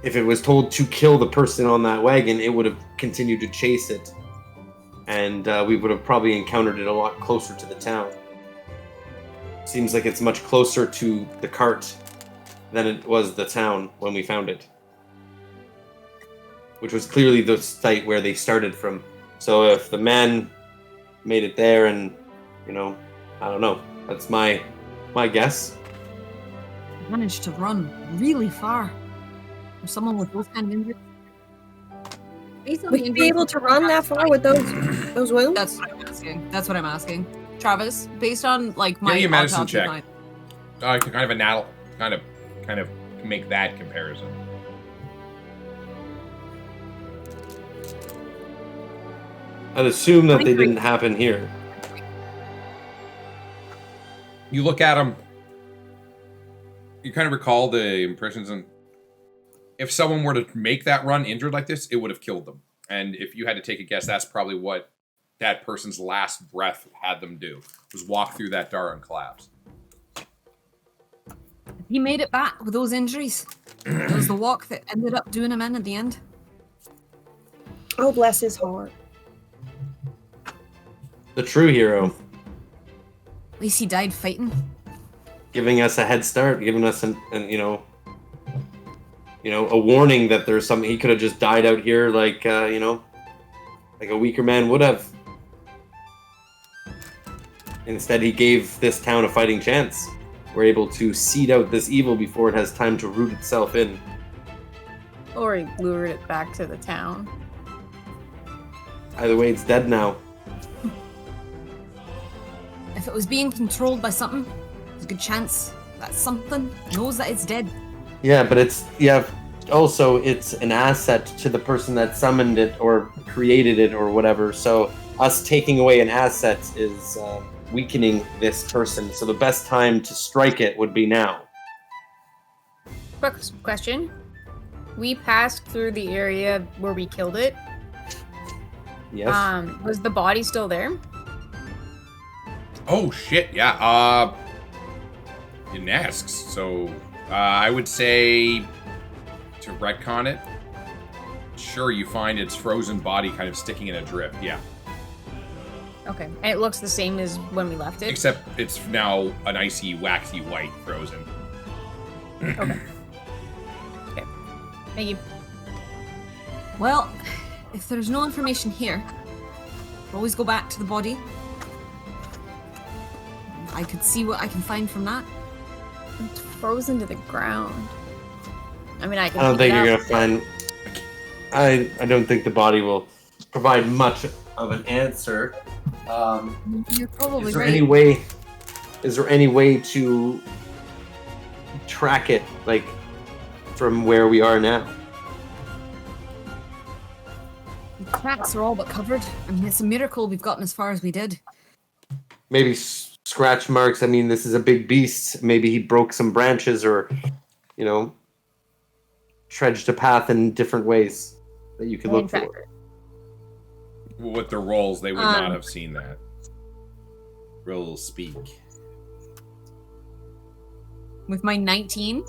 if it was told to kill the person on that wagon, it would have continued to chase it. And we would have probably encountered it a lot closer to the town. Seems like it's much closer to the cart than it was the town when we found it. Which was clearly the site where they started from. So if the man made it there and, I don't know. That's my guess. Managed to run really far. For someone with those kind of injuries. Based on Would the you be able to run that far with those wounds? That's what I'm asking. That's what I'm asking. Travis, based on like Give my me a medicine autopsy check. find- Kind of a nattle, kind of make that comparison. I'd assume that they didn't happen here. You look at him. You kind of recall the impressions, and if someone were to make that run injured like this, it would have killed them. And if you had to take a guess, that's probably what that person's last breath had them do, was walk through that door and collapse. He made it back with those injuries. It was the walk that ended up doing him in at the end. Oh, bless his heart. The true hero. At least he died fighting. Giving us a head start, giving us a warning that there's something. He could have just died out here, like like a weaker man would have. Instead, he gave this town a fighting chance. We're able to seed out this evil before it has time to root itself in. Or he lured it back to the town. Either way, it's dead now. If it was being controlled by something, there's a good chance that something knows that it's dead. Yeah, but it's also it's an asset to the person that summoned it or created it or whatever. So us taking away an asset is weakening this person. So the best time to strike it would be now. Quick question. We passed through the area where we killed it. Yes. Was the body still there? Oh shit, yeah. Didn't ask. So I would say to retcon it. Sure, you find its frozen body kind of sticking in a drift, yeah. Okay. And it looks the same as when we left it? Except it's now an icy, waxy white frozen. Okay. Okay. Thank you. Well, if there's no information here, we'll always go back to the body. I could see what I can find from that. It's frozen to the ground. I mean, I can. I don't pick think it you're up. gonna find. I don't think the body will provide much of an answer. You're probably Is there right. any way? Is there any way to track it, like from where we are now? The cracks are all but covered. I mean, it's a miracle we've gotten as far as we did. Maybe scratch marks. I mean, this is a big beast. Maybe he broke some branches, or trudged a path in different ways that you could look for. Tracker. With the rolls, they would not have seen that. Real speak. With my 19,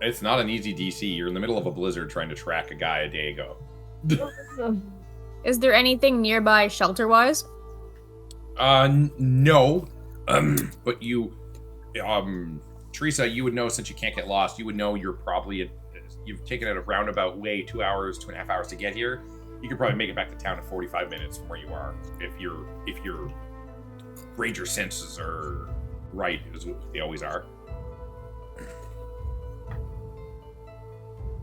It's not an easy DC. You're in the middle of a blizzard trying to track a guy a day ago. Is there anything nearby shelter-wise? No. But you, Teresa, you would know, since you can't get lost, you would know you're probably you've taken it a roundabout way, 2 hours, 2.5 hours to get here. You could probably make it back to town in 45 minutes from where you are, if your ranger senses are right, as they always are.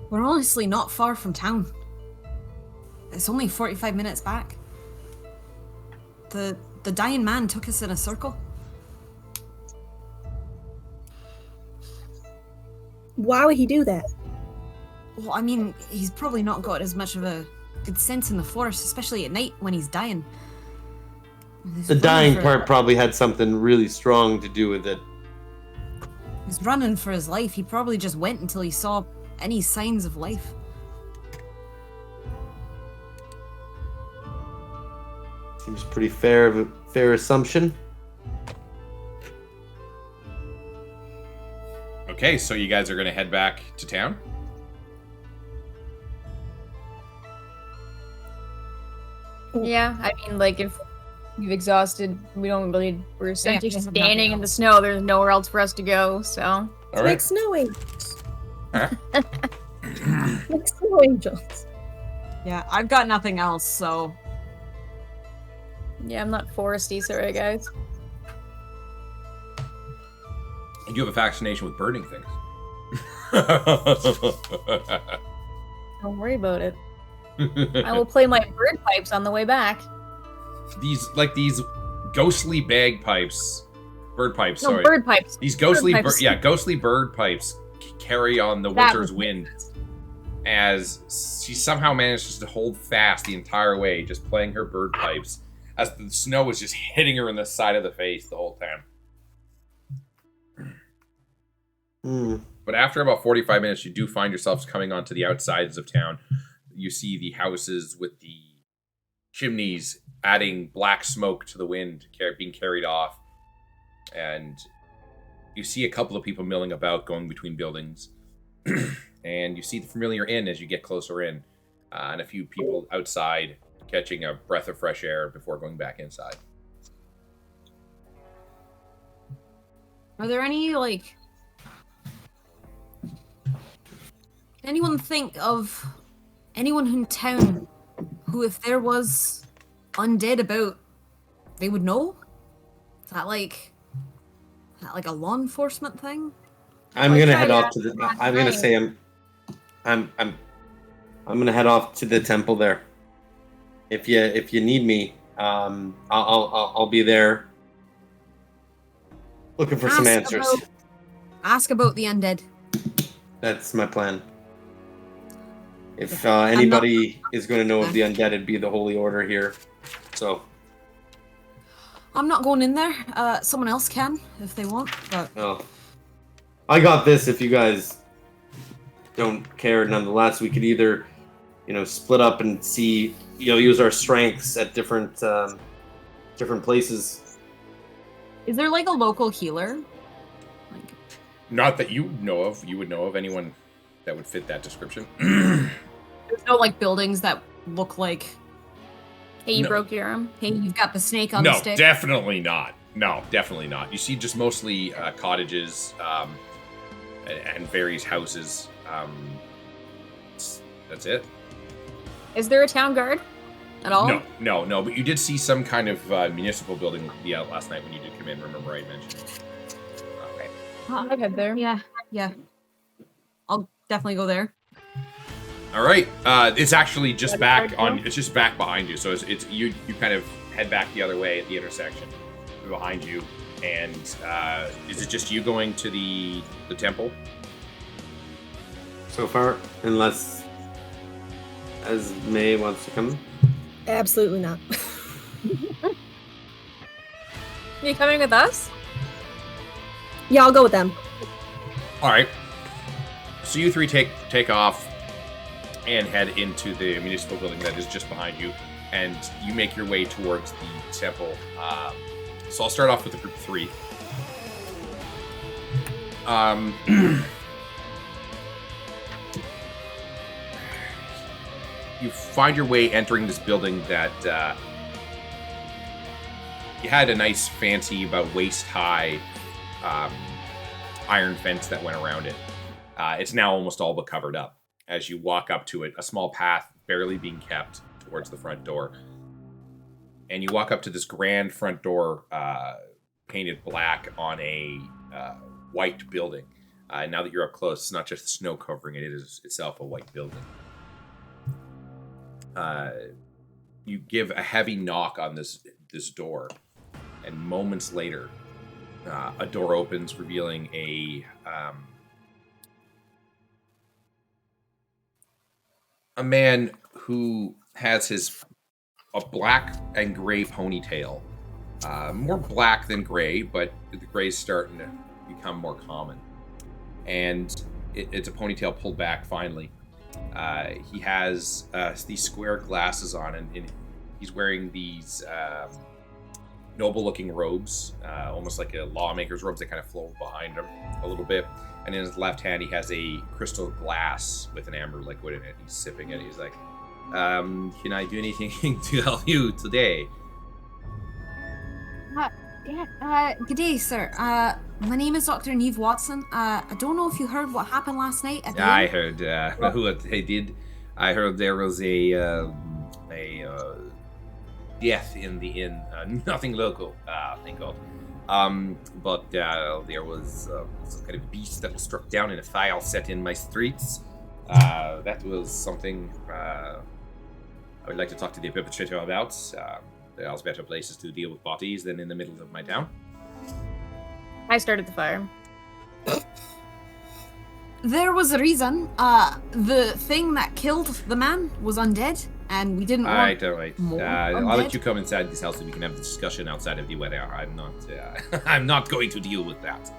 we're honestly not far from town. It's only 45 minutes back. The dying man took us in a circle. Why would he do that? Well, I mean, he's probably not got as much of a good sense in the forest, especially at night when he's dying. He's The running dying for- part probably had something really strong to do with it. He's running for his life. He probably just went until he saw any signs of life. Seems pretty fair assumption. Okay, so you guys are going to head back to town? Yeah, I mean, like, if we've exhausted, we're essentially there's standing nothing in the snow. There's nowhere else for us to go, so. All Like right. snow angels. Huh? Like snow angels. Yeah, I've got nothing else, so Yeah, I'm not foresty, sorry, guys. You do have a fascination with burning things. Don't worry about it. I will play my bird pipes on the way back. these ghostly bagpipes, bird pipes. No, Sorry, bird pipes. these ghostly, bird pipes. ghostly bird pipes carry on the That winter's was- wind. As she somehow manages to hold fast the entire way, just playing her bird pipes, as the snow is just hitting her in the side of the face the whole time. But after about 45 minutes, you do find yourselves coming onto the outsides of town. You see the houses with the chimneys adding black smoke to the wind being carried off. And you see a couple of people milling about, going between buildings. And you see the familiar inn as you get closer in. And a few people outside catching a breath of fresh air before going back inside. are there any, like... Anyone think of anyone in town who, if there was undead about, they would know? Is that like a law enforcement thing? I'm Like, gonna try head to off to the. I'm gonna say I'm gonna head off to the temple there. If you need me, I'll be there. Looking for some answers. Ask about the undead. That's my plan. If anybody is going to know of the undead, it'd be the Holy Order here. So. I'm not going in there. Someone else can if they want. But Oh. I got this. If you guys don't care, nonetheless, we could either, split up and see, use our strengths at different places. is there like a local healer? Like, Not that you know of. You would know of anyone that would fit that description. there's no like buildings that look like, Hey, you No. broke your arm. hey, you've got the snake on the No, stick. definitely not. No, definitely not. You see just mostly cottages and various houses. That's it. Is there a town guard at all? No. But you did see some kind of municipal building last night when you did come in. Remember I mentioned. Okay. I'll head there. Yeah. I'll definitely go there. All right. It's actually just Where did back I on. go? It's just back behind you. So it's you. You kind of head back the other way at the intersection behind you. And is it just you going to the temple? So far, unless Esme wants to come. Absolutely not. Are you coming with us? Yeah, I'll go with them. All right. So you three take off and head into the municipal building that is just behind you, and you make your way towards the temple. So I'll start off with the group 3. You find your way entering this building that you had a nice, fancy, about waist-high iron fence that went around it. It's now almost all but covered up. As you walk up to it, a small path barely being kept towards the front door. And you walk up to this grand front door painted black on a white building. Now that you're up close, it's not just snow covering it, it is itself a white building. You give a heavy knock on this door, and moments later, a door opens, revealing a man who has a black and gray ponytail. More black than gray, but the gray's starting to become more common. And it's a ponytail pulled back finally. He has these square glasses on, and he's wearing these noble-looking robes, almost like a lawmaker's robes that kind of flow behind him a little bit. And in his left hand, he has a crystal glass with an amber liquid in it. He's sipping it. He's like, can I do anything to help you today? Good day, sir. My name is Dr. Neve Watson. I don't know if you heard what happened last night at the I inn. heard who I did. I heard there was a death in the inn. Nothing local, thank God. But there was some kind of beast that was struck down in a fire set in my streets. That was something I would like to talk to the perpetrator about. There's better places to deal with bodies than in the middle of my town. I started the fire. There was a reason. The thing that killed the man was undead, and we didn't want All right. more I'll let undead. you come inside this house and we can have the discussion outside of the weather. I'm not. I'm not going to deal with that.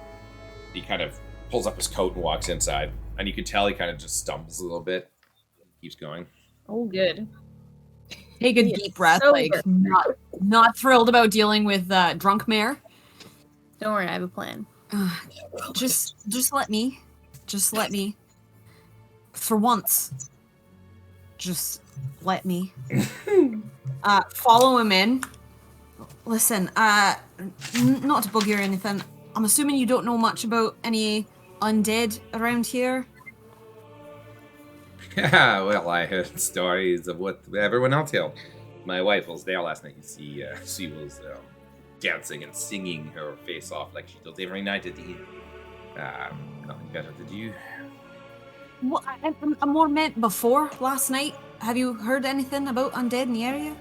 He kind of pulls up his coat and walks inside, and you can tell he kind of just stumbles a little bit. Keeps going. Oh, good. Take a He is deep breath, sober. like not thrilled about dealing with drunk mayor. Don't worry, I have a plan. Just let me. For once. Just let me. Follow him in. Listen, not to bug you or anything. I'm assuming you don't know much about any undead around here. Well, I heard stories of what everyone else told. My wife was there last night. You see, she was dancing and singing her face off like she does every night at the inn. Nothing better to do. What, I more meant before last night. Have you heard anything about undead in the area?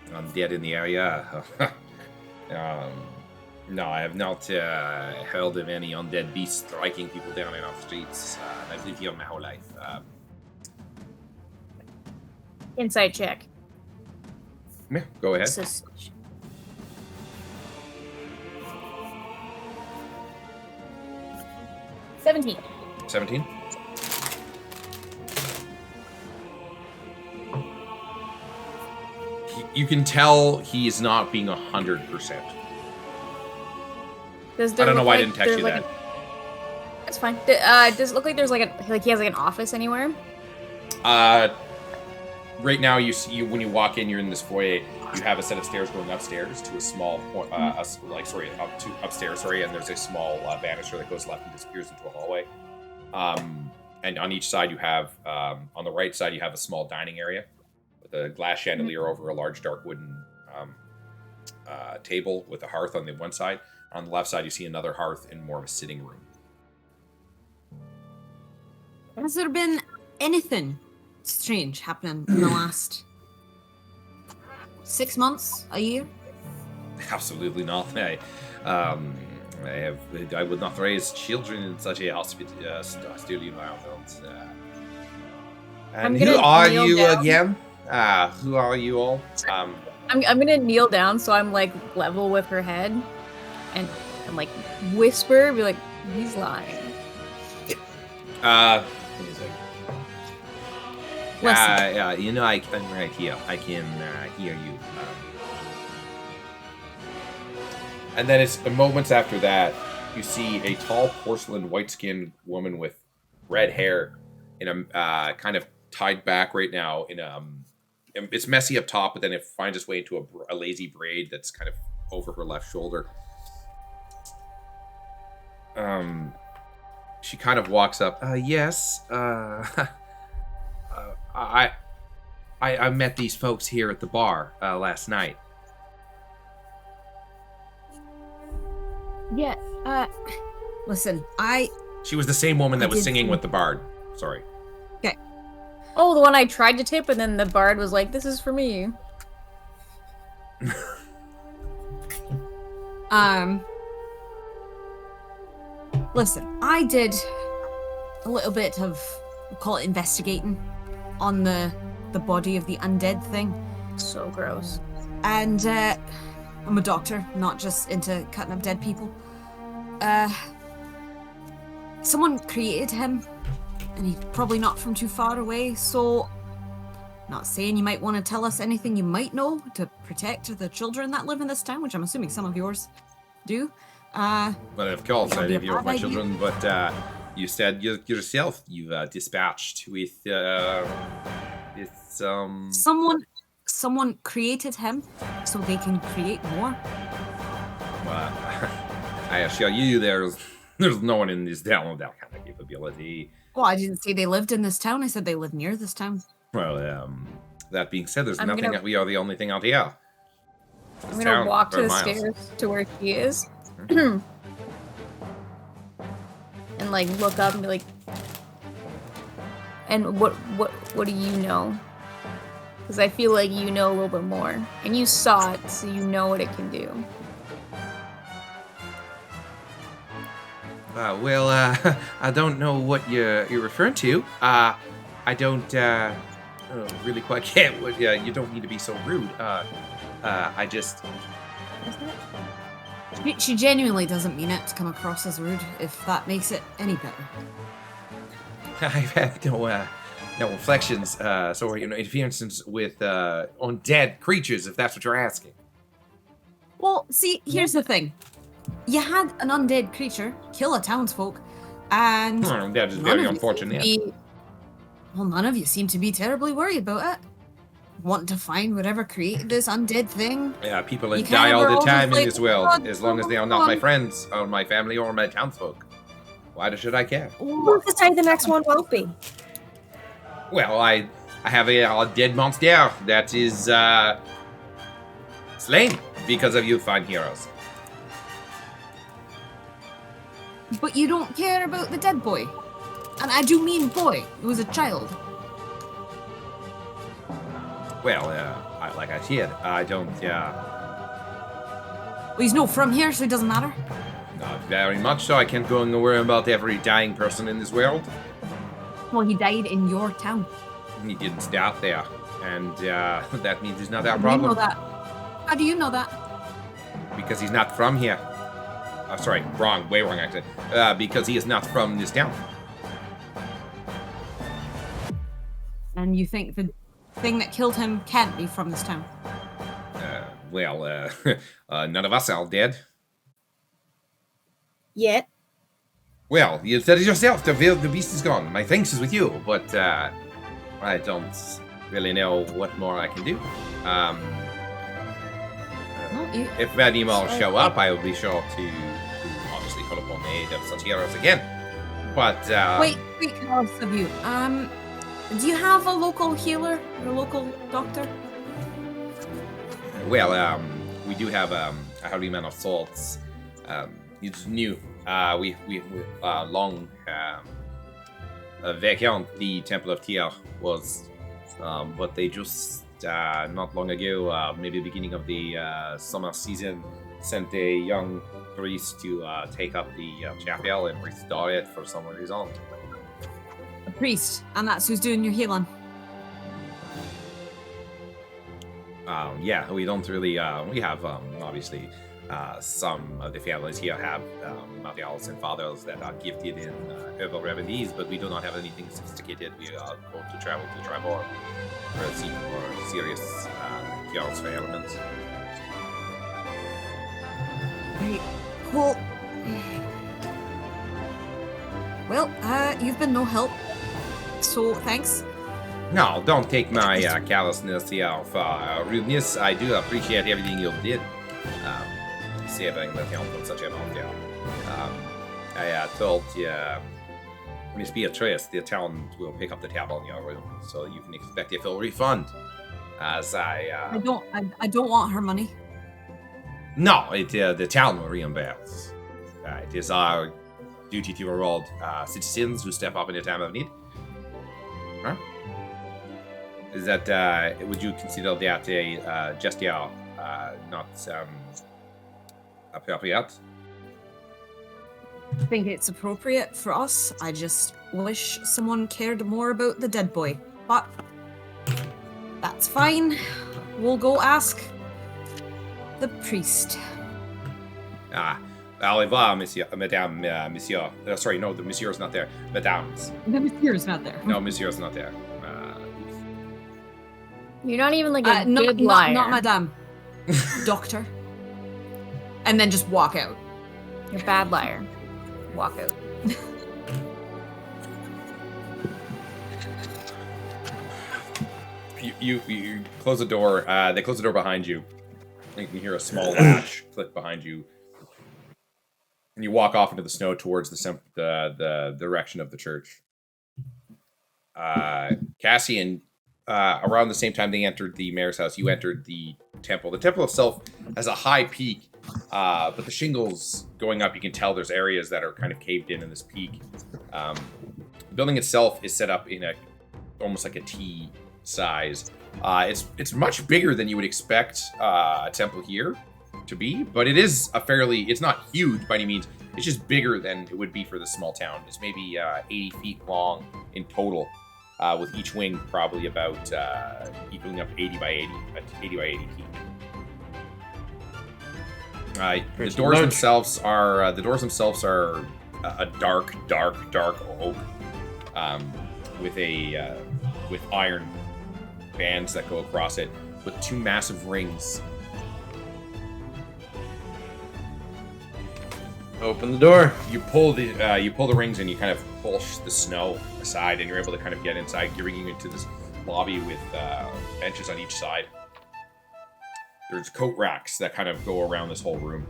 Undead in the area? No, I have not heard of any undead beasts striking people down in our streets. I've lived here my whole life. Insight check. Yeah, go ahead. Suspicion. $17. 17? You can tell he's not being 100%. Does I there don't know look why I like didn't text there's you like that. That's fine. Does it look like there's like he has like an office anywhere? Right now, you see when you walk in, you're in this foyer. You have a set of stairs going upstairs to a small, upstairs. Sorry, and there's a small banister that goes left and disappears into a hallway. And on each side, you have on the right side, you have a small dining area with a glass chandelier over a large dark wooden table with a hearth on the one side. On the left side, you see another hearth and more of a sitting room. Has there been anything strange happening in the last 6 months, a year? Absolutely not. I would not raise children in such a hostile environment. And who are you again? Who are you all? I'm gonna kneel down so I'm like level with her head, and like whisper, be like, he's lying. Yeah, you know, I'm right here. I can hear you. And then it's moments after that, you see a tall porcelain white-skinned woman with red hair in a kind of tied back right now in it's messy up top, but then it finds its way into a lazy braid that's kind of over her left shoulder. She kind of walks up. Yes. I met these folks here at the bar last night. Yeah. Listen, She was the same woman that was singing with the bard. Sorry. Oh, the one I tried to tip, and then the bard was like, "This is for me." Listen, I did a little bit of, we'll call it investigating on the body of the undead thing. So gross. And I'm a doctor, not just into cutting up dead people. Someone created him, and he's probably not from too far away, so not saying you might want to tell us anything you might know to protect the children that live in this town, which I'm assuming some of yours do. Well, of course, I live here with my idea. children, but you said yourself you've dispatched with Someone created him so they can create more. Well, I assure you, there's no one in this town with that kind of capability. Well, I didn't say they lived in this town. I said they lived near this town. Well, that being said, there's I'm nothing. gonna- We are the only thing out here. I'm gonna walk to the stairs to where she is, and like look up and be like, "And what do you know?" Because I feel like you know a little bit more, and you saw it, so you know what it can do. I don't know what you're referring to. I don't really quite get what. You don't need to be so rude. I just. She genuinely doesn't mean it to come across as rude, if that makes it any better. I've had no reflections, interferences with undead creatures, if that's what you're asking. Well, see, here's the thing. You had an undead creature kill a townsfolk, and That is none very of you unfortunate. seem to be- well, none of you seem to be terribly worried about it. Wanting to find whatever created this undead thing. Yeah, people You die kinda all were the all just time in like, this world, "Oh, as long as they are not my oh." friends, or my family, or my townsfolk. Why should I care? Who's to say the next one won't be? Well, I have a dead monster that is slain because of you fine heroes. But you don't care about the dead boy. And I do mean boy. It was a child. Well, like I said, I don't, Well, he's not from here, so it doesn't matter. not very much so. I can't go and worry about every dying person in this world. Well, he died in your town. He didn't start there, and that means he's not our How do you know problem. that? How do you know that? Because he's not from here. Sorry, wrong, way wrong accent. Because he is not from this town. And you think the thing that killed him can't be from this town? Well, none of us are dead. Yet. Well, you said it yourself. The beast is gone. My thanks is with you, but I don't really know what more I can do. Well, you, If any more show up, I will be sure to obviously call upon the aid of such heroes again. But wait, house of you. Do you have a local healer or a local doctor? well, we do have a Harryman of Sorts. It's new. We long vacant the Temple of Tyr was, but they just not long ago, maybe beginning of the summer season, sent a young priest to take up the chapel and restore it for some reason. A priest, and that's who's doing your healing. Yeah, we don't really. We have obviously some of the families here have materials and fathers that are gifted in herbal remedies, but we do not have anything sophisticated. We are going to travel to Tribor for seek more serious cures for ailments. Right. Cool. Well, you've been no help. So, thanks. No, don't take my callousness here for rudeness. I do appreciate everything you did. Saving the town from such a meltdown. I told Miss Beatrice the town will pick up the tab on your room, so you can expect a full refund. As I don't want her money. no, the town will reimburse. It is our duty to reward citizens who step up in a time of need. Huh? Is that would you consider that a gesture not appropriate? I think it's appropriate for us. I just wish someone cared more about the dead boy. But that's fine. We'll go ask the priest. Au revoir, monsieur, madame, monsieur. Sorry, no, the monsieur is not there. Madame's. The monsieur's not there. No, monsieur is not there. You're not even like a not, good liar. not madame. Doctor. And then just walk out. You're a bad liar. Walk out. You close the door. They close the door behind you. You can hear a small latch click behind you, and you walk off into the snow towards the direction of the church. Cassian, around the same time they entered the mayor's house, you entered the temple. The temple itself has a high peak, but the shingles going up, you can tell there's areas that are kind of caved in this peak. The building itself is set up in almost like a T size. It's much bigger than you would expect a temple here to be, but it is it's not huge by any means. It's just bigger than it would be for the small town. It's maybe 80 feet long in total, with each wing probably about equaling up 80 by 80 feet. The doors themselves are a dark oak, with iron bands that go across it, with two massive rings. Open the door. You pull the rings and you kind of push the snow aside, and you're able to kind of get inside, giving you into this lobby with benches on each side. There's coat racks that kind of go around this whole room.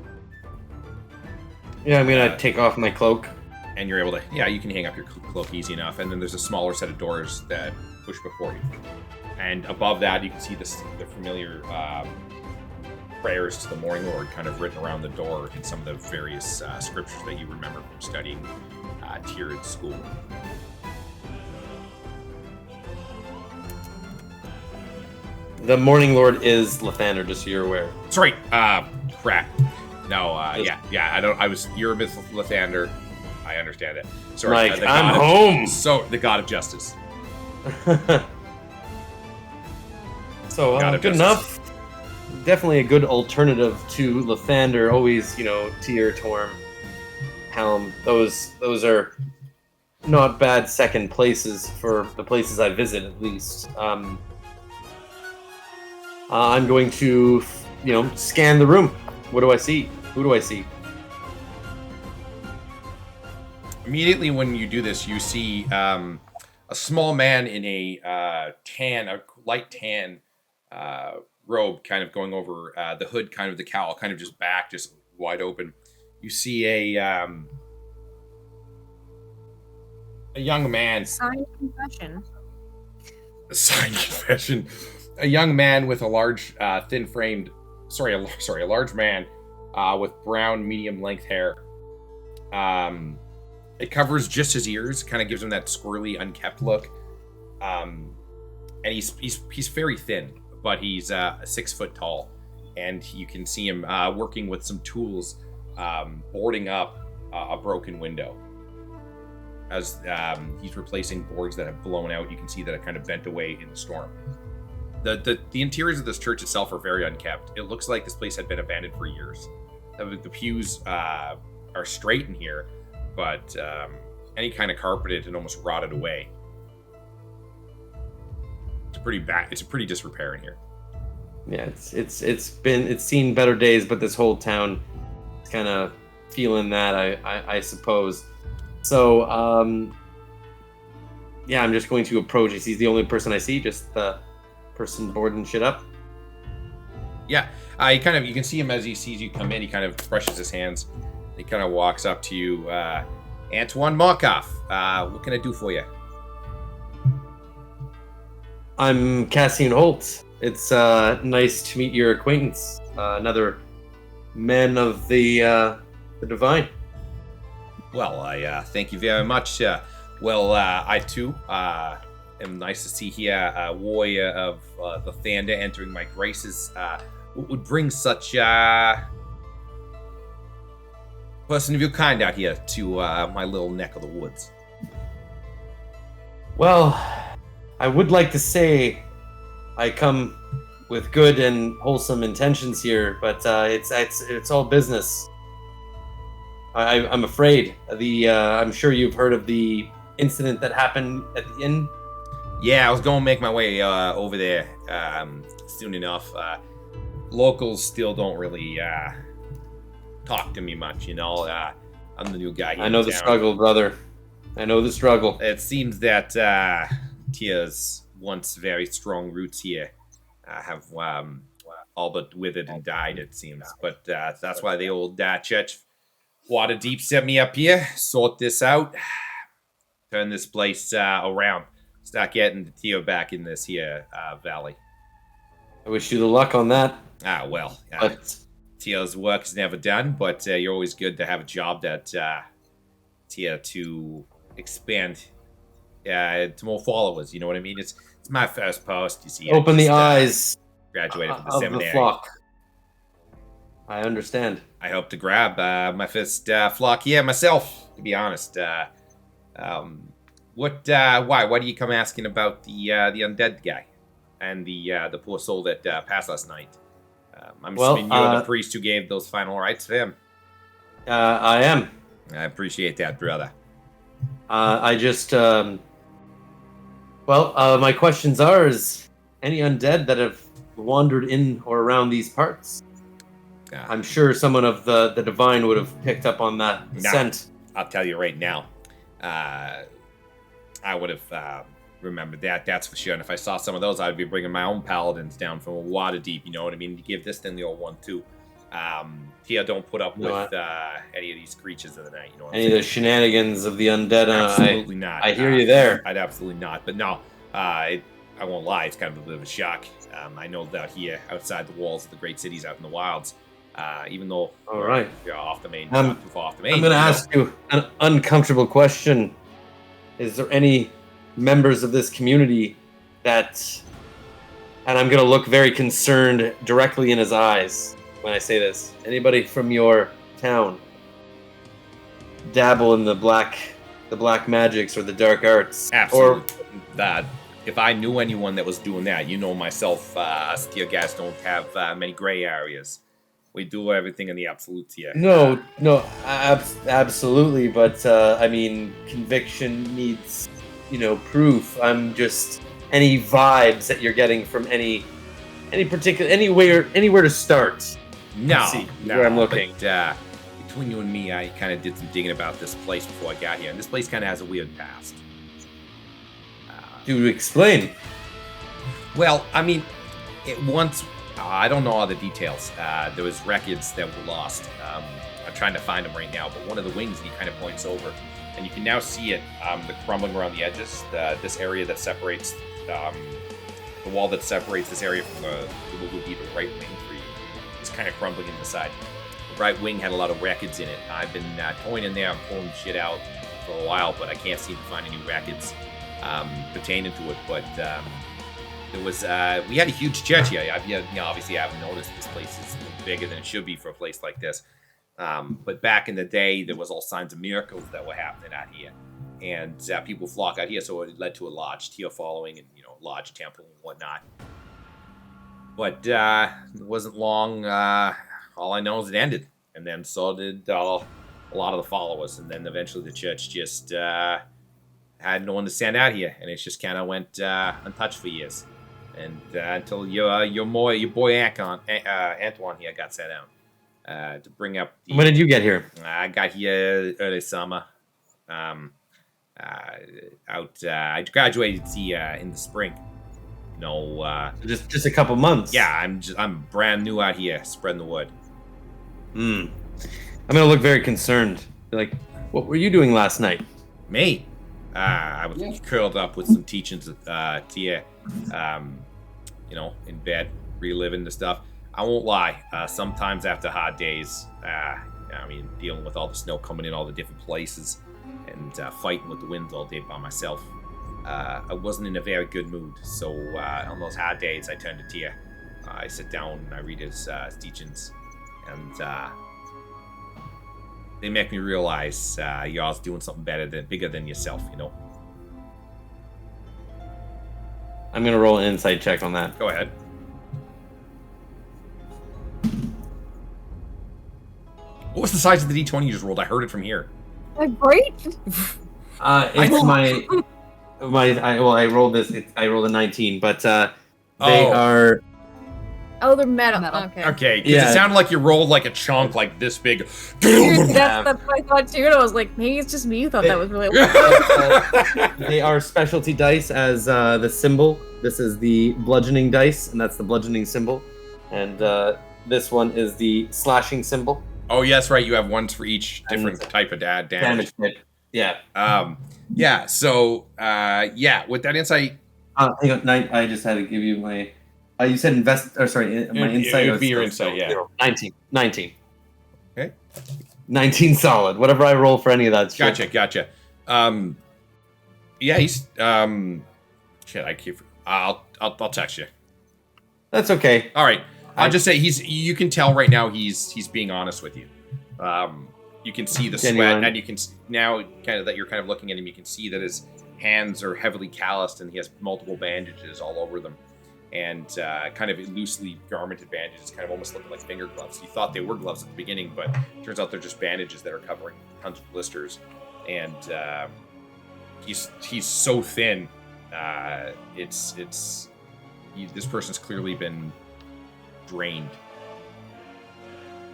Yeah, I'm gonna take off my cloak. And you're able to, you can hang up your cloak easy enough. And then there's a smaller set of doors that bush before you. And above that, you can see the familiar prayers to the Morning Lord kind of written around the door in some of the various scriptures that you remember from studying Tyr at school. The Morning Lord is Lathander, just so you're aware. Sorry, crap. No, you're with Lathander. I understand it. Sorry, Like, I'm home! So, the God of Justice. So, God of good Justice. enough. Definitely a good alternative to Lathander. Always, Tyr, Torm, Helm. Those are not bad second places for the places I visit, at least. I'm going to, scan the room. What do I see? Who do I see? Immediately when you do this, you see a small man in a light tan robe, kind of going over the hood, kind of the cowl, kind of just back, just wide open. You see a young man. Signed confession. A signed confession. A young man with a large, thin-framed. A large man with brown, medium-length hair. It covers just his ears, kind of gives him that squirrely, unkept look. And he's very thin, but he's 6 foot tall, and you can see him working with some tools, boarding up a broken window. As he's replacing boards that have blown out, you can see that it kind of bent away in the storm. The interiors of this church itself are very unkept. It looks like this place had been abandoned for years. The pews are straight in here, but any kind of carpeted and almost rotted away. It's pretty bad. It's a pretty disrepair in here. Yeah, it's seen better days, but this whole town is kind of feeling that, I suppose. So, I'm just going to approach. He's the only person I see, just the person boarding shit up. Yeah, you can see him as he sees you come in. He kind of brushes his hands. He kind of walks up to you, Antoine Markov. What can I do for you? I'm Cassian Holt. It's nice to meet your acquaintance. Another man of the divine. Well, I thank you very much. I too am nice to see here a warrior of the Thunder entering my graces. What would bring such person of your kind out here to my little neck of the woods? Well, I would like to say I come with good and wholesome intentions here, but it's all business. I'm afraid. I'm sure you've heard of the incident that happened at the inn. Yeah, I was going to make my way over there soon enough. Locals still don't really talk to me much, I'm the new guy here. I know in the town. struggle, brother. I know the struggle. It seems that Tyr's once very strong roots here have all but withered and died, it seems. But that's why the old church Waterdeep sent me up here, sort this out, turn this place around, start getting Tyr back in this here valley. I wish you the luck on that. But Tyr's work is never done, but you're always good to have a job that Tyr to expand to more followers. You know what I mean? It's my first post. You see, Open the eyes graduated from the of seminary. the flock. I understand. I hope to grab my first flock here myself. To be honest, why do you come asking about the undead guy and the poor soul that passed last night? I'm assuming you're the priest who gave those final rites to him. I am. I appreciate that, brother. I just, my questions are, is any undead that have wandered in or around these parts? I'm sure someone of the divine would have picked up on that scent. I'll tell you right now. I would have remembered that, that's for sure. And if I saw some of those, I'd be bringing my own paladins down from Waterdeep, you know what I mean? To give this thing the old one, too. Tia don't put up with any of these creatures of the night, you know what any of the shenanigans of the undead. Absolutely not. I hear you there. I'd absolutely not. But no, I won't lie, it's kind of a bit of a shock. I know that here, outside the walls of the great cities out in the wilds, even though All right. we're off the main, Um, not too far off the main. I'm going to ask you an uncomfortable question. Is there any members of this community that, and I'm going to look very concerned directly in his eyes when I say this, anybody from your town dabble in the black magics or the dark arts? Absolutely. That if I knew anyone that was doing that, you know myself, us tear gas don't have many gray areas. We do everything in the absolutes here. No, absolutely. But I mean, conviction needs, proof. I'm just any vibes that you're getting from any particular anywhere to start. No, see no. where I'm looking. But, between you and me, I kind of did some digging about this place before I got here, and this place kind of has a weird past. Do explain. Well, I mean, it once. I don't know all the details. There was records that were lost. I'm trying to find them right now, but one of the wings he kind of points over, and you can now see it. The crumbling around the edges. This area that separates the wall that separates this area from what would be the right wing for you is kind of crumbling in the side. The right wing had a lot of records in it. I've been toying in there and pulling shit out for a while, but I can't seem to find any records pertaining to it. But there was we had a huge church here. Obviously, I haven't noticed this place is bigger than it should be for a place like this. But back in the day, there was all signs of miracles that were happening out here, and people flock out here. So it led to a large tear following and large temple and whatnot. But it wasn't long. All I know is it ended, and then so did a lot of the followers, and then eventually the church just had no one to send out here, and it just kind of went untouched for years, and until your boy Antoine here got sent out to bring up. When did you get here? I got here early summer. I graduated in the spring. Just a couple months. Yeah, I'm brand new out here, spreading the word. I'm gonna look very concerned. Like, what were you doing last night? Me? I was curled up with some teachings at Tia, in bed, reliving the stuff. I won't lie. Sometimes after hard days, dealing with all the snow coming in all the different places and fighting with the winds all day by myself, I wasn't in a very good mood. So on those hard days, I turn to Tia. I sit down and I read his teachings, and they make me realize y'all's doing something bigger than yourself. I'm gonna roll an insight check on that. Go ahead. What was the size of the D20 you just rolled? I heard it from here. Great. It's I rolled this. I rolled a 19, but they are. Oh, they're metal. Metal. Okay. Because it sounded like you rolled like a chunk like this big. Dude, that's what I thought too. And I was like, maybe it's just me who thought that was really weird. They are specialty dice as the symbol. This is the bludgeoning dice, and that's the bludgeoning symbol. And this one is the slashing symbol. Oh, yes, right. You have ones for each different type of damage. Yeah. Yeah. So, with that insight. Hang on, I just had to give you my. You said my insight. It would be your insight, yeah. 19. Okay. 19 solid. Whatever I roll for any of that shit. Gotcha. He's. Shit, I keep. I'll text you. That's okay. All right. I'll just say you can tell right now he's being honest with you. You can see the sweat, and you can now that you're kind of looking at him, you can see that his hands are heavily calloused and he has multiple bandages all over them, and kind of loosely garmented bandages, kind of almost looking like finger gloves. You thought they were gloves at the beginning, but it turns out they're just bandages that are covering tons of blisters, and he's so thin. This person's clearly been drained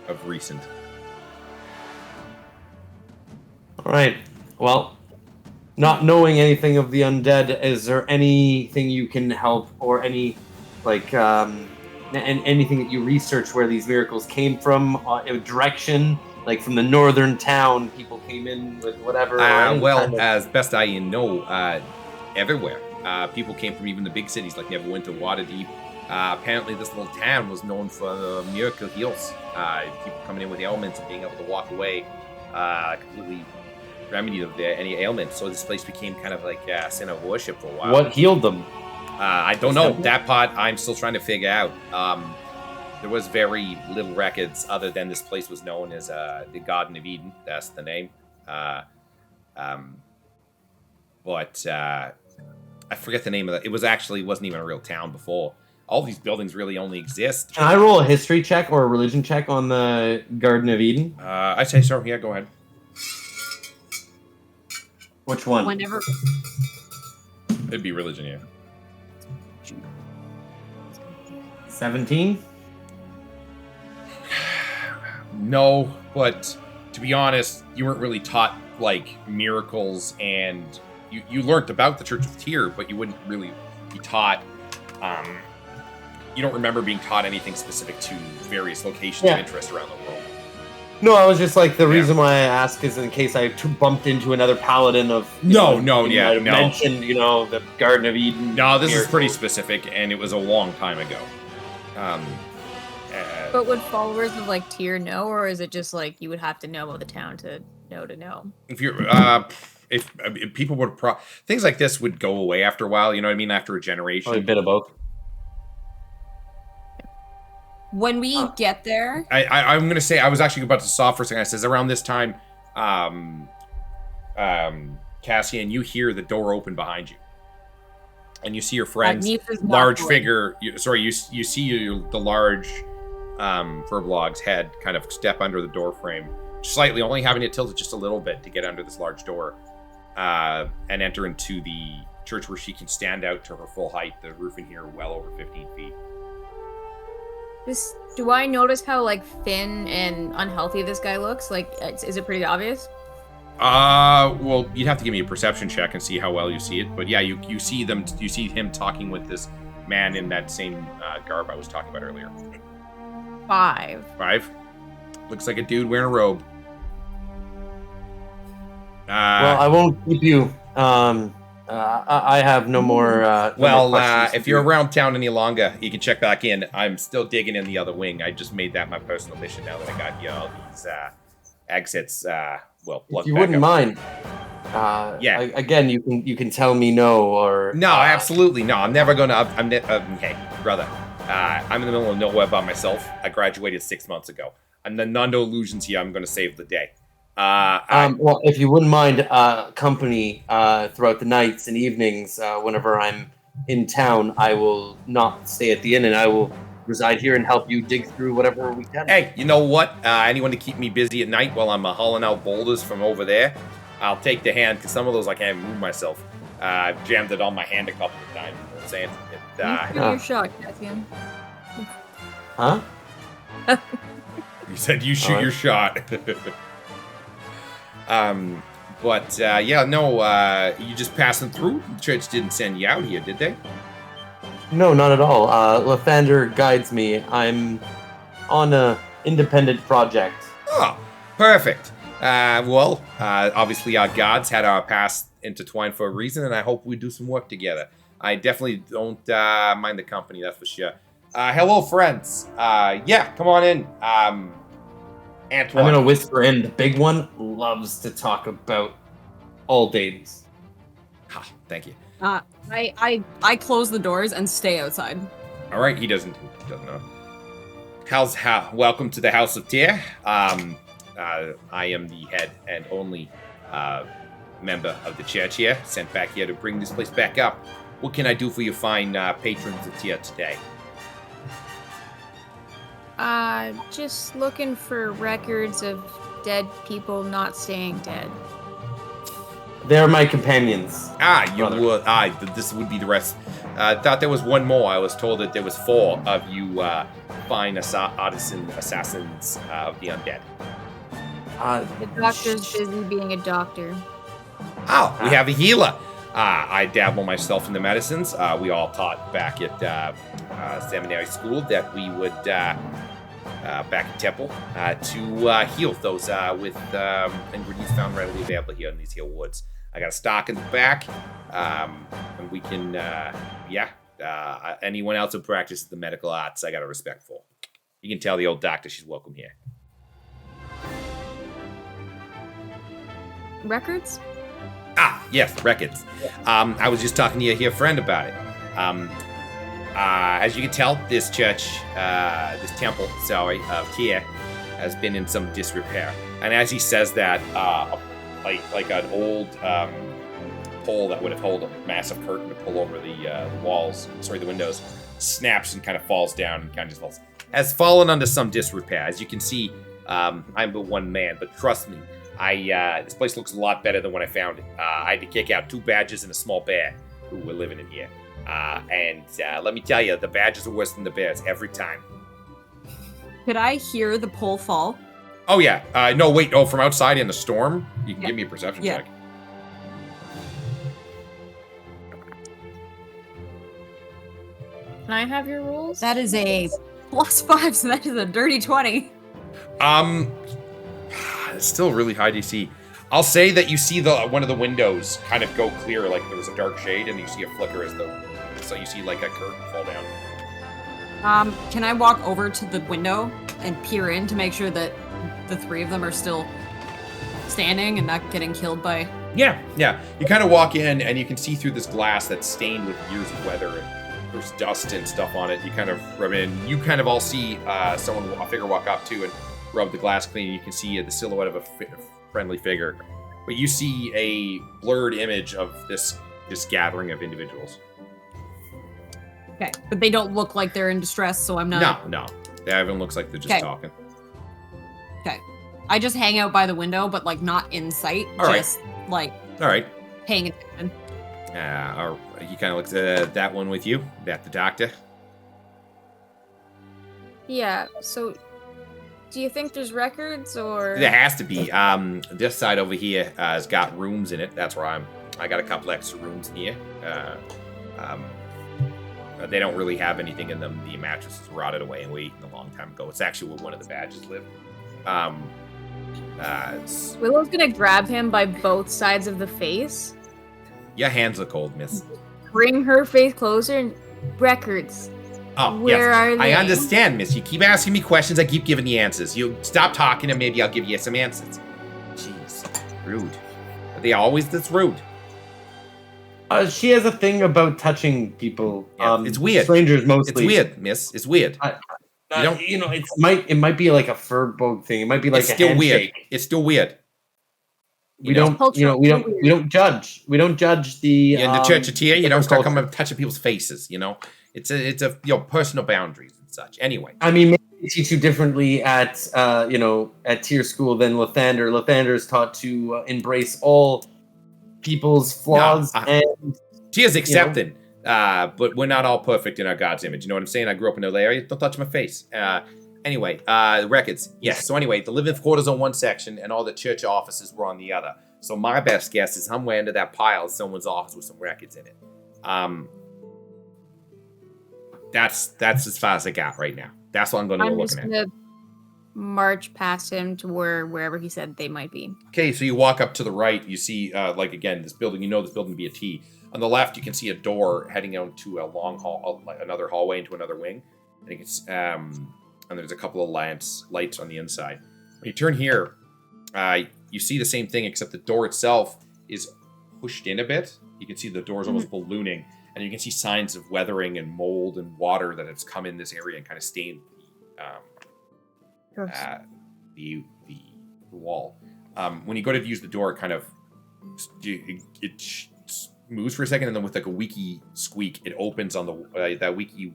of recent. All right. Well, not knowing anything of the undead, is there anything you can help, or any anything that you research where these miracles came from, a direction, like from the northern town, people came in with whatever? As best I know, everywhere. People came from even the big cities like Neverwinter, Waterdeep. Apparently, this little town was known for the miracle heals. People coming in with ailments and being able to walk away completely remedied of any ailments. So this place became kind of like a center of worship for a while. What healed them? I don't know. That part I'm still trying to figure out. There was very little records other than this place was known as the Garden of Eden. That's the name. But I forget the name of it. It wasn't even a real town before. All these buildings really only exist. Can I roll a history check or a religion check on the Garden of Eden? I say so. Yeah, go ahead. Which one? Whenever. It'd be religion, yeah. 17? No, but to be honest, you weren't really taught like miracles, and you learned about the Church of Tyr, but you wouldn't really be taught. You don't remember being taught anything specific to various locations of interest around the world. No, I was just like, the reason why I ask is in case I bumped into another paladin of... mentioned, the Garden of Eden. No, this is pretty specific, and it was a long time ago. But would followers of like Tyr know, or is it just like you would have to know about the town to know? If you're, if people would, things like this would go away after a while. You know what I mean? After a generation, Probably a bit of both. When we get there, I'm gonna say I was actually about to stop for a second. I says around this time, Cassian, you hear the door open behind you, and you see your friend's large figure. You see the large Verblog's head kind of step under the door frame, slightly, only having it tilted just a little bit to get under this large door, and enter into the church where she can stand out to her full height. The roof in here well over 15 feet. Do I notice how like thin and unhealthy this guy looks? Like, is it pretty obvious? Well, you'd have to give me a perception check and see how well you see it. But yeah, you see him talking with this man in that same garb I was talking about earlier. 5. 5? Looks like a dude wearing a robe. Well, I won't keep you. I have no more. If you're around town any longer, you can check back in. I'm still digging in the other wing. I just made that my personal mission now that I got all these exits. If you wouldn't mind. Again, you can tell me no or. No, absolutely no. I'm never gonna. Hey, brother. I'm in the middle of nowhere by myself. I graduated 6 months ago. And the no illusions here. I'm gonna save the day. Well, if you wouldn't mind company throughout the nights and evenings, whenever I'm in town, I will not stay at the inn, and I will reside here and help you dig through whatever we can. Hey, you know what? Anyone to keep me busy at night while I'm hauling out boulders from over there, I'll take the hand, because some of those I can't move myself. I've jammed it on my hand a couple of times. You know what I'm saying? Your shot, Cassian. Huh? You said you shoot your shot. You just passing through? The church didn't send you out here, did they? No, not at all. Lathander guides me. I'm on a independent project. Oh, perfect. Obviously our gods had our past intertwined for a reason, and I hope we do some work together. I definitely don't mind the company, that's for sure. Hello, friends. Come on in. Antoine. I'm gonna whisper in. The big one loves to talk about all days. Thank you. I close the doors and stay outside. All right, he doesn't know. Welcome to the House of Tyr. I am the head and only member of the church here, sent back here to bring this place back up. What can I do for you fine patrons of Tyr today? Just looking for records of dead people not staying dead. They're my companions. This would be the rest. I thought there was one more. I was told that there was 4 of you fine artisan assassins of the undead. The doctor's busy being a doctor. Oh, we have a healer. I dabble myself in the medicines. We all taught back at seminary school that we would, back at Temple, to heal those with ingredients found readily available here in these here woods. I got a stock in the back, and we can, anyone else who practices the medical arts, I got a respect for. You can tell the old doctor she's welcome here. Records? Ah, yes, records. I was just talking to your friend about it. As you can tell, this church, this temple, of Kia, has been in some disrepair. And as he says that, like an old pole that would have held a massive curtain to pull over the windows, snaps and kind of falls down and kind of just falls. Has fallen under some disrepair. As you can see, I'm but one man, but trust me, this place looks a lot better than when I found it. I had to kick out 2 badgers and a small bear who were living in here. And let me tell you, the badgers are worse than the bears every time. Could I hear the pole fall? Oh, yeah. No, wait. Oh, from outside in the storm? You can give me a perception check. Can I have your rules? That is a +5, so that is a dirty 20. It's still really high DC. I'll say that you see one of the windows kind of go clear, like there was a dark shade, and you see a flicker so you see like a curtain fall down. Can I walk over to the window and peer in to make sure that the 3 of them are still standing and not getting killed by... Yeah. You kind of walk in, and you can see through this glass that's stained with years of weather, and there's dust and stuff on it. You kind of rub it in. You kind of all see a figure walk up to and rub the glass clean. You can see the silhouette of a friendly figure, but you see a blurred image of this gathering of individuals. Okay, but they don't look like they're in distress, so I'm not... No. Everyone looks like they're just talking. Okay. I just hang out by the window, but, like, not in sight. All just, like... All right. Paying attention. He kind of looks at that one with you, that the doctor. Yeah, so... Do you think there's records, or...? There has to be. This side over here has got rooms in it. That's where I got a couple extra rooms in here. They don't really have anything in them. The mattresses rotted away and were eaten a long time ago. It's actually where one of the badges lived. Willow's gonna grab him by both sides of the face. Your hands are cold, miss. Bring her face closer and... Records. Oh, Where yes. are they? I understand, miss. You keep asking me questions, I keep giving you answers. You stop talking and maybe I'll give you some answers. Jeez, rude. Are they always this rude? She has a thing about touching people. Yeah, it's weird. Strangers mostly. It's weird, miss. It's weird. It might be like a fur bug thing. It might be like it's a still handshake. weird. It's still weird. We don't judge. We don't judge the. In the Church of Tia, you don't start culture. coming touching people's faces. It's a personal boundaries and such. Anyway, I mean, maybe they teach you differently at at tier school than Lathander. Lathander is taught to embrace all people's flaws and Tia's accepted, but we're not all perfect in our God's image. You know what I'm saying? I grew up in the area. Don't touch my face. Anyway, records. Yes. So anyway, the living quarters on one section, and all the church offices were on the other. So my best guess is somewhere under that pile is someone's office with some records in it. That's as far as I got right now. That's what I'm going to go looking at. I'm just gonna march past him to wherever he said they might be. Okay, so you walk up to the right. You see, again, this building. You know this building to be a T. On the left, you can see a door heading out to a long hall, another hallway into another wing. I think it's and there's a couple of lights on the inside. When you turn here, you see the same thing, except the door itself is pushed in a bit. You can see the door's almost ballooning, and you can see signs of weathering and mold and water that has come in this area and kind of stained the wall. When you go to use the door, it moves for a second, and then with like a weaky squeak, it opens on the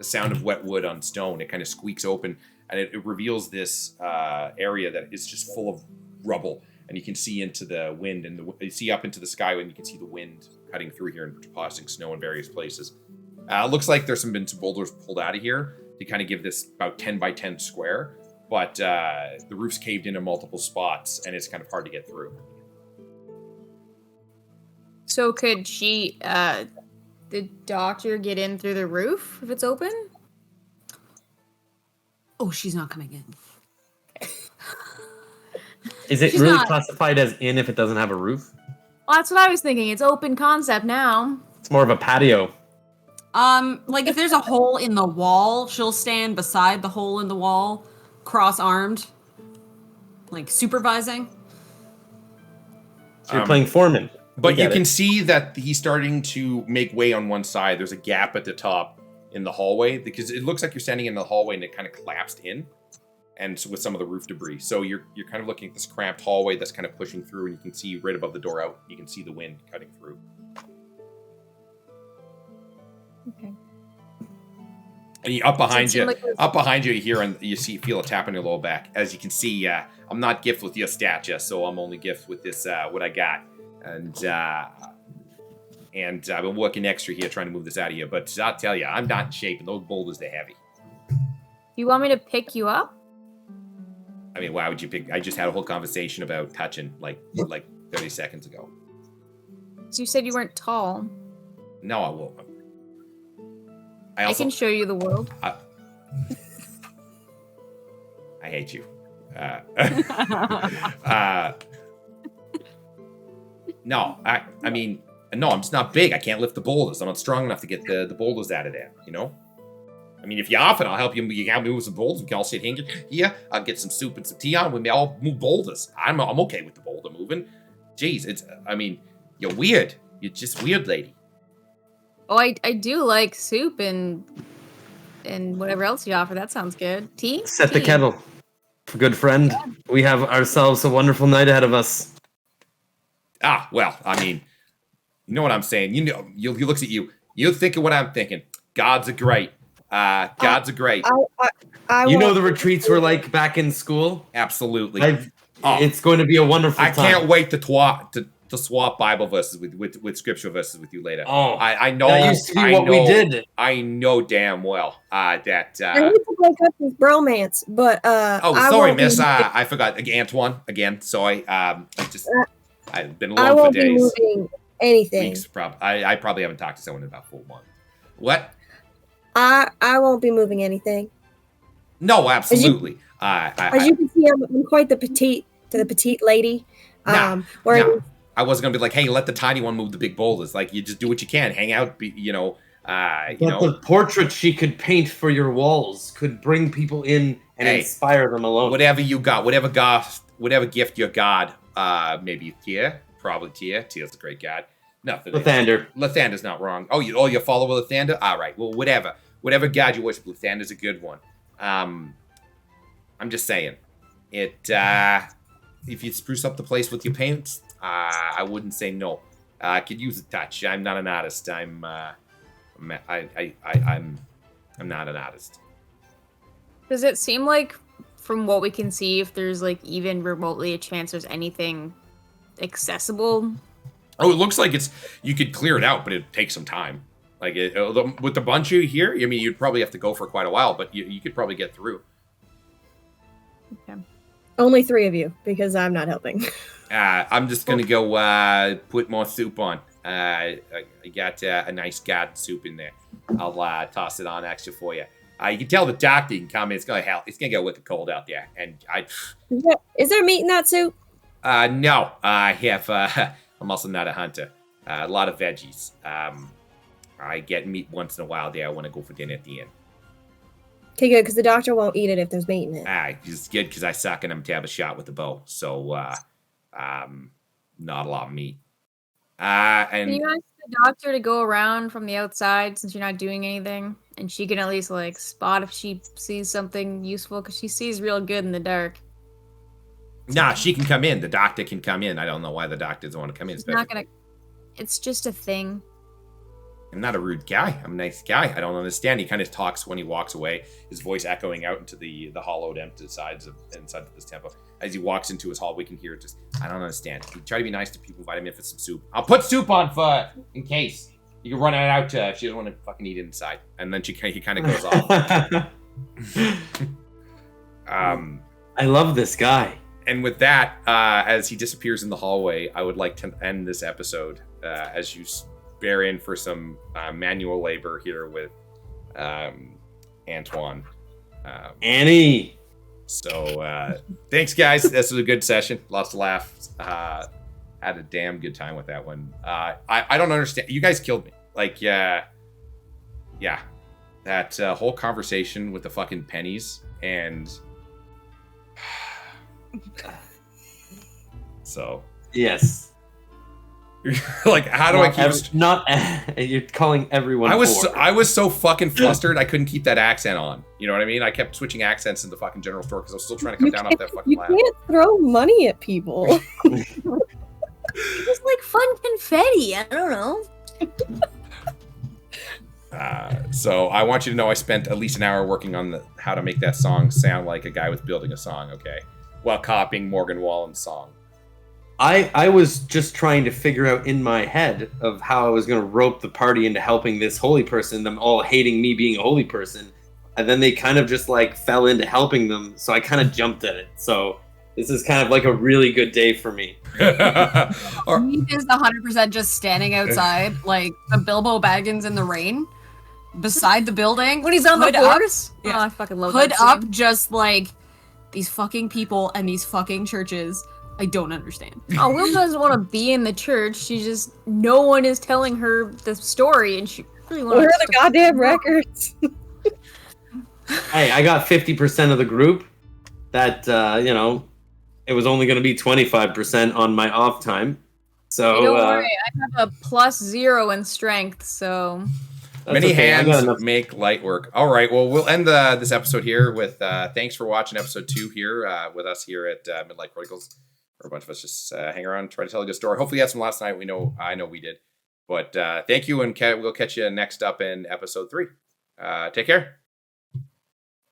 sound of wet wood on stone. It kind of squeaks open, and it reveals this area that is just full of rubble, and you can see into the wind, and you see up into the sky, and you can see the wind cutting through here and tossing snow in various places. It looks like there's been some boulders pulled out of here to kind of give this about 10 by 10 square, but the roof's caved in multiple spots, and it's kind of hard to get through. So could the doctor get in through the roof if it's open? Oh, she's not coming in. Is it She's really not. classified as in if it doesn't have a roof? Well, that's what I was thinking. It's open concept now. It's more of a patio. Like if there's a hole in the wall, she'll stand beside the hole in the wall, cross-armed, like supervising. So you're playing foreman. But you can see that he's starting to make way on one side. There's a gap at the top in the hallway because it looks like you're standing in the hallway and it kind of collapsed in, and so with some of the roof debris. So you're kind of looking at this cramped hallway that's kind of pushing through, and you can see right above the door out. You can see the wind cutting through. Okay. And up behind you, you hear and you feel a tap on your lower back. As you can see, I'm not gifted with your stature, so I'm only gifted with this what I got. And I've been working extra here trying to move this out of here. But I'll tell you, I'm not in shape, and those boulders, they're heavy. You want me to pick you up? I mean, why would you pick? I just had a whole conversation about touching like 30 seconds ago. So you said you weren't tall. No, I won't. I can show you the world. I hate you. No, I mean, no, I'm just not big. I can't lift the boulders. I'm not strong enough to get the boulders out of there, you know? I mean, if you're off it, I'll help you. You can help me move some boulders. We can all sit here. I'll get some soup and some tea on. We may all move boulders. I'm okay with the boulder moving. Jeez, you're weird. You're just weird, lady. Oh, I do like soup and whatever else you offer. That sounds good. Tea? Set the kettle. Good friend. Yeah. We have ourselves a wonderful night ahead of us. Well, I mean, you know what I'm saying. You know, you looks at you. You're thinking what I'm thinking. Gods are great. Gods are great. You know the retreats were like back in school? Absolutely. It's going to be a wonderful time. I can't wait to swap Bible verses with scripture verses with you later. Oh, I know. That used to be what we did. I know damn well that. I need to break up this bromance, but sorry, miss. I forgot Antoine again. Sorry. I've been alone for days. I won't be moving anything. Weeks, I probably haven't talked to someone in about 4 months. What? I won't be moving anything. No, absolutely. As you can see, I'm quite the petite lady. I wasn't gonna be like, hey, let the tiny one move the big boulders. Like, you just do what you can, hang out. The portrait she could paint for your walls could bring people in and inspire them alone. Whatever you got, whatever gift you got. Maybe Tia, probably Tia. Tia's a great god. Nothing. Lathander's not wrong. Oh, you follow Lathander? All right. Well, whatever god you worship, Lathander's a good one. I'm just saying, if you spruce up the place with your paints, I wouldn't say no. I could use a touch. I'm not an artist. I'm not an artist. Does it seem like, from what we can see, if there's like even remotely a chance there's anything accessible? Oh, it looks like you could clear it out, but it'd take some time. Like with the bunch you here, I mean, you'd probably have to go for quite a while, but you could probably get through. Okay. Only 3 of you, because I'm not helping. I'm just gonna go put more soup on. I got a nice garden soup in there. I'll toss it on extra for you. You can tell the doctor can come in. It's gonna get wicked cold out there, and Is there meat in that soup? No. I have. I'm also not a hunter. A lot of veggies. I get meat once in a while. There, I want to go for dinner at the end. Okay, good, because the doctor won't eat it if there's meat in it. It's good because I suck and I'm to have a shot with the bow. So, not a lot of meat. And can you ask the doctor to go around from the outside since you're not doing anything, and she can at least like spot if she sees something useful, because she sees real good in the dark. Nah, she can come in. The doctor can come in. I don't know why the doctor doesn't want to come in. It's just a thing. I'm not a rude guy. I'm a nice guy. I don't understand. He kind of talks when he walks away, his voice echoing out into the hollowed, empty sides inside of this temple. As he walks into his hall, we can hear it. I don't understand. You try to be nice to people, invite him in for some soup. I'll put soup on in case. You can run it out if she doesn't want to fucking eat it inside. And then he kind of goes off. I love this guy. And with that, as he disappears in the hallway, I would like to end this episode as you bear in for some manual labor here with Antoine. Annie. So thanks, guys. This was a good session. Lots of laughs. had a damn good time with that one. I don't understand. You guys killed me. Like, yeah. That whole conversation with the fucking pennies and so Yes. like, how do I keep? Not you're calling everyone. I was so fucking flustered. I couldn't keep that accent on. You know what I mean? I kept switching accents in the fucking general store because I was still trying to come down off that fucking You lab. can't throw money at people. It was like fun confetti. I don't know. So I want you to know I spent at least an hour working on how to make that song sound like a guy was building a song. Okay, while copying Morgan Wallen's song. I was just trying to figure out in my head of how I was going to rope the party into helping this holy person, them all hating me being a holy person. And then they kind of just like fell into helping them. So I kind of jumped at it. So this is kind of like a really good day for me. He is 100% just standing outside, like the Bilbo Baggins in the rain, beside the building. When he's on the hood up. horse? Yeah. Oh, I fucking love Hood that up, scene. just like these fucking people and these fucking churches. I don't understand. Oh, Will doesn't want to be in the church. She just, no one is telling her the story, and she really wants Where are the goddamn records? Hey, I got 50% of the group. That, it was only going to be 25% on my off time. So Hey, don't worry, I have a +0 in strength, so... Many okay. hands make light work. All right, well, we'll end this episode here with thanks for watching episode 2 here with us here at Midlight Chronicles. Where a bunch of us just hang around, try to tell a good story. Hopefully you had some last night. I know we did. But thank you, and we'll catch you next up in episode 3. Take care.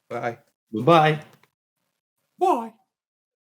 Bye. Bye. Bye.